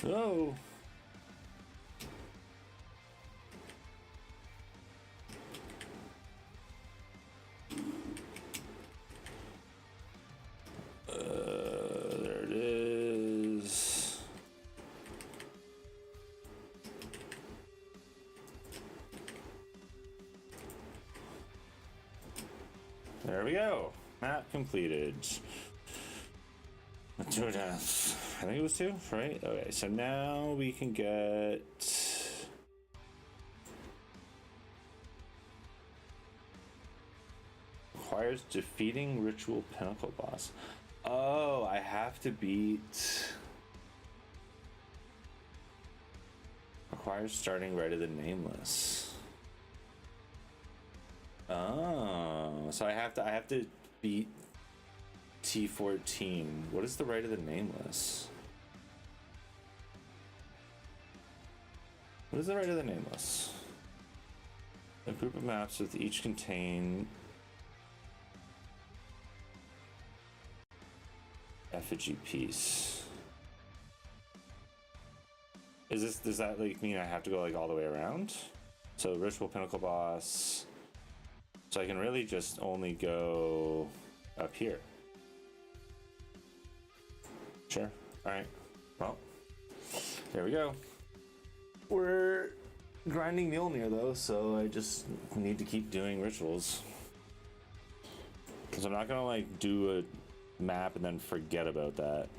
A: Oh! There it is. There we go. Map completed. 2 deaths. I think it was 2, right? Okay, so now we can get... requires defeating Ritual Pinnacle boss. Oh, I have to beat. Requires starting right of the nameless. Oh, so I have to beat T14. What is the right of the nameless? What is the right of the nameless? A group of maps with each contain effigy piece. Does that like mean I have to go like all the way around? So Ritual Pinnacle boss. So I can really just only go up here. Sure. Alright. Well, there we go. We're grinding Mjolnir though, so I just need to keep doing rituals. Because I'm not gonna like do a map and then forget about that.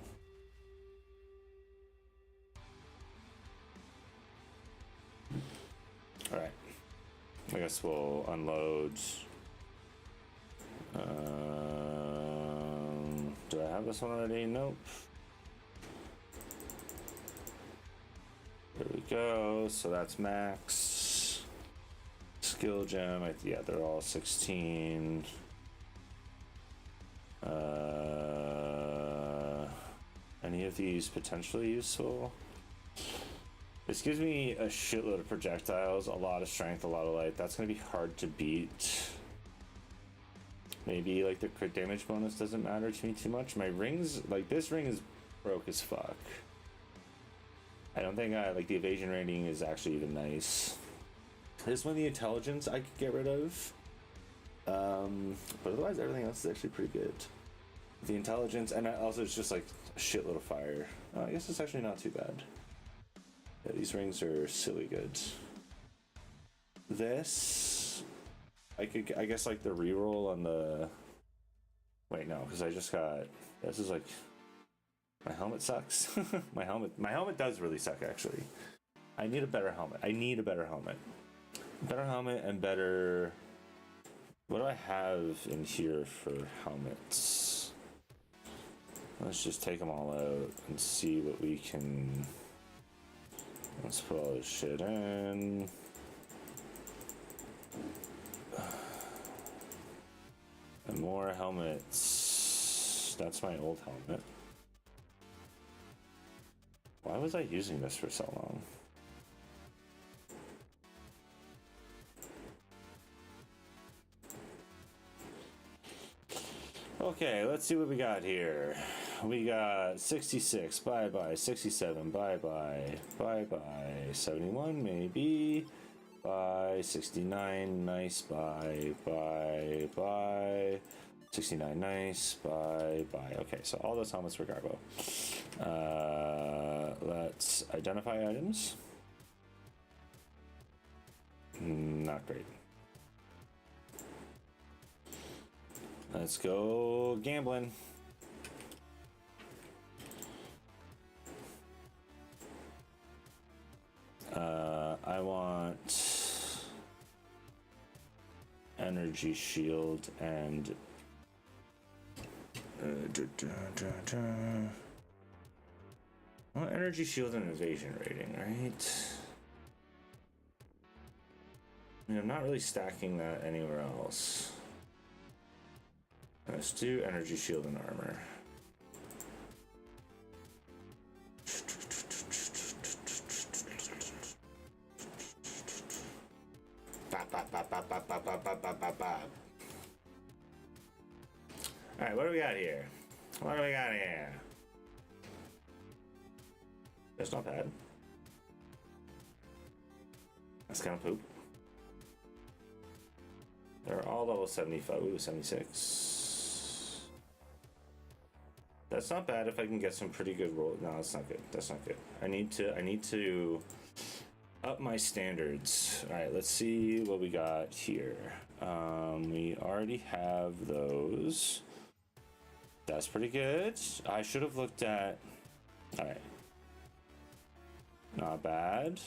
A: Alright. I guess we'll unload. Do I have this one already? Nope. There we go. So that's max. Skill gem. Yeah, they're all 16. Any of these potentially useful? This gives me a shitload of projectiles, a lot of strength, a lot of light. That's going to be hard to beat. Maybe like the crit damage bonus doesn't matter to me too much. My rings, like this ring is broke as fuck. I don't think like the evasion rating is actually even nice. This one, the intelligence I could get rid of. But otherwise everything else is actually pretty good. The intelligence, and also it's just like a shitload of fire. I guess it's actually not too bad. Yeah, these rings are silly good. This, I guess like the reroll on the. Wait, no, because I just got. This is like. My helmet sucks. my helmet does really suck actually. I need a better helmet. Better helmet and better. What do I have in here for helmets? Let's just take them all out and see what we can. Let's put all this shit in. And more helmets. That's my old helmet. Why was I using this for so long? Okay, let's see what we got here. We got 66, bye-bye, 67, bye-bye, bye-bye, 71, maybe, bye, 69, nice, bye, bye, bye, 69, nice, bye, bye. Okay, so all those helmets were Garbo. Let's identify items. Not great. Let's go gambling. I want energy shield and well, energy shield and evasion rating, right? I mean, I'm not really stacking that anywhere else. Let's do energy shield and armor. Alright, what do we got here? What do we got here? That's not bad. That's kind of poop. They're all level 75. Ooh, 76. That's not bad if I can get some pretty good roll. No, that's not good. That's not good. I need to up my standards. All right, let's see what we got here. We already have those. That's pretty good. I should have looked at. All right. Not bad.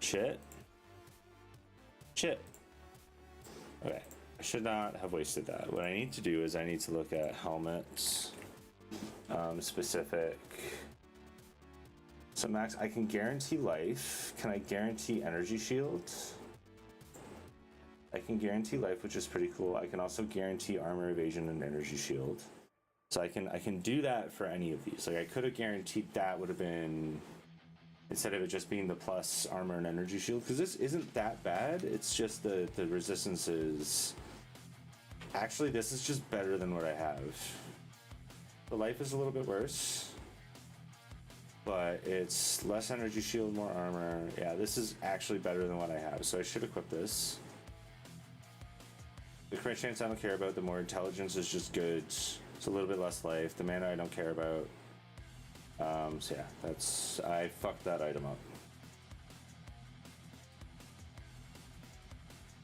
A: Shit. Okay. I should not have wasted that. What I need to do is I need to look at helmets, specific. So max, I can guarantee life. Can I guarantee energy shield? I can guarantee life, which is pretty cool. I can also guarantee armor evasion and energy shield. So I can do that for any of these. Like I could have guaranteed that would have been, instead of it just being the plus armor and energy shield, because this isn't that bad. It's just the resistance is, actually this is just better than what I have. The life is a little bit worse, but it's less energy shield, more armor. Yeah, this is actually better than what I have, so I should equip this. The crit chance I don't care about, the more intelligence is just good. It's a little bit less life. The mana I don't care about. So yeah, I fucked that item up.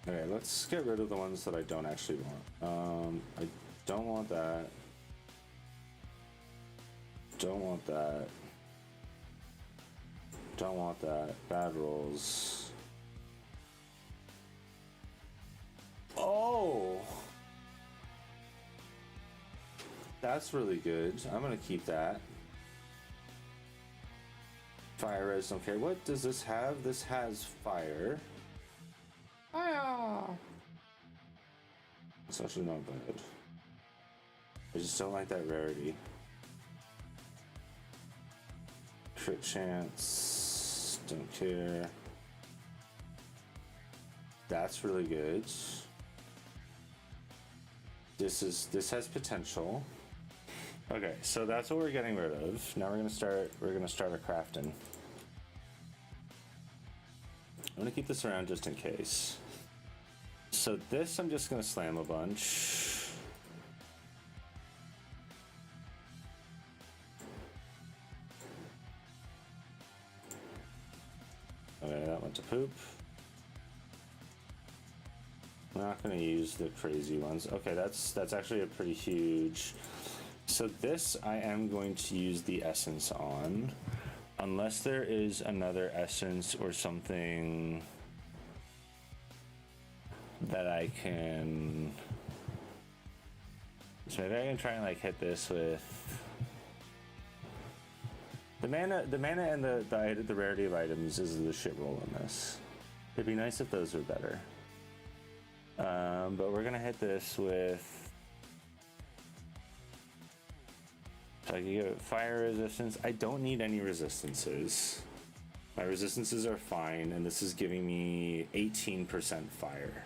A: Okay, let's get rid of the ones that I don't actually want. I don't want that. Don't want that. Don't want that. Bad rolls. Oh! That's really good. I'm gonna keep that. Fire res, don't care. What does this have? This has fire. Ah! It's actually not bad. I just don't like that rarity. Crit chance, don't care. That's really good. This has potential. Okay, so that's what we're getting rid of. Now we're gonna start our crafting. I'm gonna keep this around just in case. So this I'm just gonna slam a bunch. Okay, that went to poop. I'm not gonna use the crazy ones. Okay, that's actually a pretty huge. So this I am going to use the essence on, unless there is another essence or something that I can. So maybe I can try and like hit this with the mana and the rarity of items is the shit roll on this. It'd be nice if those were better. But we're gonna hit this with. So I can get fire resistance. I don't need any resistances. My resistances are fine, and this is giving me 18% fire.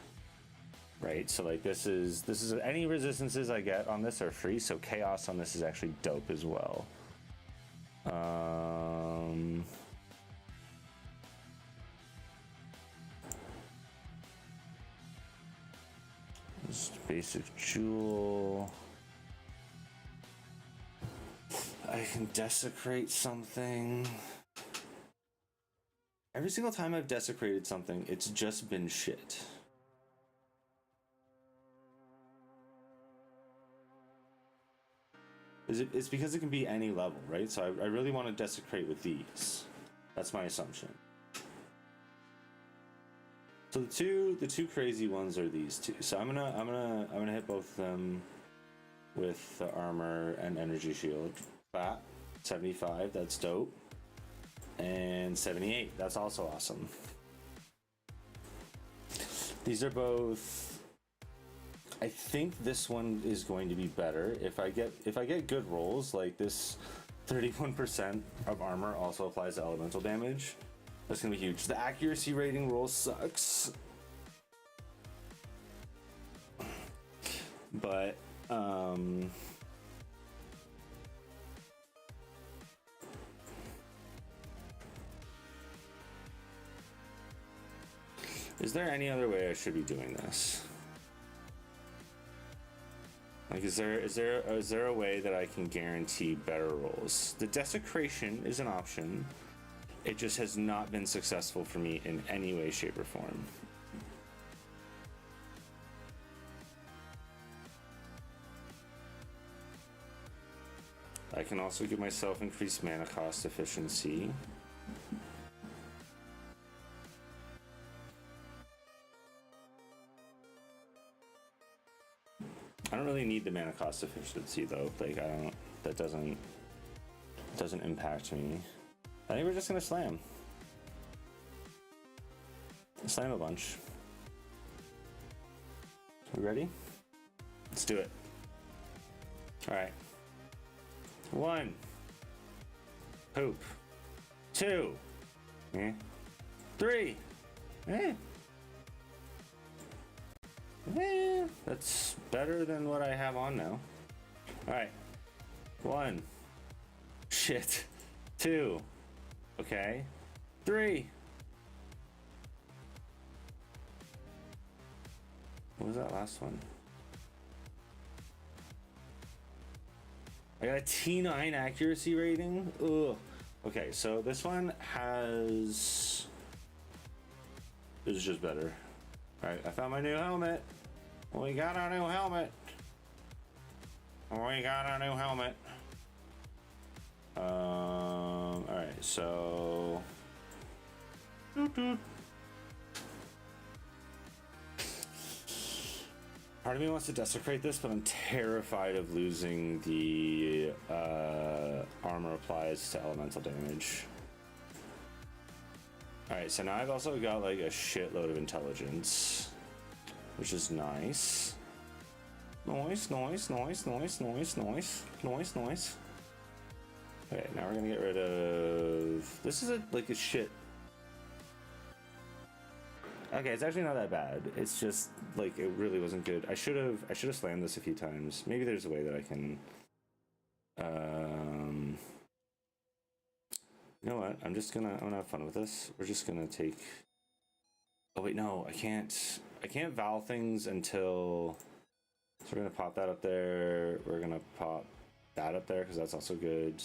A: Right, so like this is any resistances I get on this are free, so chaos on this is actually dope as well. Just basic jewel. I can desecrate something. Every single time I've desecrated something, it's just been shit. It's because it can be any level, right? So I really want to desecrate with these. That's my assumption. So the two crazy ones are these two. So I'm gonna hit both of them with the armor and energy shield. Flat 75, that's dope. And 78, that's also awesome. These are both. I think this one is going to be better if I get good rolls like this. 31% of armor also applies to elemental damage. That's gonna be huge. The accuracy rating roll sucks, but is there any other way I should be doing this? Like, is there a way that I can guarantee better rolls? The desecration is an option. It just has not been successful for me in any way, shape, or form. I can also give myself increased mana cost efficiency. really need the mana cost efficiency though. Like I don't. That doesn't impact me. I think we're just gonna slam. Slam a bunch. We ready? Let's do it. All right. 1. Poop. 2. 3. That's better than what I have on now. All right. 1. Shit. 2. Okay. 3. What was that last one? I got a T9 accuracy rating. Ugh. Okay, so this one is just better. All right, I found my new helmet. We got our new helmet. We got our new helmet. All right, so. Part of me wants to desecrate this, but I'm terrified of losing the armor applies to elemental damage. Alright, so now I've also got like a shitload of intelligence, which is nice. Nice. Okay, now we're gonna get rid of... This is like a shit... Okay, it's actually not that bad. It's just like it really wasn't good. I should have slammed this a few times. Maybe there's a way that I can. You know what? I'm gonna have fun with this. We're just gonna take. Oh wait, no, I can't. I can't val things until. So we're gonna pop that up there. We're gonna pop that up there because that's also good.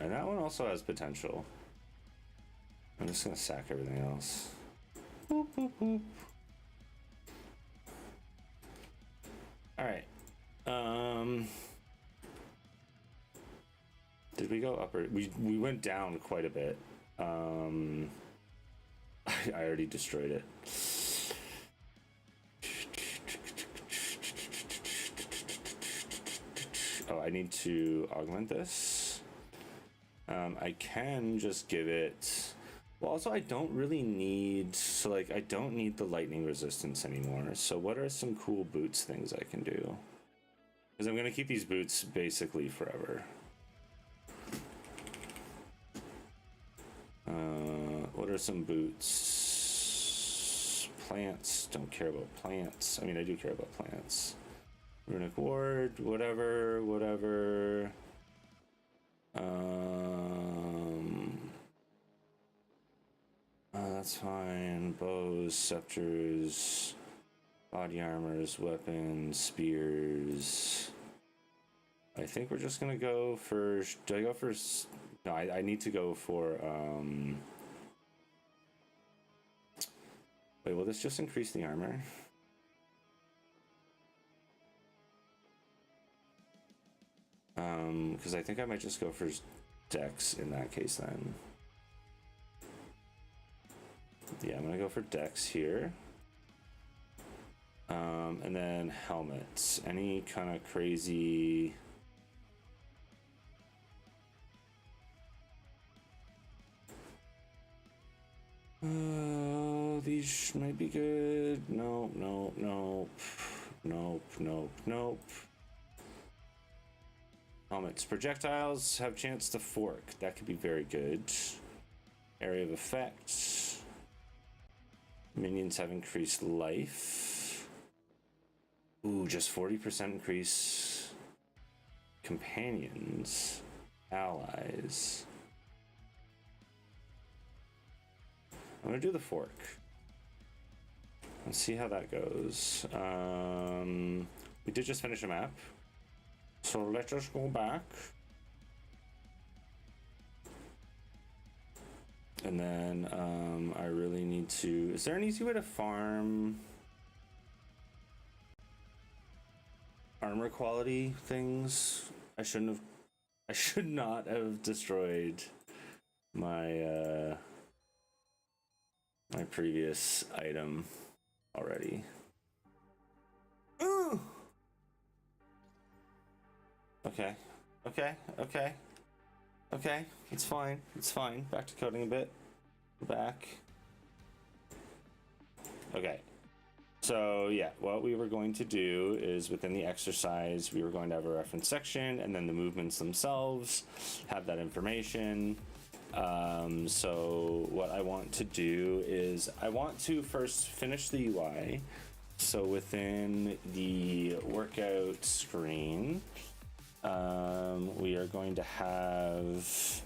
A: And that one also has potential. I'm just gonna sack everything else. Boop, boop, boop. All right. Did we go up or we went down quite a bit? I already destroyed it. Oh, I need to augment this. I can just give it. Well, also I don't really need. So like I don't need the lightning resistance anymore. So what are some cool boots things I can do? Because I'm gonna keep these boots basically forever. What are some boots? Plants. Don't care about plants. I mean, I do care about plants. Runic ward. Whatever. That's fine. Bows, scepters, body armors, weapons, spears. I think we're just gonna go for. Do I go for? No, I need to go for. Wait, will this just increase the armor? Because I think I might just go for Dex in that case then. Yeah, I'm gonna go for Dex here. And then helmets. Any kind of crazy... These might be good. Nope. Helmets. Projectiles have chance to fork. That could be very good. Area of effect. Minions have increased life. Ooh, just 40% increase. Companions. Allies. I'm gonna do the fork. Let's see how that goes. We did just finish a map. So let us go back. And then I really need to... Is there an easy way to farm armor quality things? I should not have destroyed my my previous item already. Ooh. Okay, okay. It's fine. Back to coding a bit. Back. Okay. So yeah, what we were going to do is within the exercise, we were going to have a reference section and then the movements themselves have that information. So what I want to do is I want to first finish the UI. So within the workout screen, we are going to have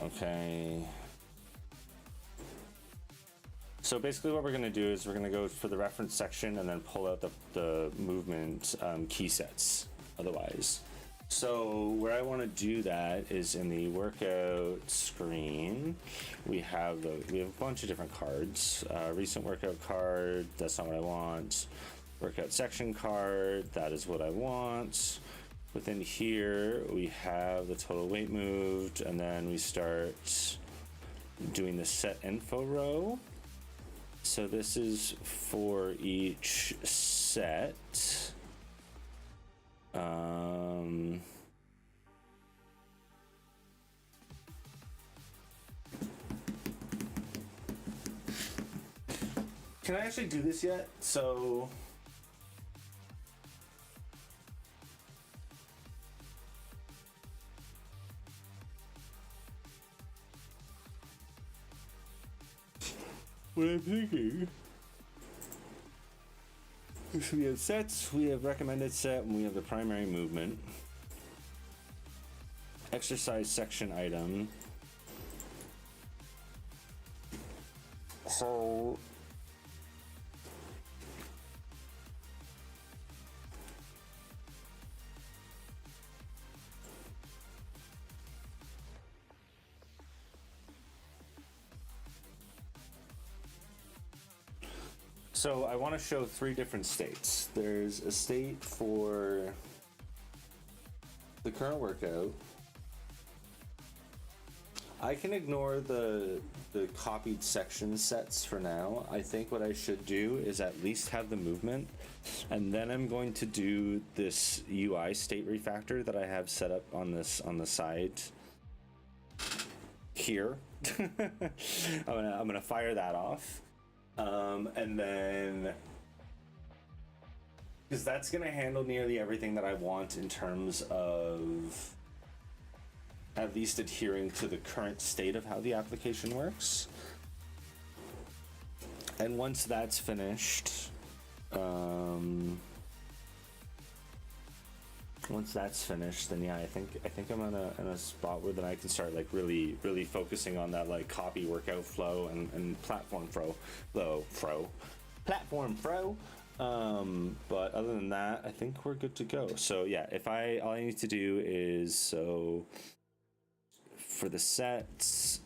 A: okay. So basically what we're going to do is we're going to go for the reference section and then pull out the movement key sets otherwise. So where I want to do that is in the workout screen. We have a bunch of different cards. Recent workout card, that's not what I want. Workout section card, that is what I want. Within here, we have the total weight moved, and then we start doing the set info row. So this is for each set. Can I actually do this yet? So what I'm thinking, so we have sets, we have recommended set, and we have the primary movement. Exercise section item. So I want to show three different states. There's a state for the current workout. I can ignore the copied section sets for now. I think what I should do is at least have the movement, and then I'm going to do this UI state refactor that I have set up on the side here. I'm gonna fire that off. And then, because that's going to handle nearly everything that I want in terms of at least adhering to the current state of how the application works. And once that's finished, then yeah, I think I'm in a spot where then I can start like really focusing on that like copy workout flow and platform flow. But other than that, I think we're good to go. So yeah, all I need to do is, so for the sets,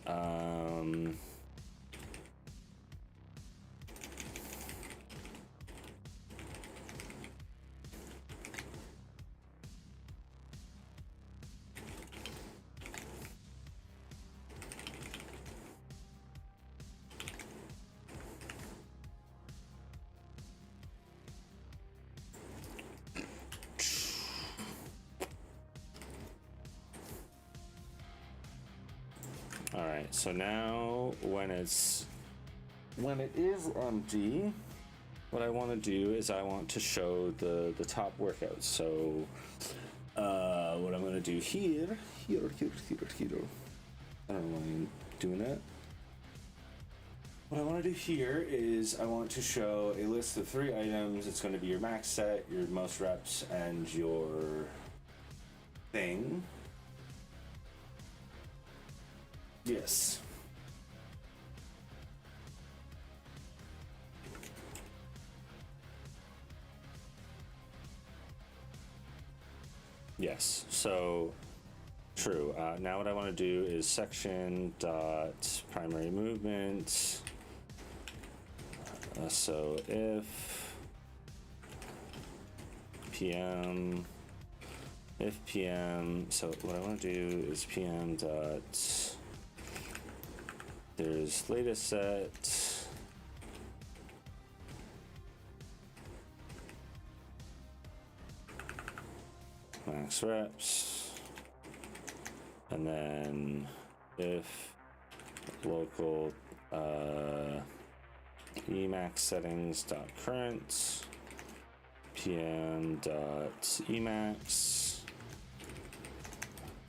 A: all right, so now when it is empty, what I want to do is I want to show the top workouts. So what I'm going to do here, I don't know why I'm doing that. What I want to do here is I want to show a list of 3 items. It's going to be your max set, your most reps, and your thing. Yes. Yes, so true. Now what I want to do is section dot primary movement. So if PM, so what I want to do is PM dot, there's latest set, max reps, and then if local Emax settings dot current PM dot Emax,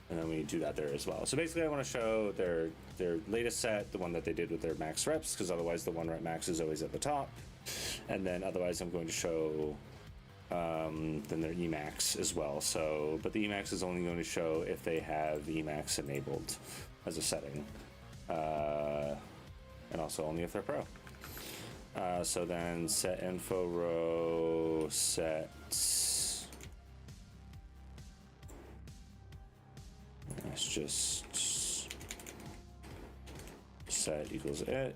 A: and then we do that there as well. So basically I want to show their latest set, the one that they did with their max reps, because otherwise the 1 rep max is always at the top, and then otherwise I'm going to show then their Emax as well. So but the Emax is only going to show if they have Emax enabled as a setting, and also only if they're pro. So then set info row, set, let's just set equals it.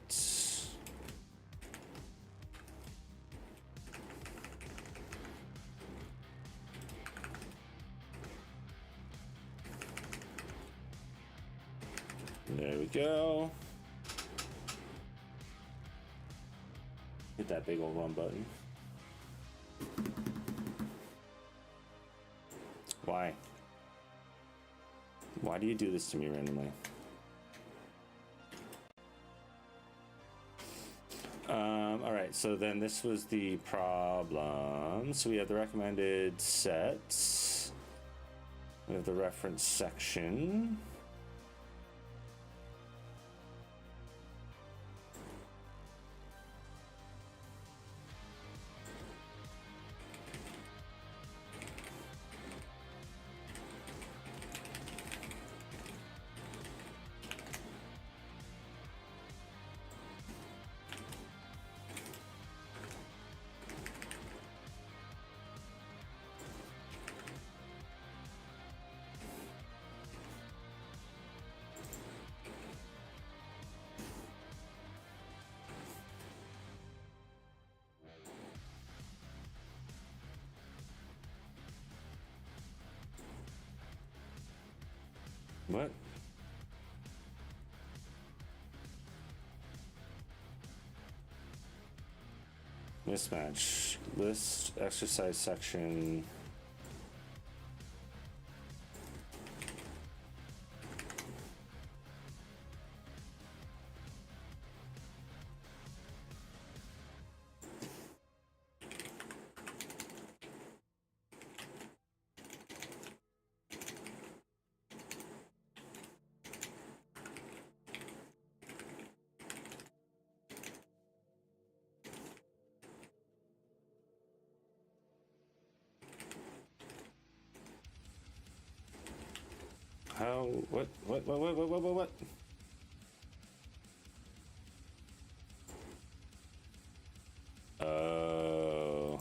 A: There we go. Hit that big old run button. Why? Why do you do this to me randomly? All right, so then this was the problem. So we have the recommended sets. We have the reference section. What? Mismatch. List exercise section. How? What? Oh.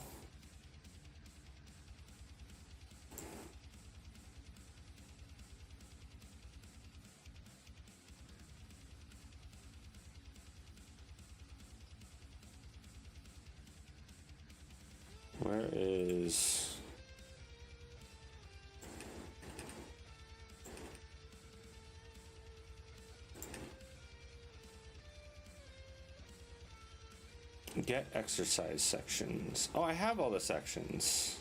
A: Where is... Get exercise sections. Oh, I have all the sections.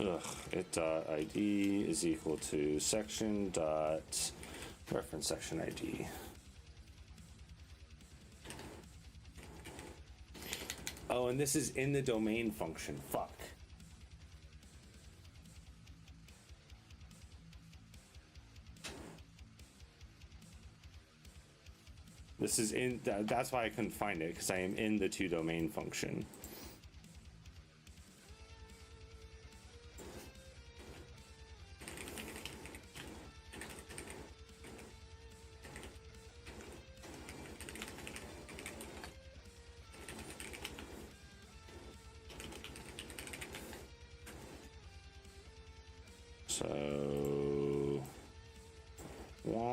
A: Ugh, it dot ID is equal to section dot reference section ID. Oh, and this is in the domain function. Fuck. This is in, that's why I couldn't find it, because I am in the toDomain function. So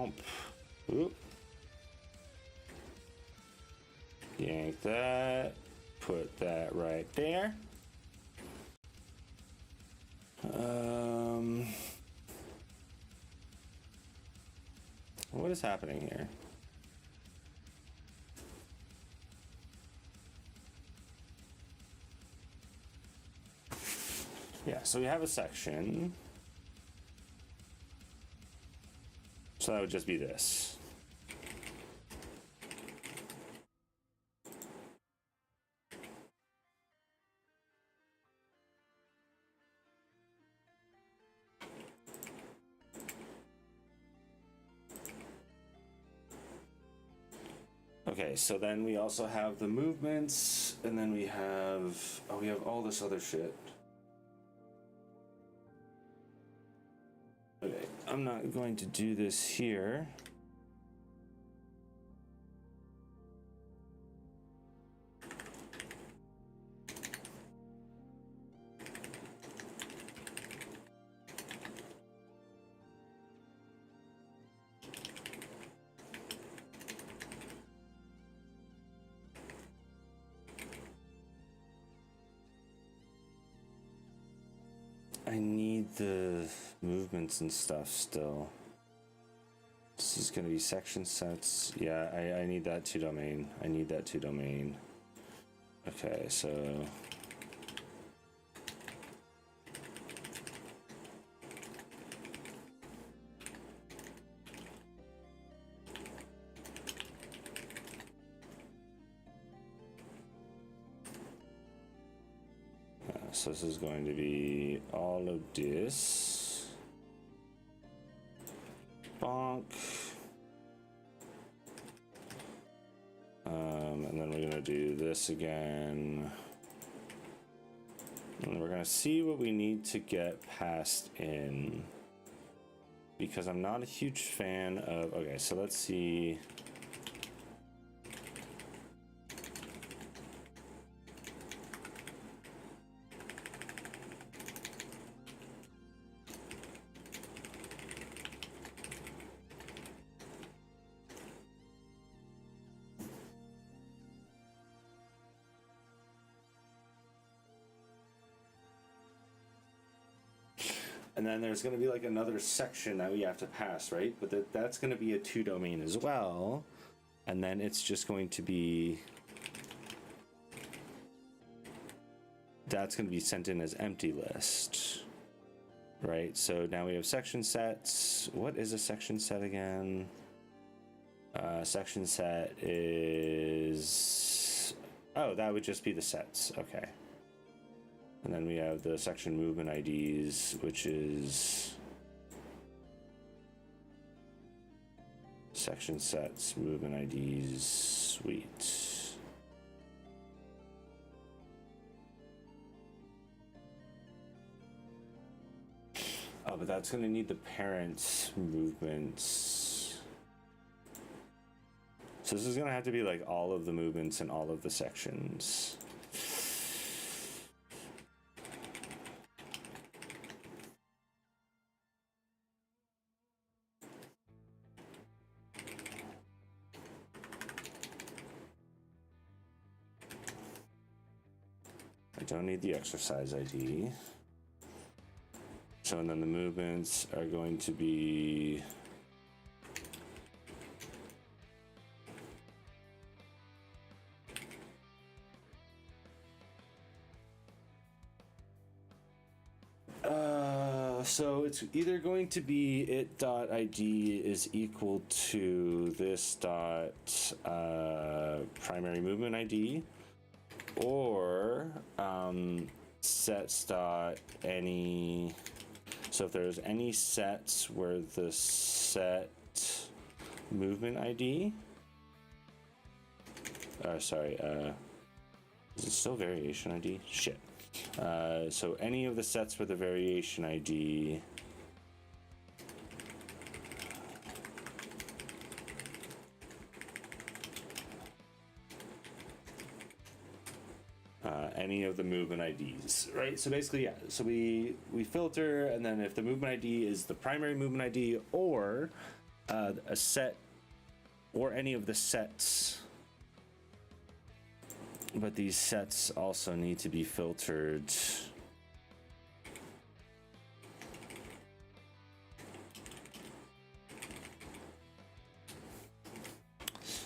A: bump. Oop. Yank that. Put that right there. What is happening here? Yeah, so we have a section. So that would just be this. Okay, so then we also have the movements, and then we have all this other shit. Okay, I'm not going to do this here. I need the movements and stuff still. This is going to be section sets. Yeah, I need that to domain. I need that to domain. Okay, so... So this is going to be all of this. Bonk. And then we're going to do this again. And we're going to see what we need to get passed in. Because I'm not a huge fan of... Okay, so let's see... And then there's going to be like another section that we have to pass, right? But that's going to be a to domain as well. And then it's just going to be... That's going to be sent in as empty list. Right? So now we have section sets. What is a section set again? Section set is... Oh, that would just be the sets. Okay. And then we have the section movement IDs, which is section sets, movement IDs, sweet. Oh, but that's going to need the parent movements. So this is going to have to be like all of the movements and all of the sections. Don't need the exercise ID. So and then the movements are going to be so it's either going to be it.id is equal to this dot primary movement ID, or sets dot any. So if there's any sets where the set movement ID, is it still variation ID? Shit. So any of the sets with a variation ID any of the movement IDs, right? So basically, yeah, so we filter, and then if the movement ID is the primary movement ID, or a set or any of the sets, but these sets also need to be filtered.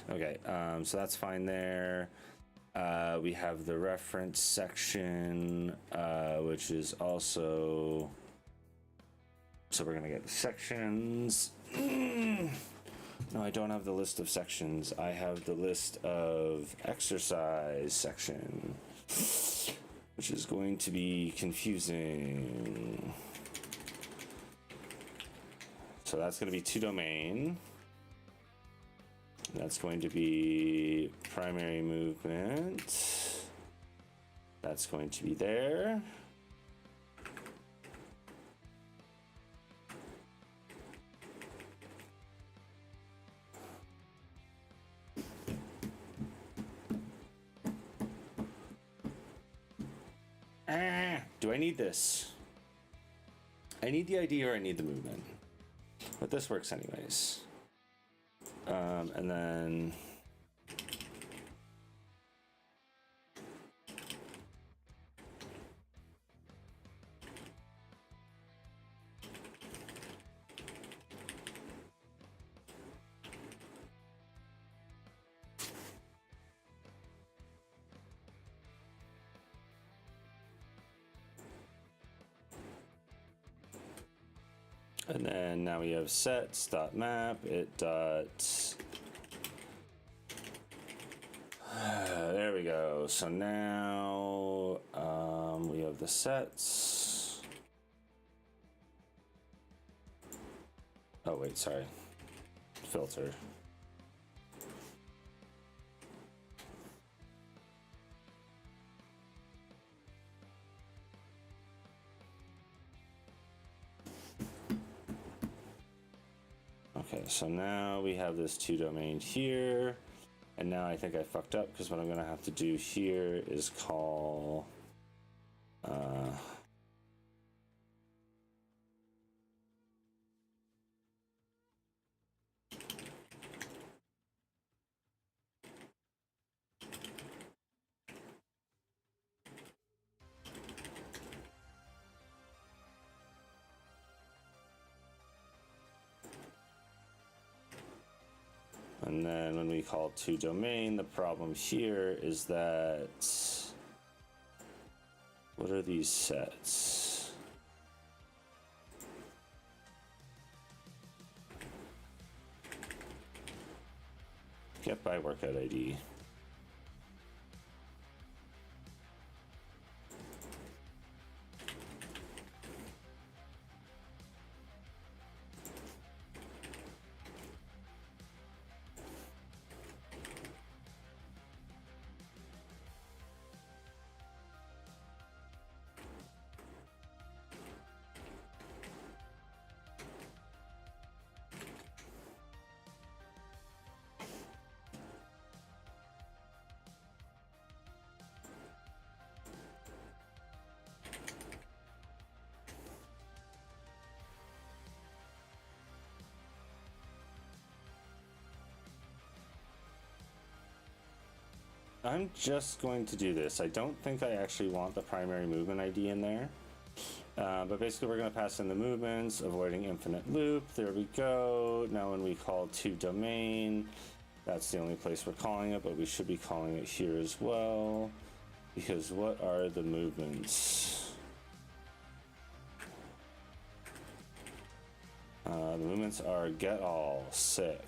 A: Okay, so that's fine there. We have the reference section, which is also, so we're gonna get the sections. No, I don't have the list of sections. I have the list of exercise section, which is going to be confusing. So that's going to be toDomain. That's going to be primary movement. That's going to be there. Do I need this? I need the ID or I need the movement. But this works anyways. And then now we have sets.map it dot. There we go. So now we have the sets. Oh wait, sorry. Filter. Okay, so now we have this toDomain here, and now I think I fucked up because what I'm gonna have to do here is call and then when we call toDomain, the problem here is that what are these sets? Get by workout ID. I'm just going to do this. I don't think I actually want the primary movement ID in there. But basically we're going to pass in the movements, avoiding infinite loop. There we go. Now when we call toDomain, that's the only place we're calling it, but we should be calling it here as well. Because what are the movements? The movements are get all, sick.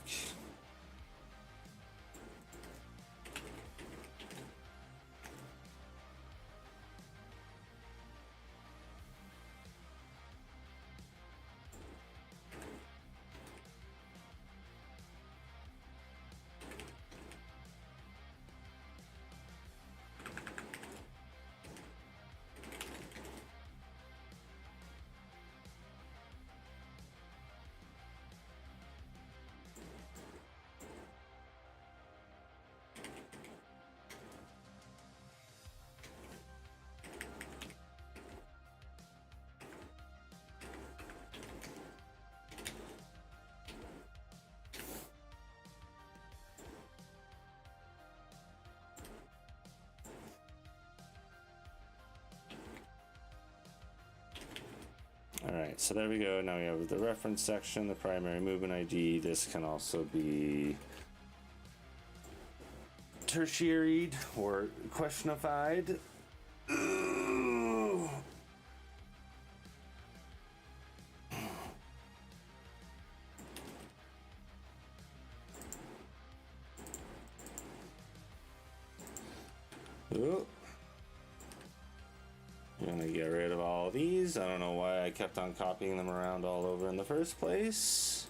A: All right, so there we go. Now we have the reference section, the primary movement ID. This can also be tertiaried or questionified. Oh. I'm gonna get rid of all of these. I don't know why I kept on copying them around all over in the first place.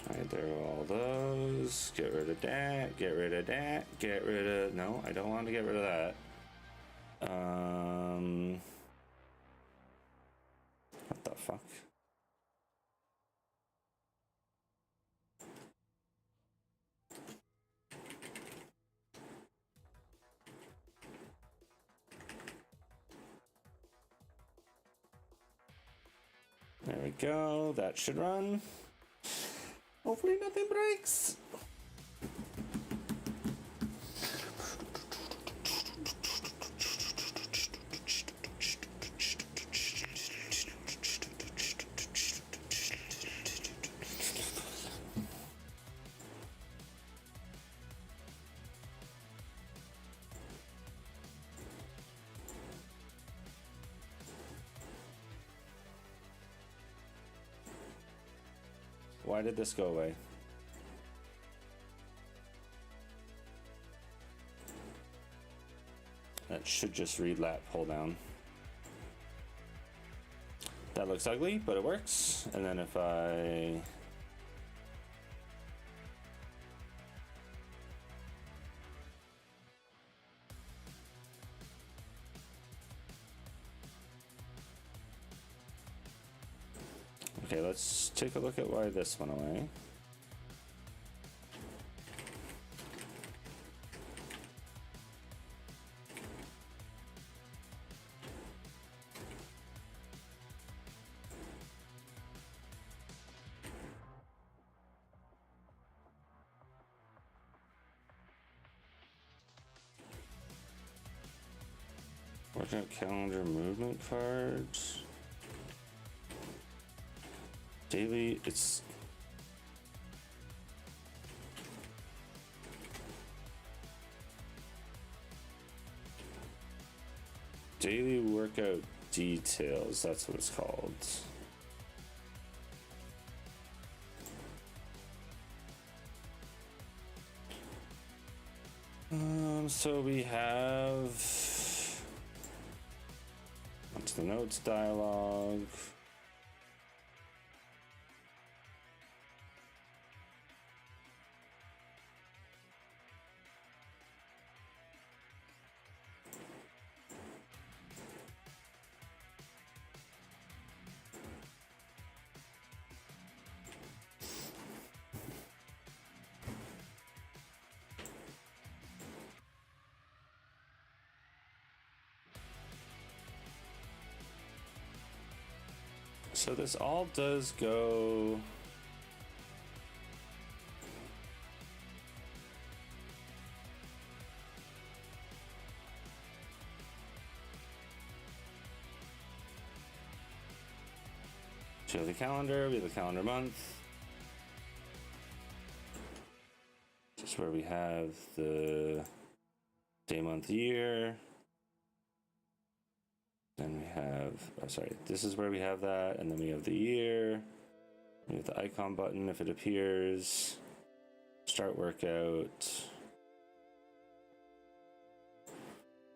A: Alright, there are all those. Get rid of that, get rid of that, get rid of... No, I don't want to get rid of that. What the fuck? There we go, that should run. Hopefully nothing breaks. Why did this go away? That should just read lat pull down. That looks ugly, but it works. And then if I... Okay, let's take a look at why this went away. Working out calendar movement cards. Daily, it's... Daily workout details, that's what it's called. So we have... onto the notes dialog. So this all does go... So we have the calendar, we have the calendar month. Just where we have the day, month, year. Then we have, oh sorry, this is where we have that, and then we have the year. We have the icon button if it appears. Start workout.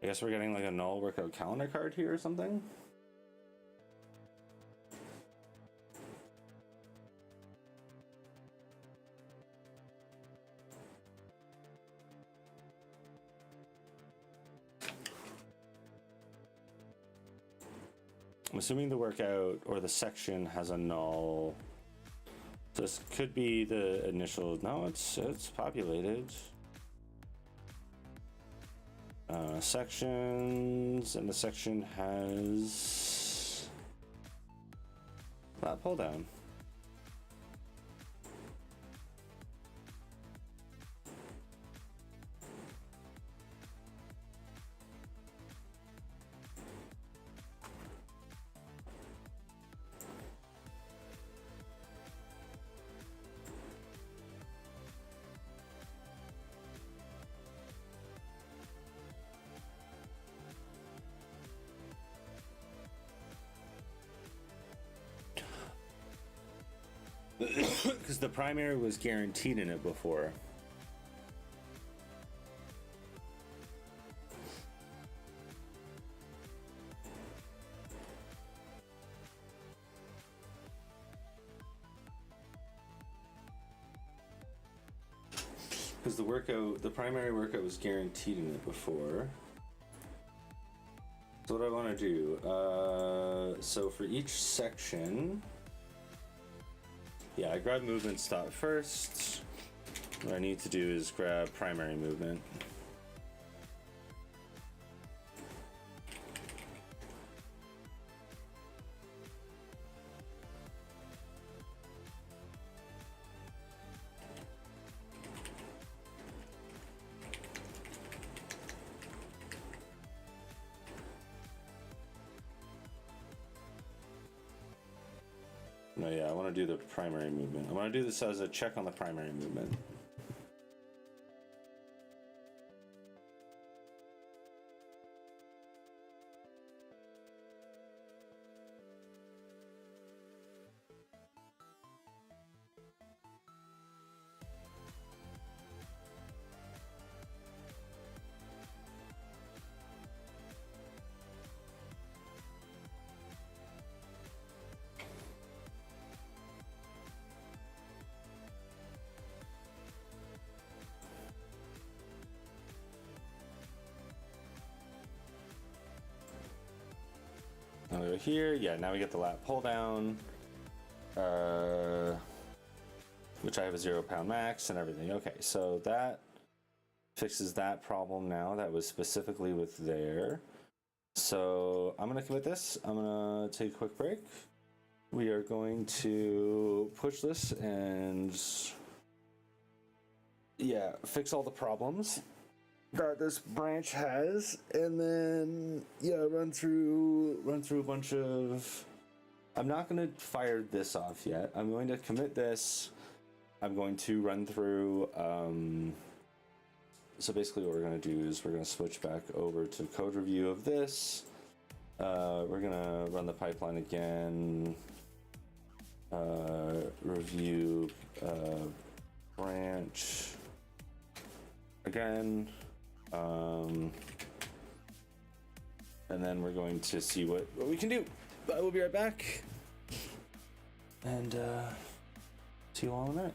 A: I guess we're getting like a null workout calendar card here or something. I'm assuming the workout or the section has a null This could be the initial. No, it's populated. Sections, and the section has that pull down. Because the primary was guaranteed in it before. Because the primary workout was guaranteed in it before. So what I want to do, so for each section, yeah, I grab movement stop first. What I need to do is grab primary movement. No, yeah, I want to do the primary movement. I want to do this as a check on the primary movement. Now we go here. Yeah, now we get the lat pull down, which I have a 0 pound max and everything. Okay, so that fixes that problem now. That was specifically with there. So I'm gonna commit this. I'm gonna take a quick break. We are going to push this and yeah, fix all the problems that this branch has, and then yeah, run through a bunch of. I'm not going to fire this off yet. I'm going to commit this. I'm going to run through. So basically, what we're going to do is we're going to switch back over to code review of this. We're going to run the pipeline again. Review branch again. And then we're going to see what we can do. I will be right back. And see you all in a minute.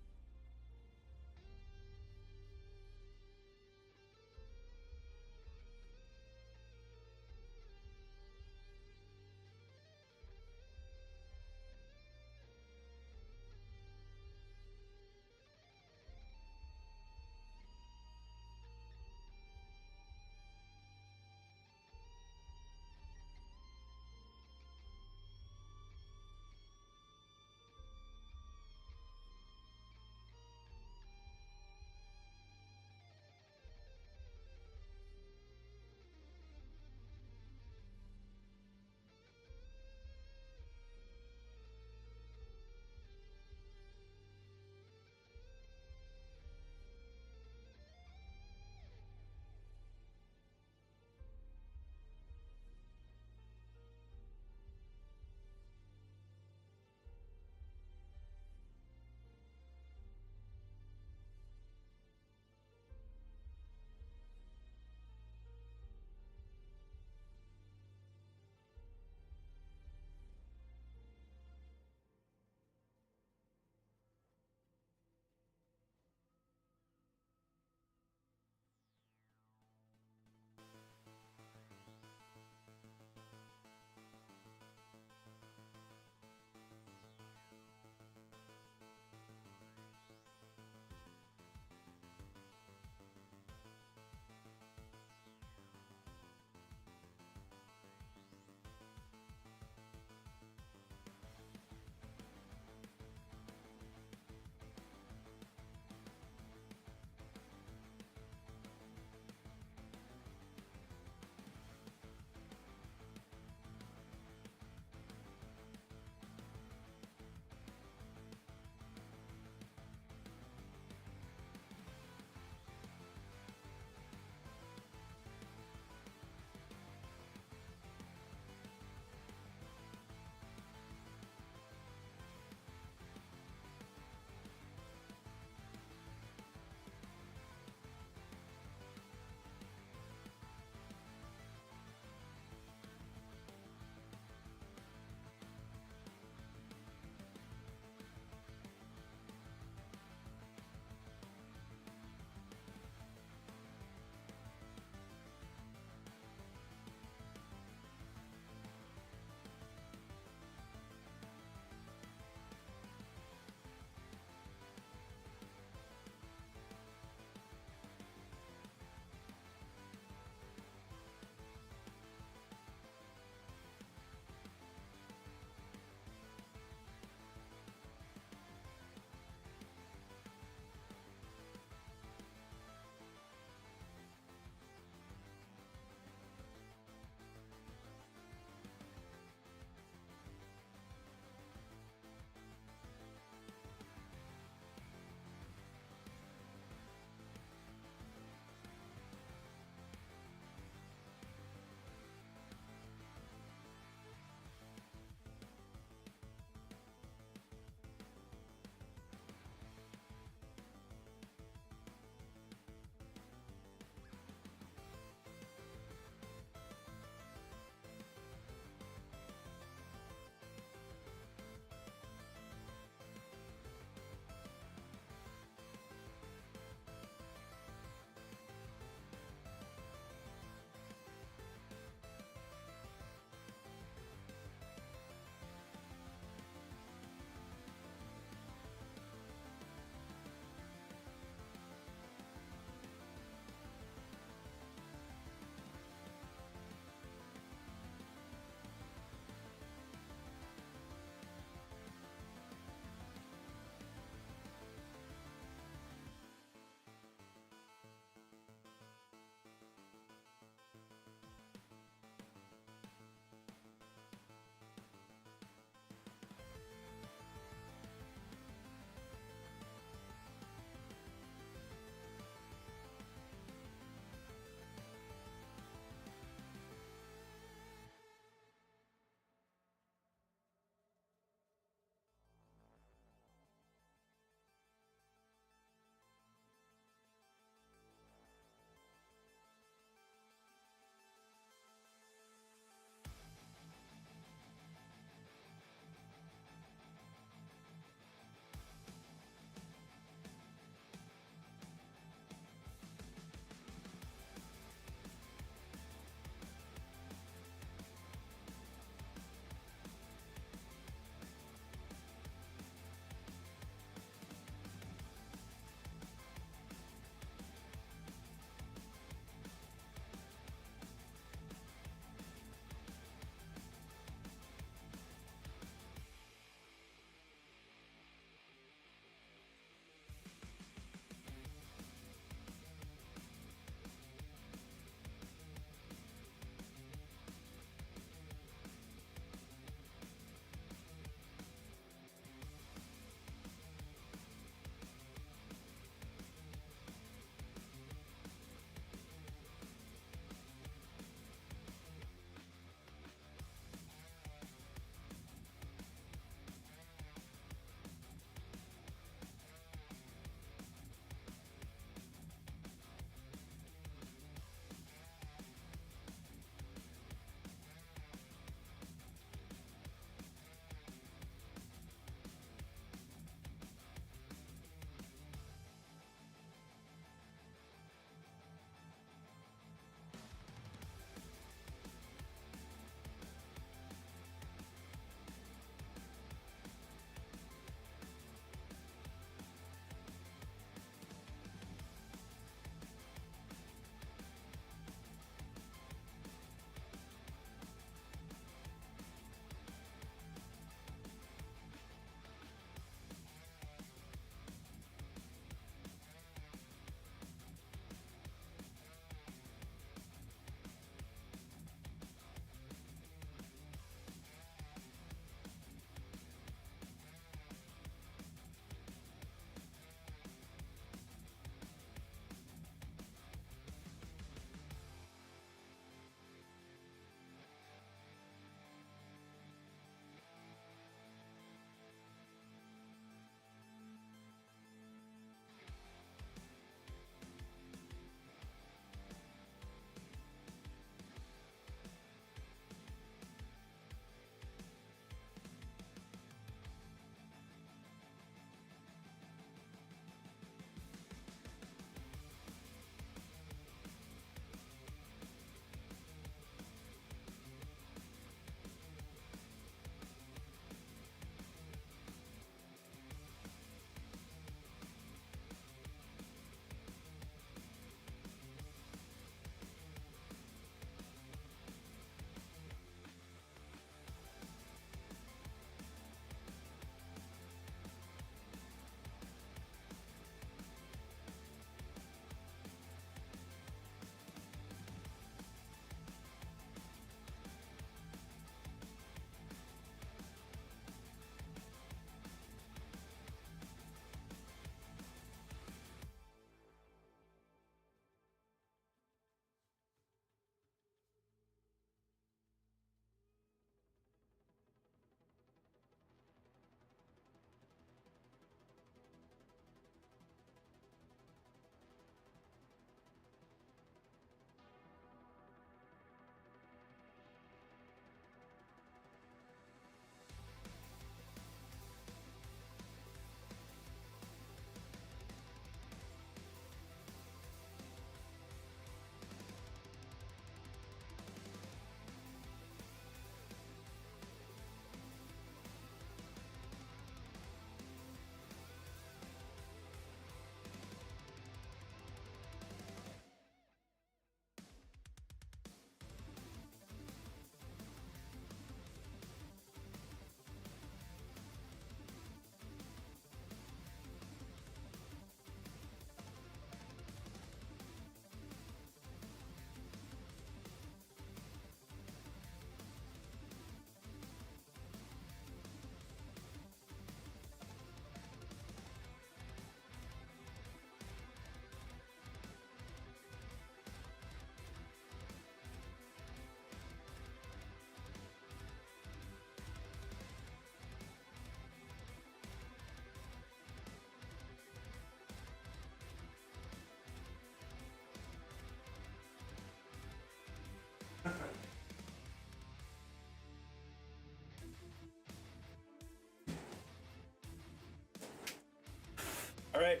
A: All right.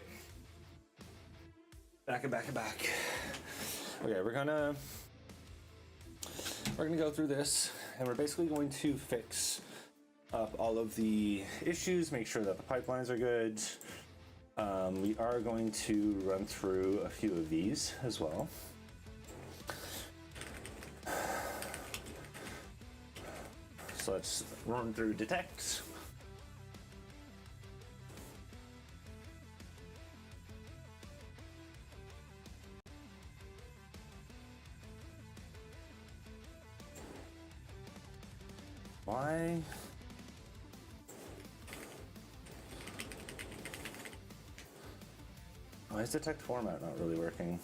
A: Back. Okay, we're gonna go through this, and we're basically going to fix up all of the issues, make sure that the pipelines are good. We are going to run through a few of these as well. So let's run through detect. Why? Why is detect format not really working?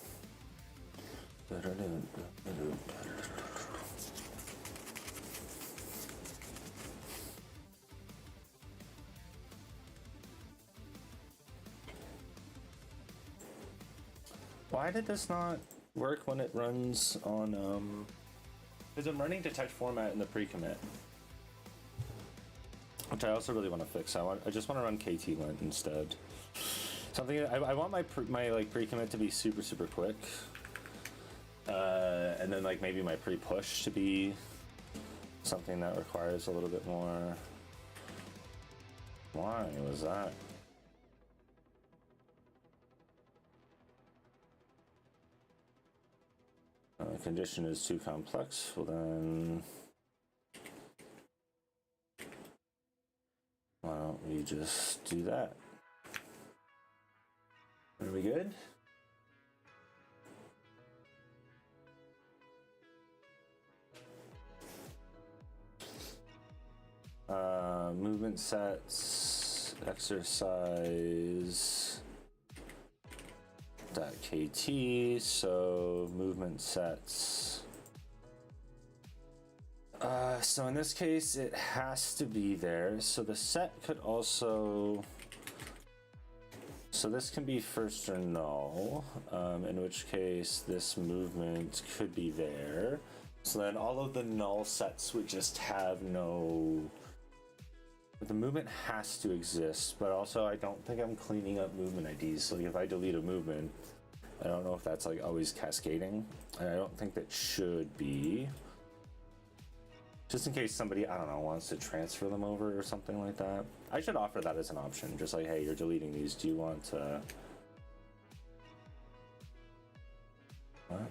A: Why did this not work when it runs on, because I'm running detect format in the pre-commit, which I also really want to fix. I just want to run KT-lint instead. Something I want my like pre-commit to be super quick, and then like maybe my pre-push to be something that requires a little bit more. Why was that? Condition is too complex. Well then, why don't we just do that? Are we good? Movement sets, exercise .kt, so movement sets. So in this case, it has to be there. So the set could also, so this can be first or null, in which case this movement could be there. So then all of the null sets would just have no, but the movement has to exist, but also I don't think I'm cleaning up movement IDs. So like if I delete a movement, I don't know if that's like always cascading, and I don't think that should be. Just in case somebody, I don't know, wants to transfer them over or something like that. I should offer that as an option, just like, hey, you're deleting these, do you want to... What?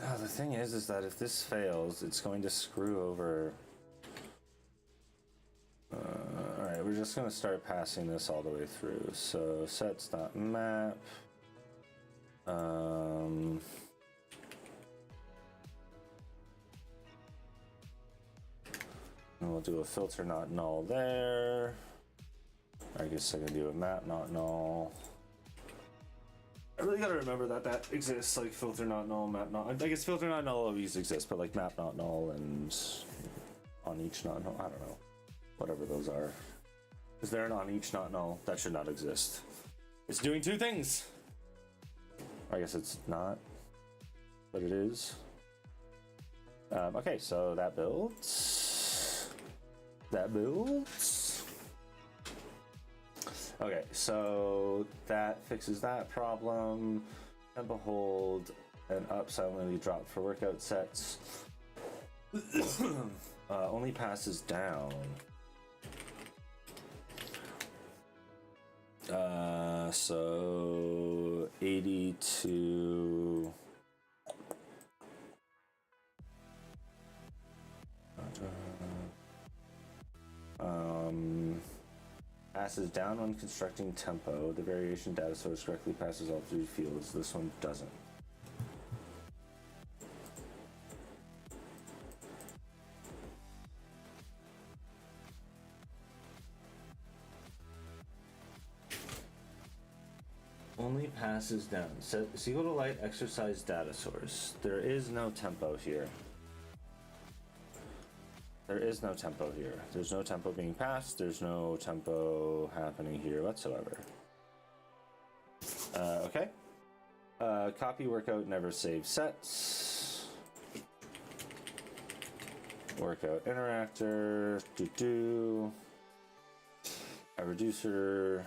A: Oh, the thing is that if this fails, it's going to screw over. All right, we're just going to start passing this all the way through. So sets.map. And we'll do a filter not null there. I guess I can do a map not null. I really gotta remember that that exists, like filter not null, map not. I guess filter not null always exists, but like map not null and on each not null. I don't know, whatever those are. Is there an on each not null? That should not exist. It's doing two things. I guess it's not, but it is. Okay, so that builds. That builds. Okay, so that fixes that problem. Tempo hold and up silently drop for workout sets. Only passes down. So 82. Passes down when constructing tempo. The variation data source correctly passes all three fields. This one doesn't. Only passes down. SQLDelight exercise data source. There is no tempo here. There is no tempo here. There's no tempo being passed. There's no tempo happening here whatsoever. Okay. Copy workout never save sets. Workout interactor. A reducer.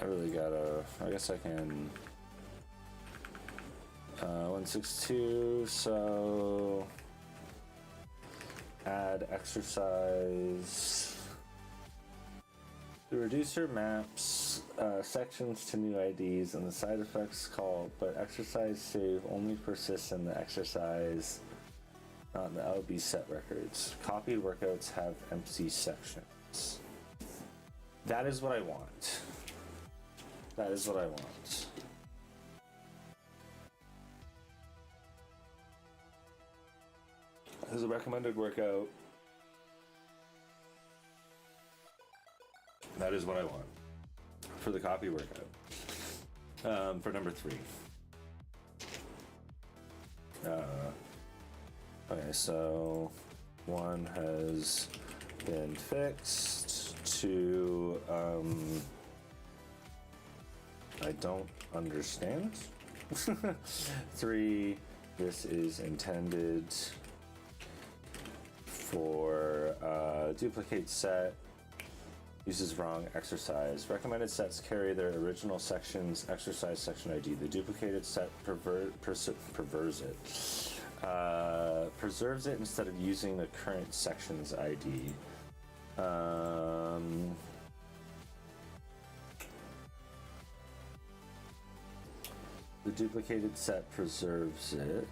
A: I really gotta, I guess I can, 162, so add exercise. The reducer maps sections to new IDs and the side effects call, but exercise save only persists in the exercise, not in the LB set records. Copied workouts have empty sections. That is what I want. That is what I want. As a recommended workout, that is what I want for the copy workout. For number 3. Okay, so 1 has been fixed. 2, I don't understand. 3, this is intended for duplicate set, uses wrong exercise. Recommended sets carry their original section's exercise section ID. The duplicated set preserves it instead of using the current section's ID. The duplicated set preserves it.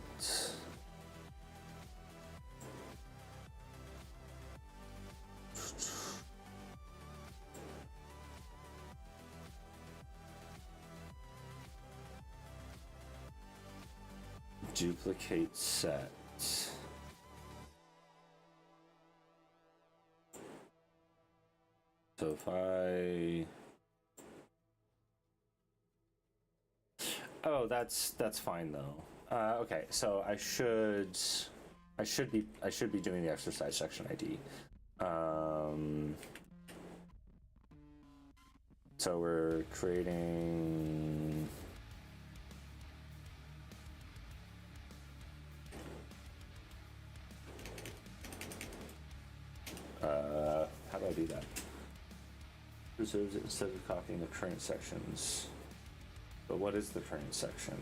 A: Duplicate set. So if I... Oh, that's fine though. Okay, so I should be doing the exercise section ID. So we're creating. How do I do that? Preserves it instead of copying the current sections. But what is the current section?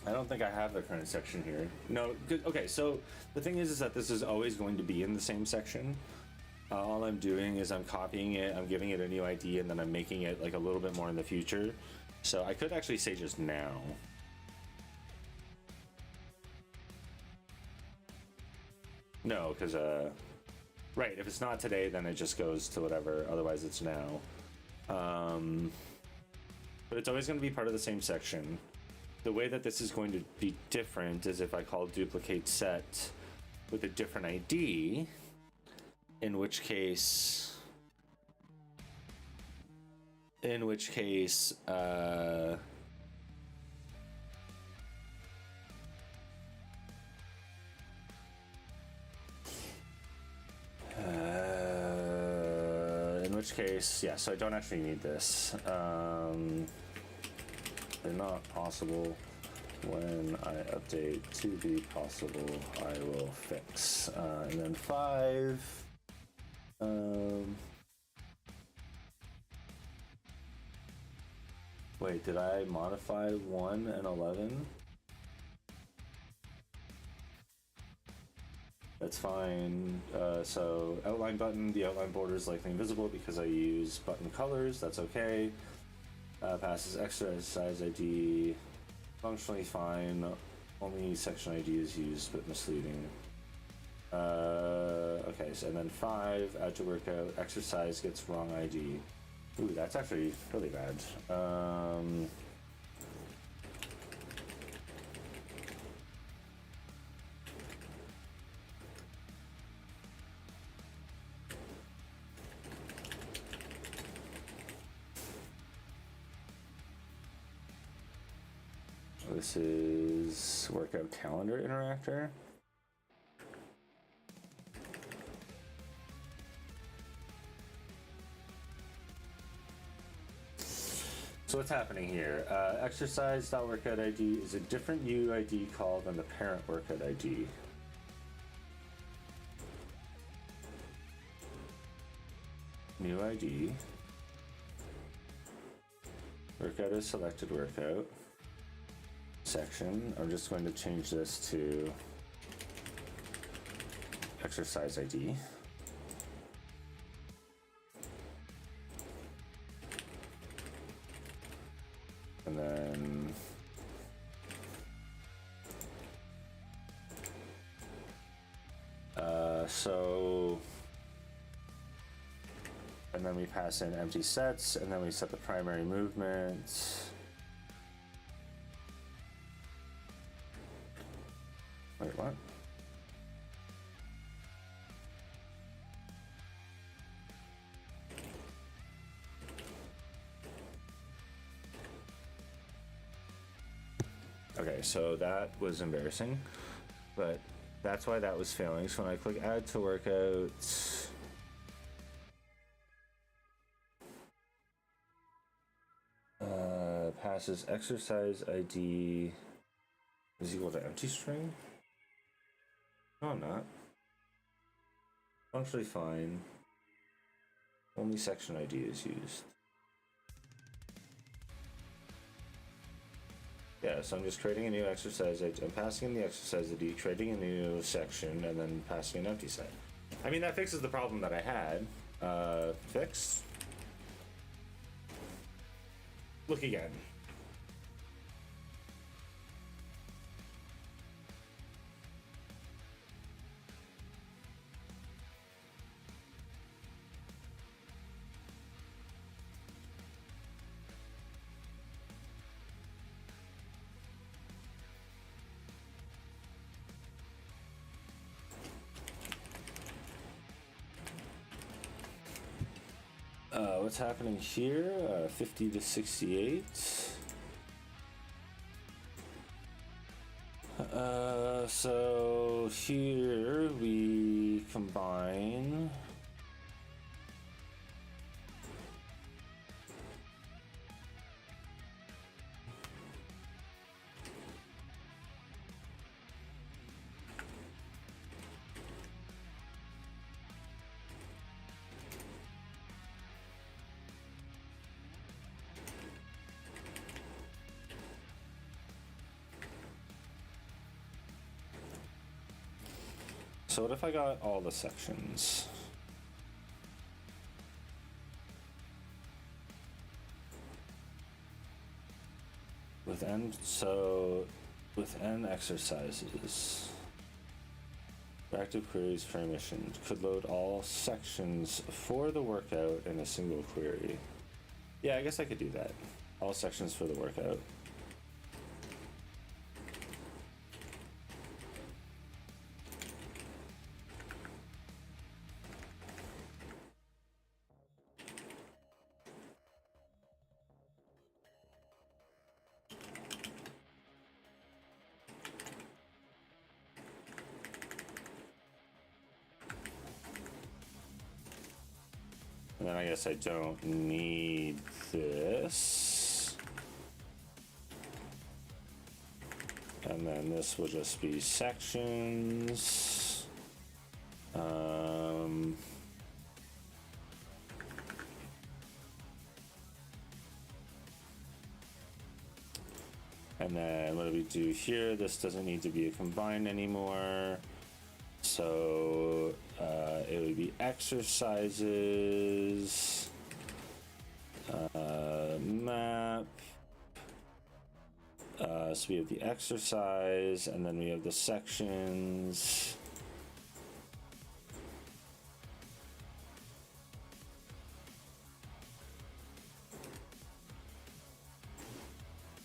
A: I don't think I have the current section here. No, okay, so the thing is that this is always going to be in the same section. All I'm doing is I'm copying it, I'm giving it a new ID, and then I'm making it like a little bit more in the future. So I could actually say just now. No, because, right, if it's not today, then it just goes to whatever, otherwise it's now. But it's always going to be part of the same section. The way that this is going to be different is if I call duplicate set with a different ID, in which case, yeah, so I don't actually need this. They're not possible. When I update to be possible, I will fix. And then 5. Wait, did I modify 1 and 11? That's fine. So outline button, the outline border is likely invisible because I use button colors. That's okay. Passes exercise ID. Functionally fine. Only section ID is used, but misleading. Okay, so and then 5, add to workout. Exercise gets wrong ID. Ooh, that's actually really bad. This is workout calendar interactor. So what's happening here? Exercise.workout ID is a different UID call than the parent workout ID. New ID. Workout is selected workout. Section. I'm just going to change this to exercise ID. And then and then we pass in empty sets, and then we set the primary movement. Wait, what? Okay, so that was embarrassing, but that's why that was failing. So when I click add to workout, passes exercise ID is equal to empty string. No, I'm not. Functionally fine. Only section ID is used. Yeah, so I'm just creating a new exercise ID. I'm passing in the exercise ID, creating a new section, and then passing an empty set. I mean, that fixes the problem that I had. Fix. Look again. What's happening here? 50 to 68. So here we combine. So what if I got all the sections? With n exercises, active queries per mission could load all sections for the workout in a single query. Yeah, I guess I could do that. All sections for the workout. And then I guess I don't need this. And then this will just be sections. And then what do we do here? This doesn't need to be a combined anymore. So it would be exercises, map. So we have the exercise, and then we have the sections.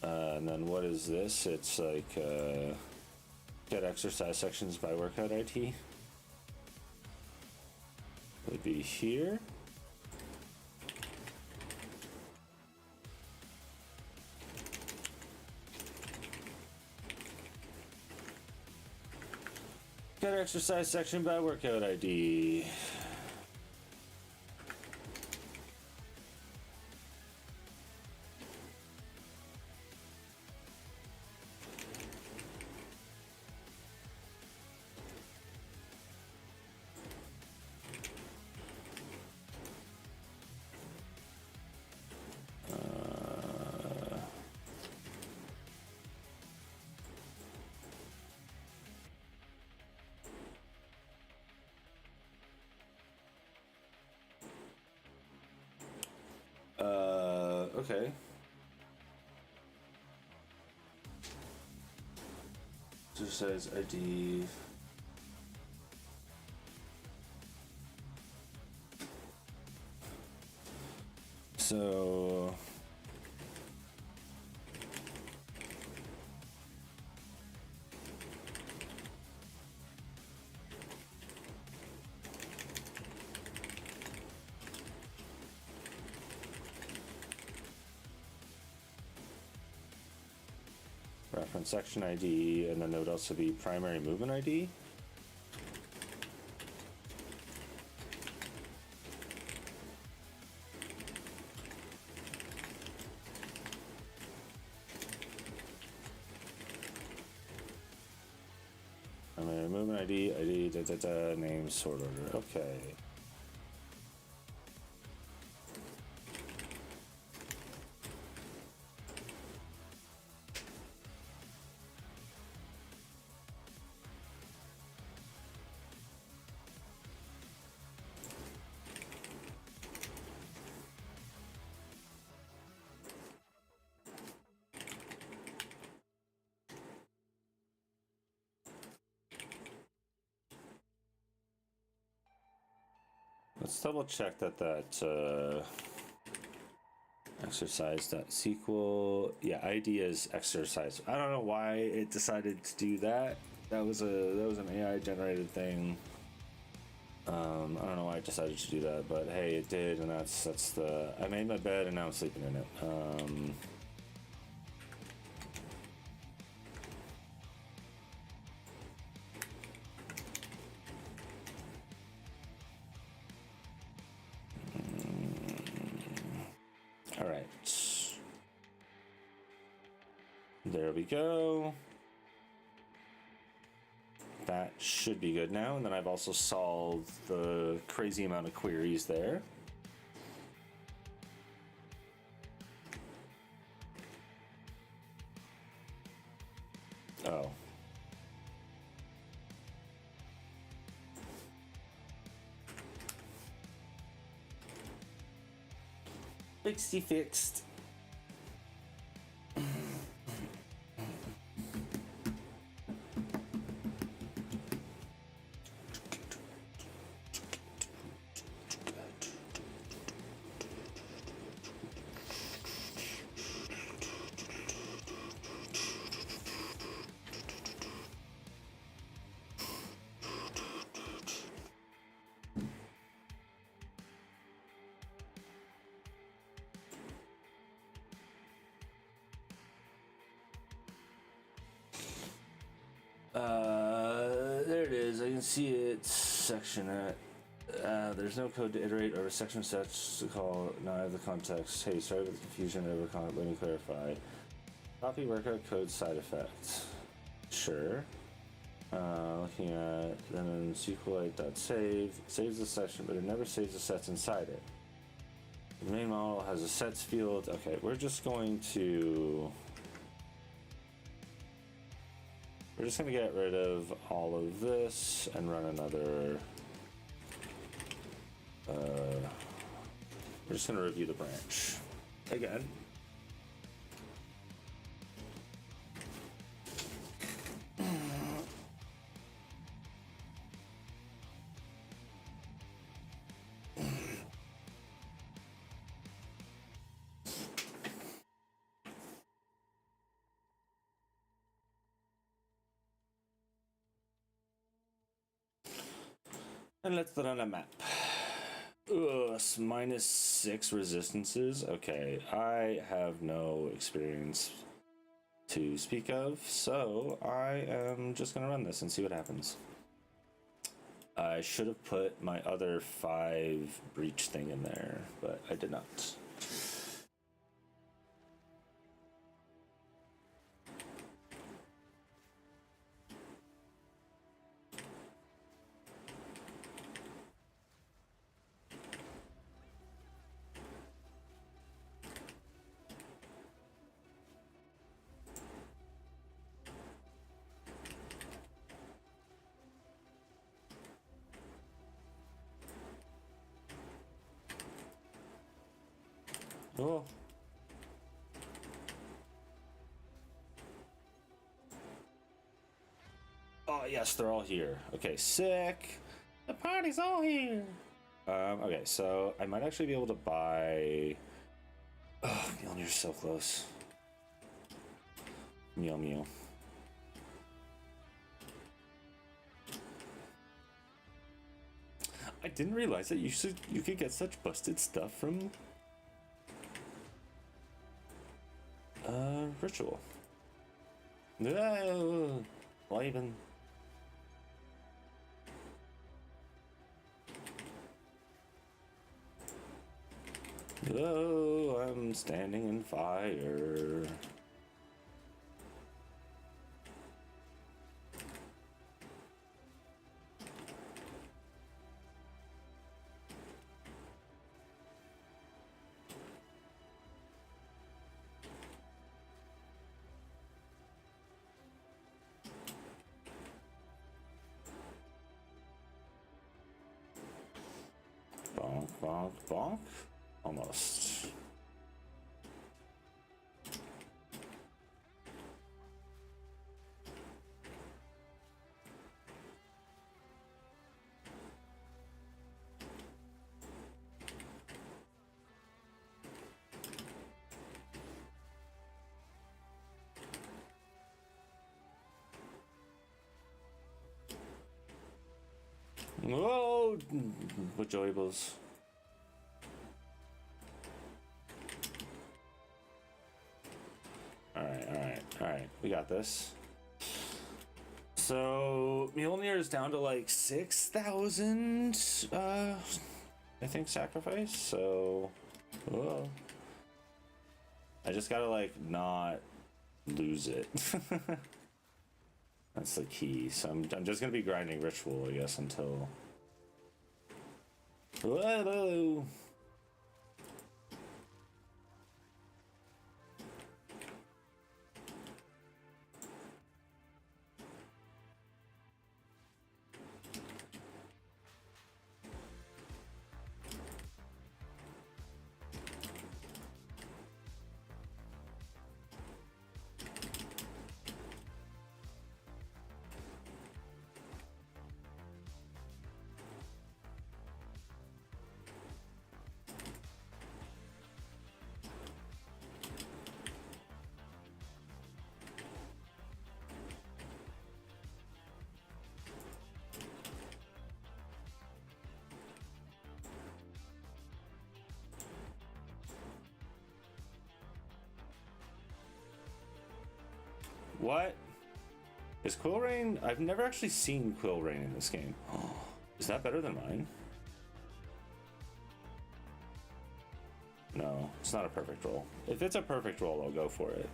A: And then what is this? It's like get exercise sections by workout ID. Would be here. Better exercise section by workout ID. Okay. Exercise ID. So reference section ID, and then there would also be primary movement ID. Primary movement ID, name, sort order. Okay. Let's double check that exercise.sql, yeah, ID is exercise. I don't know why it decided to do that. That was an AI generated thing. I don't know why it decided to do that, but hey, it did, and that's the. I made my bed and now I'm sleeping in it. All right. There we go. That should be good now, and then I've also solved the crazy amount of queries there. Oh. Fixty fixed. There it is. I can see it. Section at. There's no code to iterate or a section sets to call. Now I have the context. Hey, sorry about the confusion. Let me clarify. Copy workout code side effect. Sure. Looking at then SQLDelight.save saves the section, but it never saves the sets inside it. The main model has a sets field. Okay, we're just going to get rid of all of this and run another. We're just going to review the branch again. And let's run a map. Ugh, -6 resistances. Okay, I have no experience to speak of, so I am just gonna run this and see what happens. I should have put my other 5 breach thing in there, but I did not. Oh. Oh, yes, they're all here. Okay, sick. The party's all here. Okay, so I might actually be able to buy... Oh, Mjolnir's so close. Meow meow. I didn't realize that you could get such busted stuff from ritual. No, why even? Oh, I'm standing in fire. Bonk, bonk, bonk. Almost. Whoa! What joyables. Alright, we got this. So Mjolnir is down to like 6,000 I think sacrifice, so whoa. I just gotta like not lose it. That's the key. So I'm just gonna be grinding ritual, I guess, until whoa. What? Is Quill Rain? I've never actually seen Quill Rain in this game. Is that better than mine? No, it's not a perfect roll. If it's a perfect roll, I'll go for it.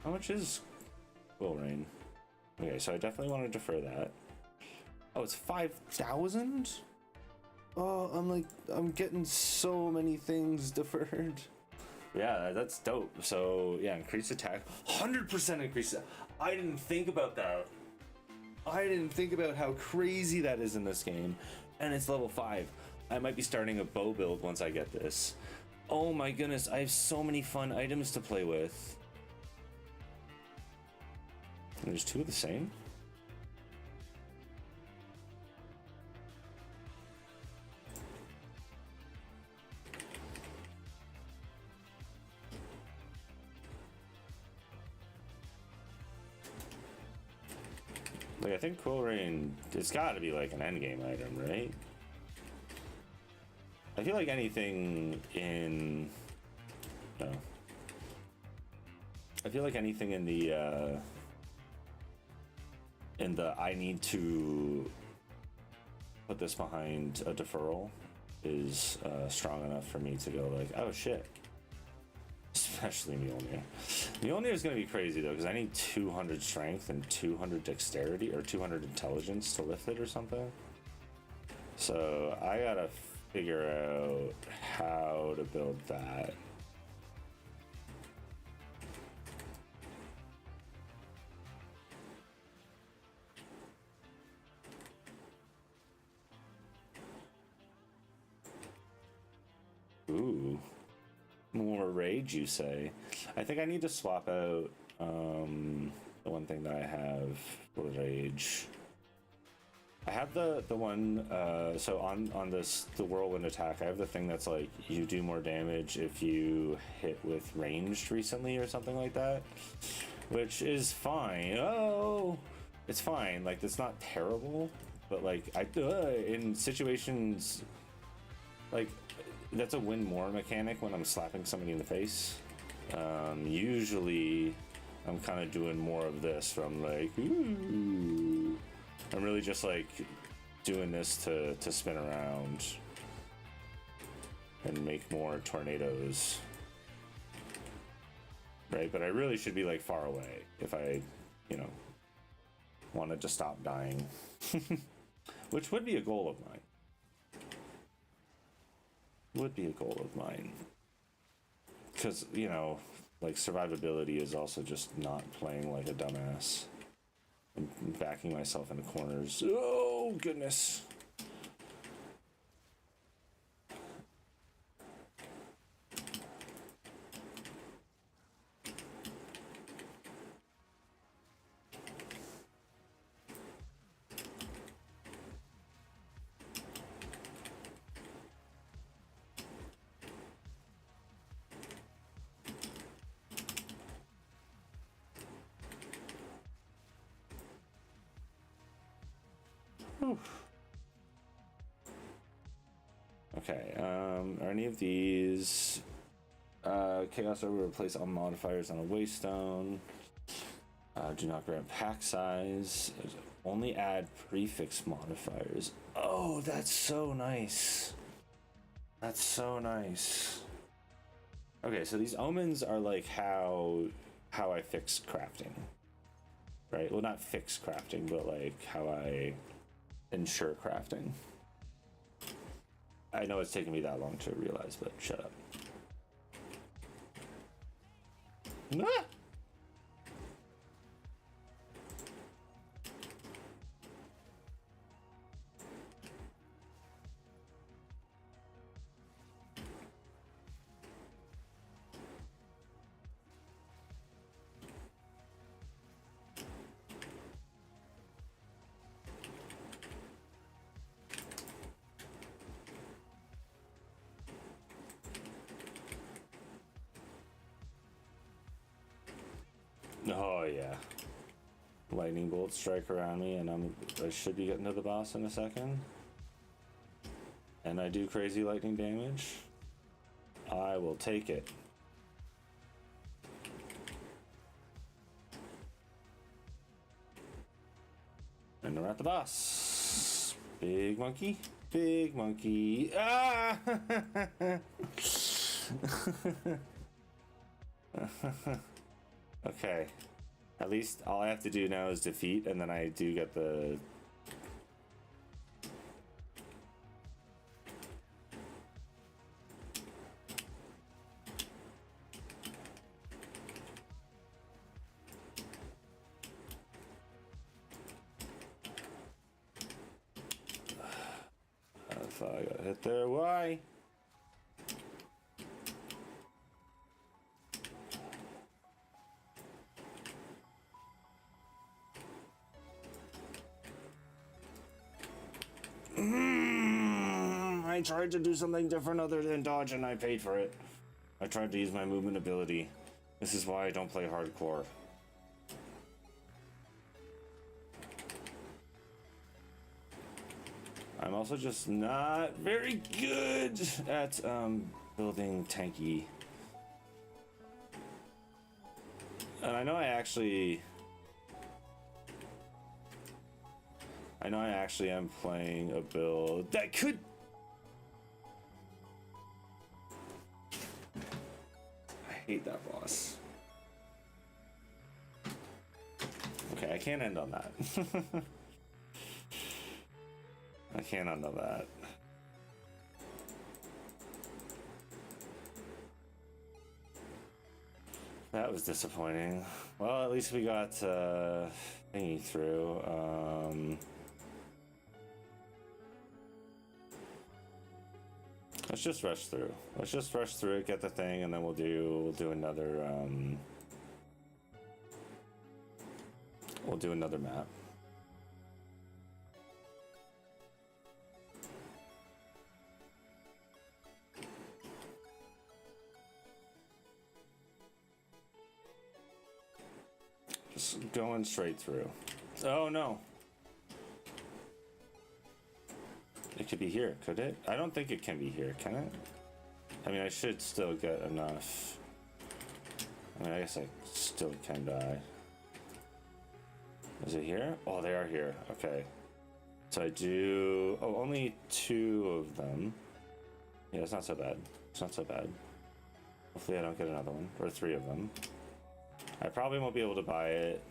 A: How much is Quill Rain? Okay, so I definitely want to defer that. Oh, it's 5,000? Oh, I'm getting so many things deferred. Yeah, that's dope. So yeah, increase attack, 100% increase. I didn't think about that. I didn't think about how crazy that is in this game, and it's level 5. I might be starting a bow build once I get this. Oh my goodness, I have so many fun items to play with. And there's 2 of the same. Like, I think Quill Rain, it's got to be like an endgame item, right? I feel like anything in... No. I feel like anything in the and the I need to put this behind a deferral is strong enough for me to go like, oh shit. Especially Mjolnir. Mjolnir is going to be crazy though, because I need 200 strength and 200 dexterity or 200 intelligence to lift it or something. So I gotta figure out how to build that. Ooh. More rage, you say? I think I need to swap out the one thing that I have for rage. I have the one so on this the whirlwind attack. I have the thing that's like you do more damage if you hit with ranged recently or something like that, which is fine. Oh, it's fine. Like it's not terrible, but like in situations like. That's a win more mechanic when I'm slapping somebody in the face. Usually I'm kind of doing more of this from like, ooh. I'm really just like doing this to spin around and make more tornadoes. Right, but I really should be like far away if I, wanted to stop dying. Which would be a goal of mine. Would be a goal of mine, because like survivability is also just not playing like a dumbass and backing myself into corners. Oh goodness. Okay, are any of these chaos over replace all modifiers on a waystone? Do not grant pack size. Only add prefix modifiers. Oh, that's so nice. That's so nice. Okay, so these omens are like how I fix crafting. Right? Well, not fix crafting, but like how I ensure crafting. I know it's taken me that long to realize, but shut up. Ah! Oh yeah. Lightning bolts strike around me and I should be getting to the boss in a second. And I do crazy lightning damage. I will take it. And we're at the boss. Big monkey. Big monkey. Ah! Okay. At least all I have to do now is defeat, and then I do get the... I thought I got hit there. Why? I tried to do something different other than dodge and I paid for it. I tried to use my movement ability. This is why I don't play hardcore. I'm also just not very good at building tanky. And I know I actually I know I actually am playing a build that could... I hate that boss. Okay, I can't end on that. I can't end on that. That was disappointing. Well, at least we got thingy through. Let's just rush through. Let's just rush through it, get the thing, and then we'll do another map. Just going straight through. Oh no. It could be here, could it? I don't think it can be here, can it? I mean, I should still get enough. I mean, I guess I still can die. Is it here? Oh, they are here. Okay. So I do... Oh, only 2 of them. Yeah, it's not so bad. It's not so bad. Hopefully I don't get another one. Or 3 of them. I probably won't be able to buy it.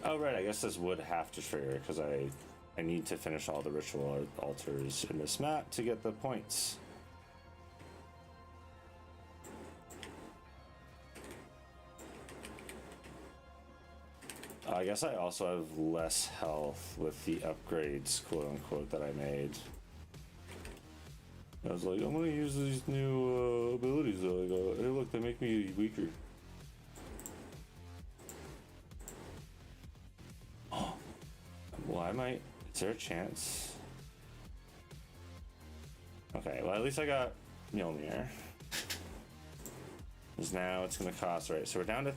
A: Oh right, I guess this would have to trigger because I need to finish all the ritual altars in this map to get the points. I guess I also have less health with the upgrades, quote unquote, that I made. I was like, I'm gonna use these new abilities that I got. Hey look, they make me weaker. Well, I might... Is there a chance? Okay, well at least I got Mjolnir. Because now it's gonna cost... Right, so we're down to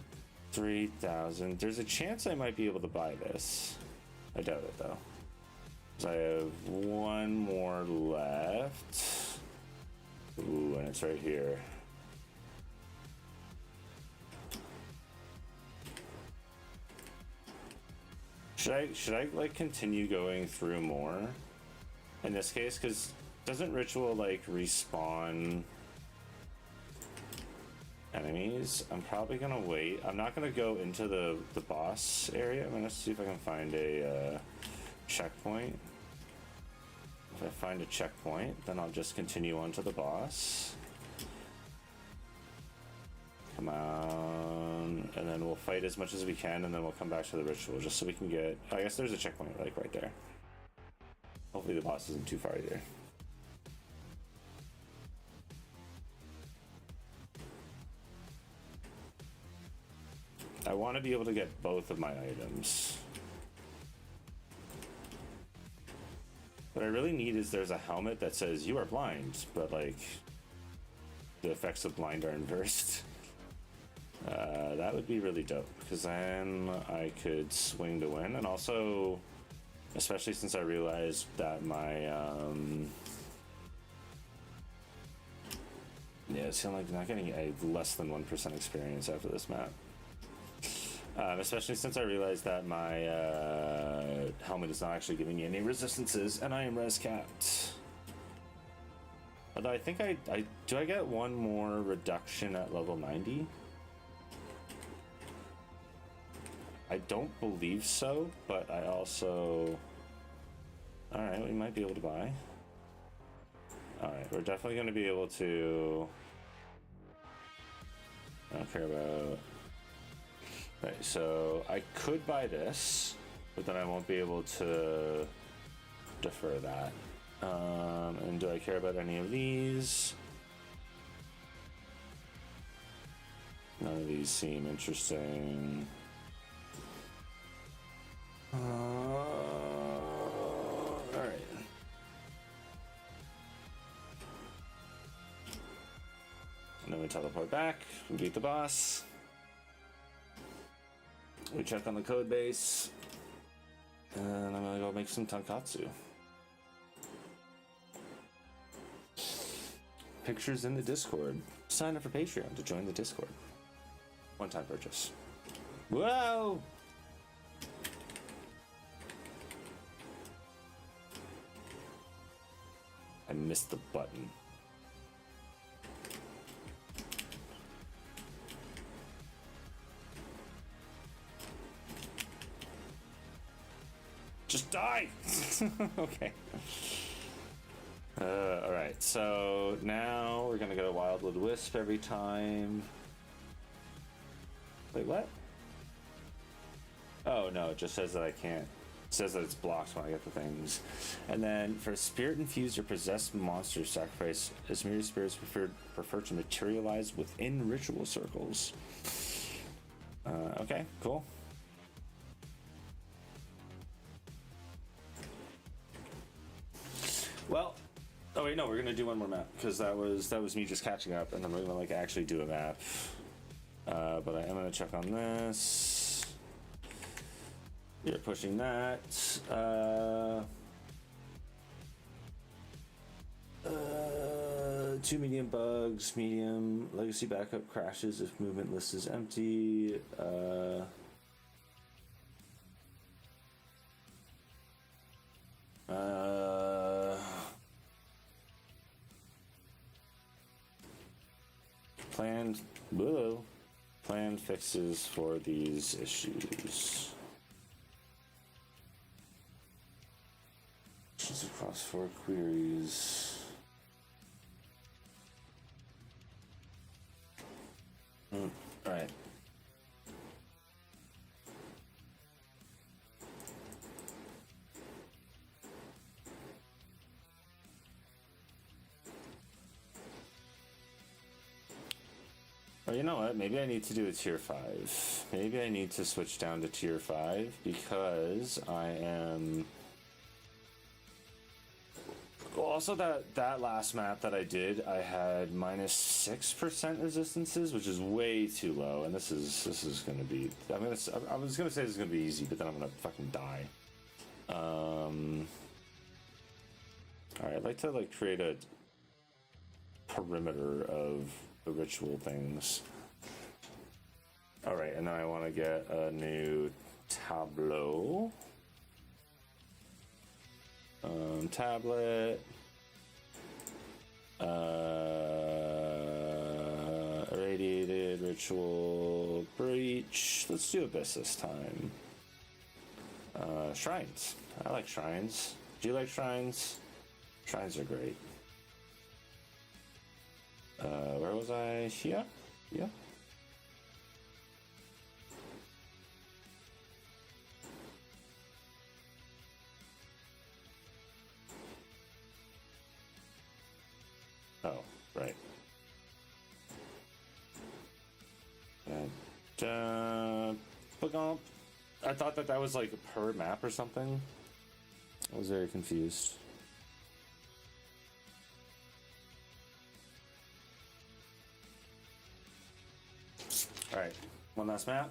A: 3,000. There's a chance I might be able to buy this. I doubt it though. Because I have 1 more left. Ooh, and it's right here. Should I like continue going through more in this case? Because doesn't ritual like respawn enemies? I'm probably gonna wait. I'm not gonna go into the boss area. I'm gonna see if I can find a checkpoint. If I find a checkpoint, then I'll just continue on to the boss. Come on, and then we'll fight as much as we can, and then we'll come back to the ritual just so we can get... I guess there's a checkpoint like right there. Hopefully the boss isn't too far either. I want to be able to get both of my items. What I really need is there's a helmet that says you are blind, but like the effects of blind are inversed. That would be really dope, because then I could swing to win, and also, especially since I realized that my, yeah, it seemed like not getting a less than 1% experience after this map. Especially since I realized that my helmet is not actually giving me any resistances, and I am res capped. Although I think do I get 1 more reduction at level 90? I don't believe so, but I also... Alright, we might be able to buy. Alright, we're definitely going to be able to... I don't care about... Right, so I could buy this, but then I won't be able to defer that. And do I care about any of these? None of these seem interesting. Alright. And then we teleport back, we beat the boss. We check on the code base. And I'm gonna go make some tonkatsu. Pictures in the Discord. Sign up for Patreon to join the Discord. One-time purchase. Whoa! I missed the button. Just die! Okay. Alright, so now we're gonna go Wildwood Wisp every time. Wait, what? Oh no, it just says that I can't. It says that it's blocked when I get the things. And then for Spirit Infused or Possessed Monster Sacrifice, as myriad spirits prefer to materialize within ritual circles. Okay, cool. Well, oh wait, no, we're gonna do one more map because that was me just catching up, and then we're gonna like actually do a map. But I am gonna check on this. You're pushing that. Two medium bugs, medium legacy backup crashes if movement list is empty. Planned fixes for these issues. Just across 4 queries. All right. Oh, you know what? Maybe I need to do a tier 5. Maybe I need to switch down to tier 5 because I am... Well, also that last map that I did, I had -6% resistances, which is way too low, and this is gonna be... I was gonna say this is gonna be easy, but then I'm gonna fucking die. Alright, I'd like to like create a perimeter of the ritual things. Alright, and then I want to get a new tableau. Tablet. Irradiated ritual breach. Let's do abyss this time. Shrines. I like shrines. Do you like shrines? Shrines are great. Where was I? Here? Yeah. Oh, right. And, I thought that was like per map or something. I was very confused. Alright, one last map.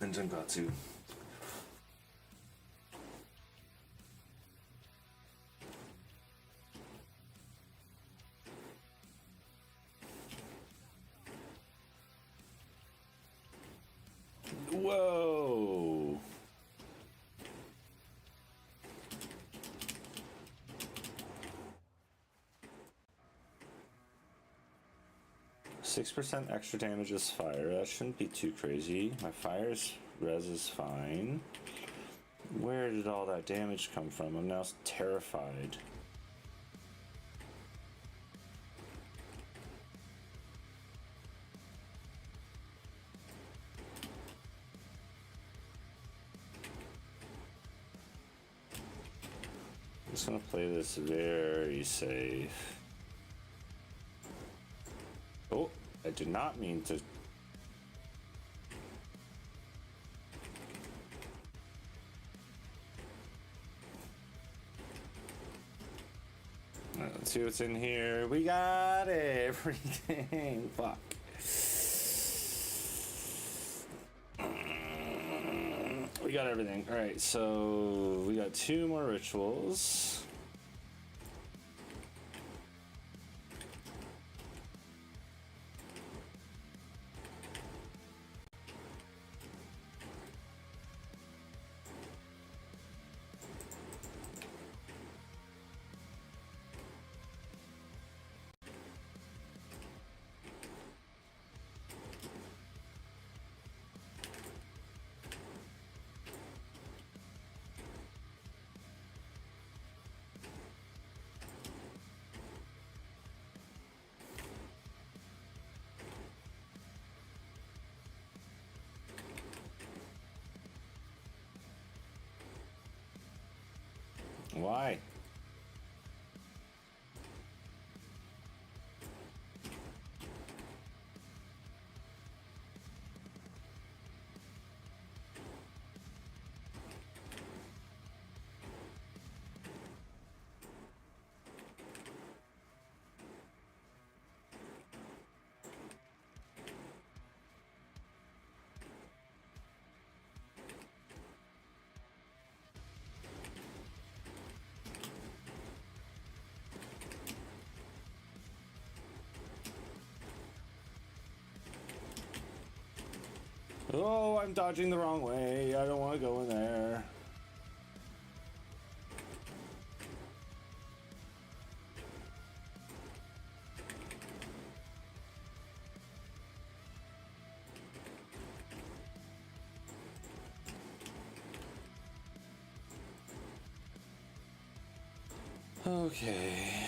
A: And Tonkatsu. Whoa! 6% extra damage is fire. That shouldn't be too crazy. My fire's res is fine. Where did all that damage come from? I'm now terrified. I'm just gonna play this very safe. Oh, I did not mean to. Let's see what's in here. We got everything. Fuck. We got everything. All right, so we got 2 more rituals. Why? Oh, I'm dodging the wrong way. I don't want to go in there. Okay.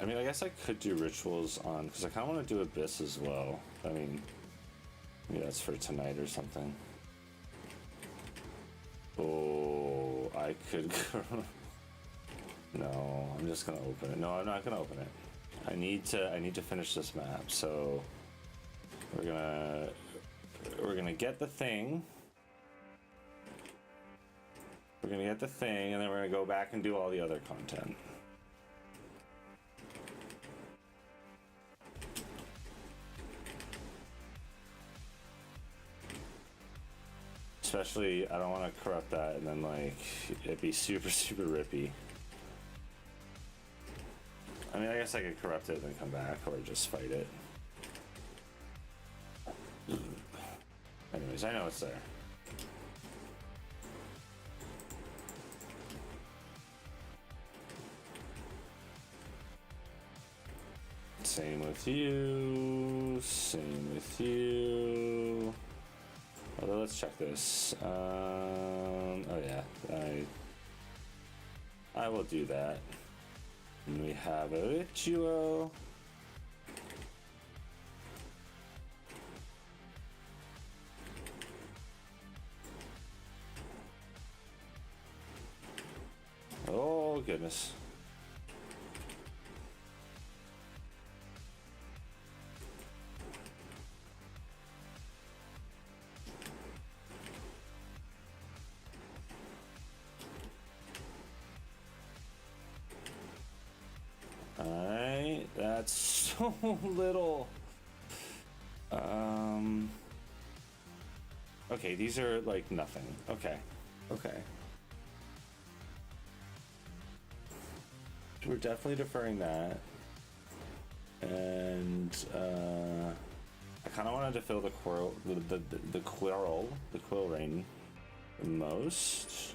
A: I mean, I guess I could do rituals on, because I kind of want to do Abyss as well. I mean, maybe that's for tonight or something. Oh, I could. No, I'm just gonna open it. No, I'm not gonna open it. I need to finish this map. So we're gonna get the thing. We're gonna get the thing, and then we're gonna go back and do all the other content. Especially, I don't want to corrupt that and then, like, it'd be super, super rippy. I mean, I guess I could corrupt it and then come back, or just fight it. Anyways, I know it's there. Same with you. Same with you. Although, let's check this. Oh yeah, I will do that. And we have a ritual. Oh goodness. Alright, that's so little. Okay, these are like nothing. Okay. Okay. We're definitely deferring that. And I kind of wanted to fill the quill rain the most,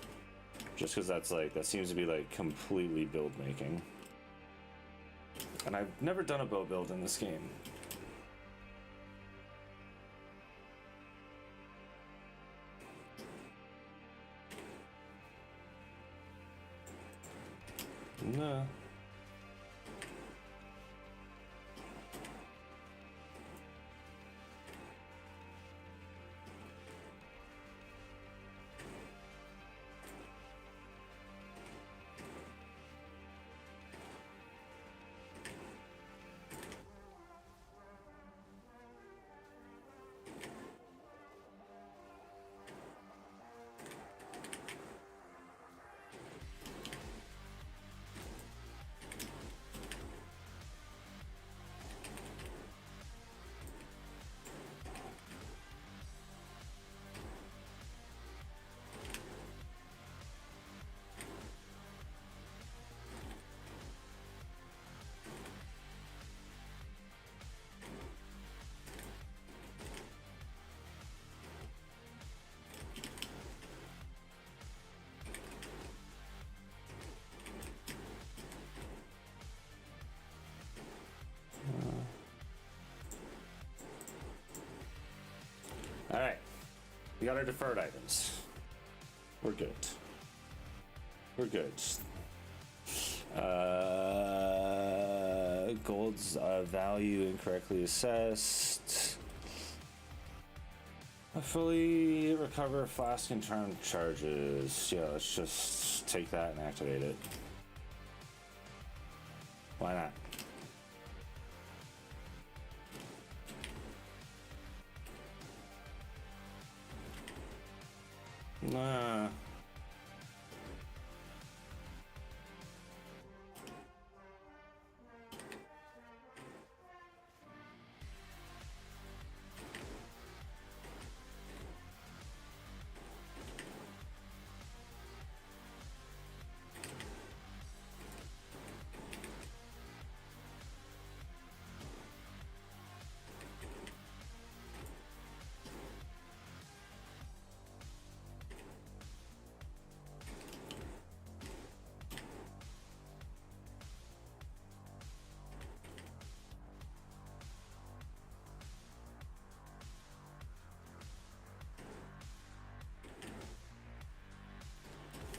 A: just because that's like, that seems to be like completely build making. And I've never done a bow build in this game. No. All right, we got our deferred items. We're good. We're good. Gold's value incorrectly assessed. I fully recover flask and charm charges. Yeah, let's just take that and activate it. Why not? Nah.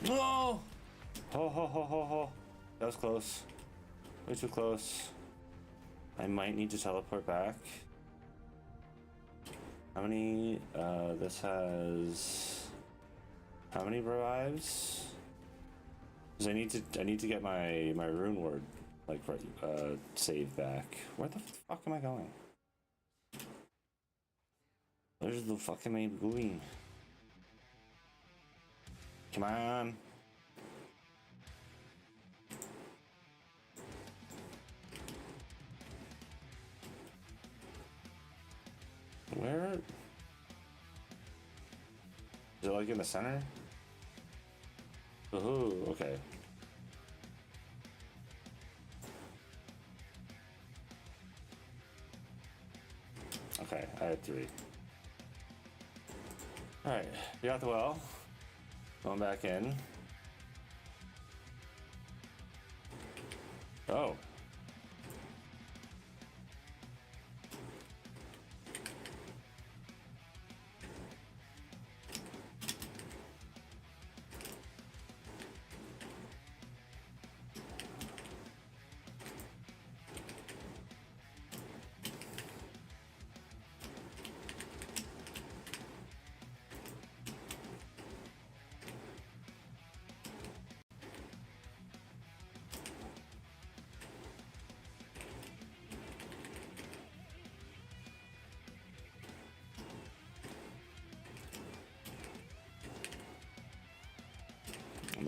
A: No! Ho ho ho ho ho. That was close. Way too close. I might need to teleport back. How many? This has how many revives? Because I need to get my rune word like save back. Where the fuck am I going? Where's the fuck am I going? Come on. Where? Is it like in the center? Oh, okay. Okay, I had 3. Alright, we got the well. Going back in. Oh.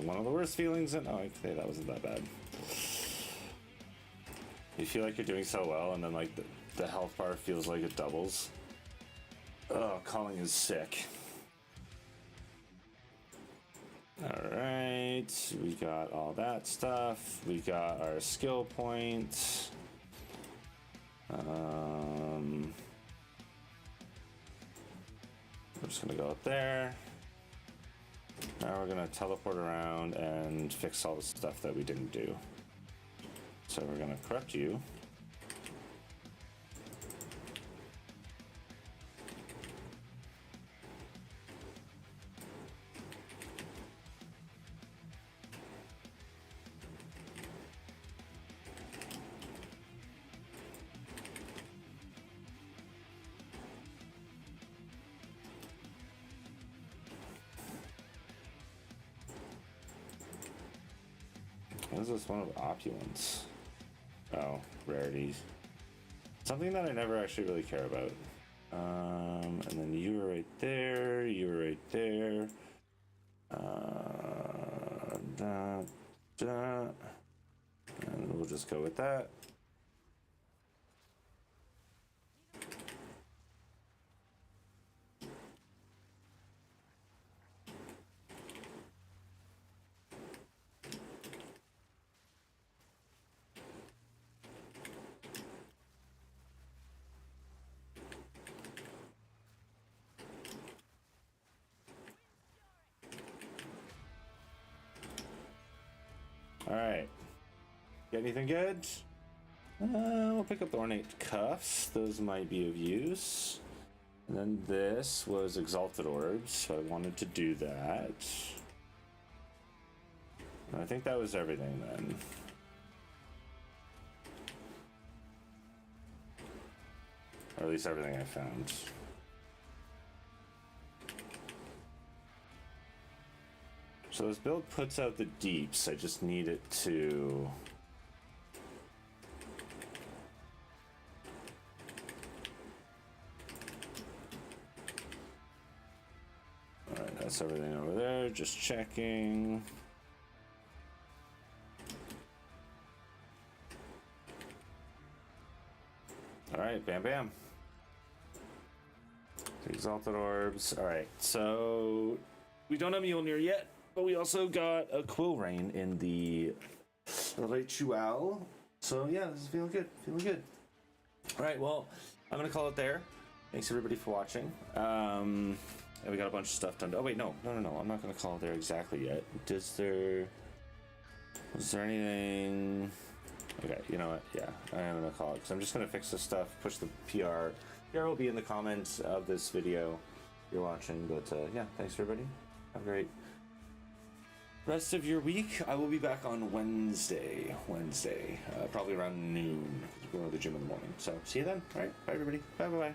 A: One of the worst feelings in okay, that wasn't that bad. You feel like you're doing so well and then like the health bar feels like it doubles. Oh, calling is sick. Alright, we got all that stuff. We got our skill point. We're just gonna go up there. Now we're gonna teleport around and fix all the stuff that we didn't do. So we're gonna corrupt you. What is this one of opulence? Oh, rarities. Something that I never actually really care about. And then you were right there, you were right there. And we'll just go with that. All right. Get anything good? We'll pick up the ornate cuffs. Those might be of use. And then this was exalted orbs, so I wanted to do that. I think that was everything then. Or at least everything I found. So this build puts out the deeps, I just need it to... Alright, that's everything over there, just checking. Alright, bam bam. Exalted orbs. Alright, so we don't have Mjolnir yet. But we also got a Quill Rain in the Ritual. So yeah, this is feeling good, feeling good. All right, well, I'm gonna call it there. Thanks everybody for watching. And we got a bunch of stuff done. Oh wait, no, I'm not gonna call it there exactly yet. Was there anything? Okay, you know what? Yeah, I am gonna call it because I'm just gonna fix this stuff, push the PR. PR will be in the comments of this video you're watching. But yeah, thanks everybody. Have a great rest of your week. I will be back on Wednesday, probably around noon. We're going to the gym in the morning. So see you then. All right, bye everybody. Bye bye.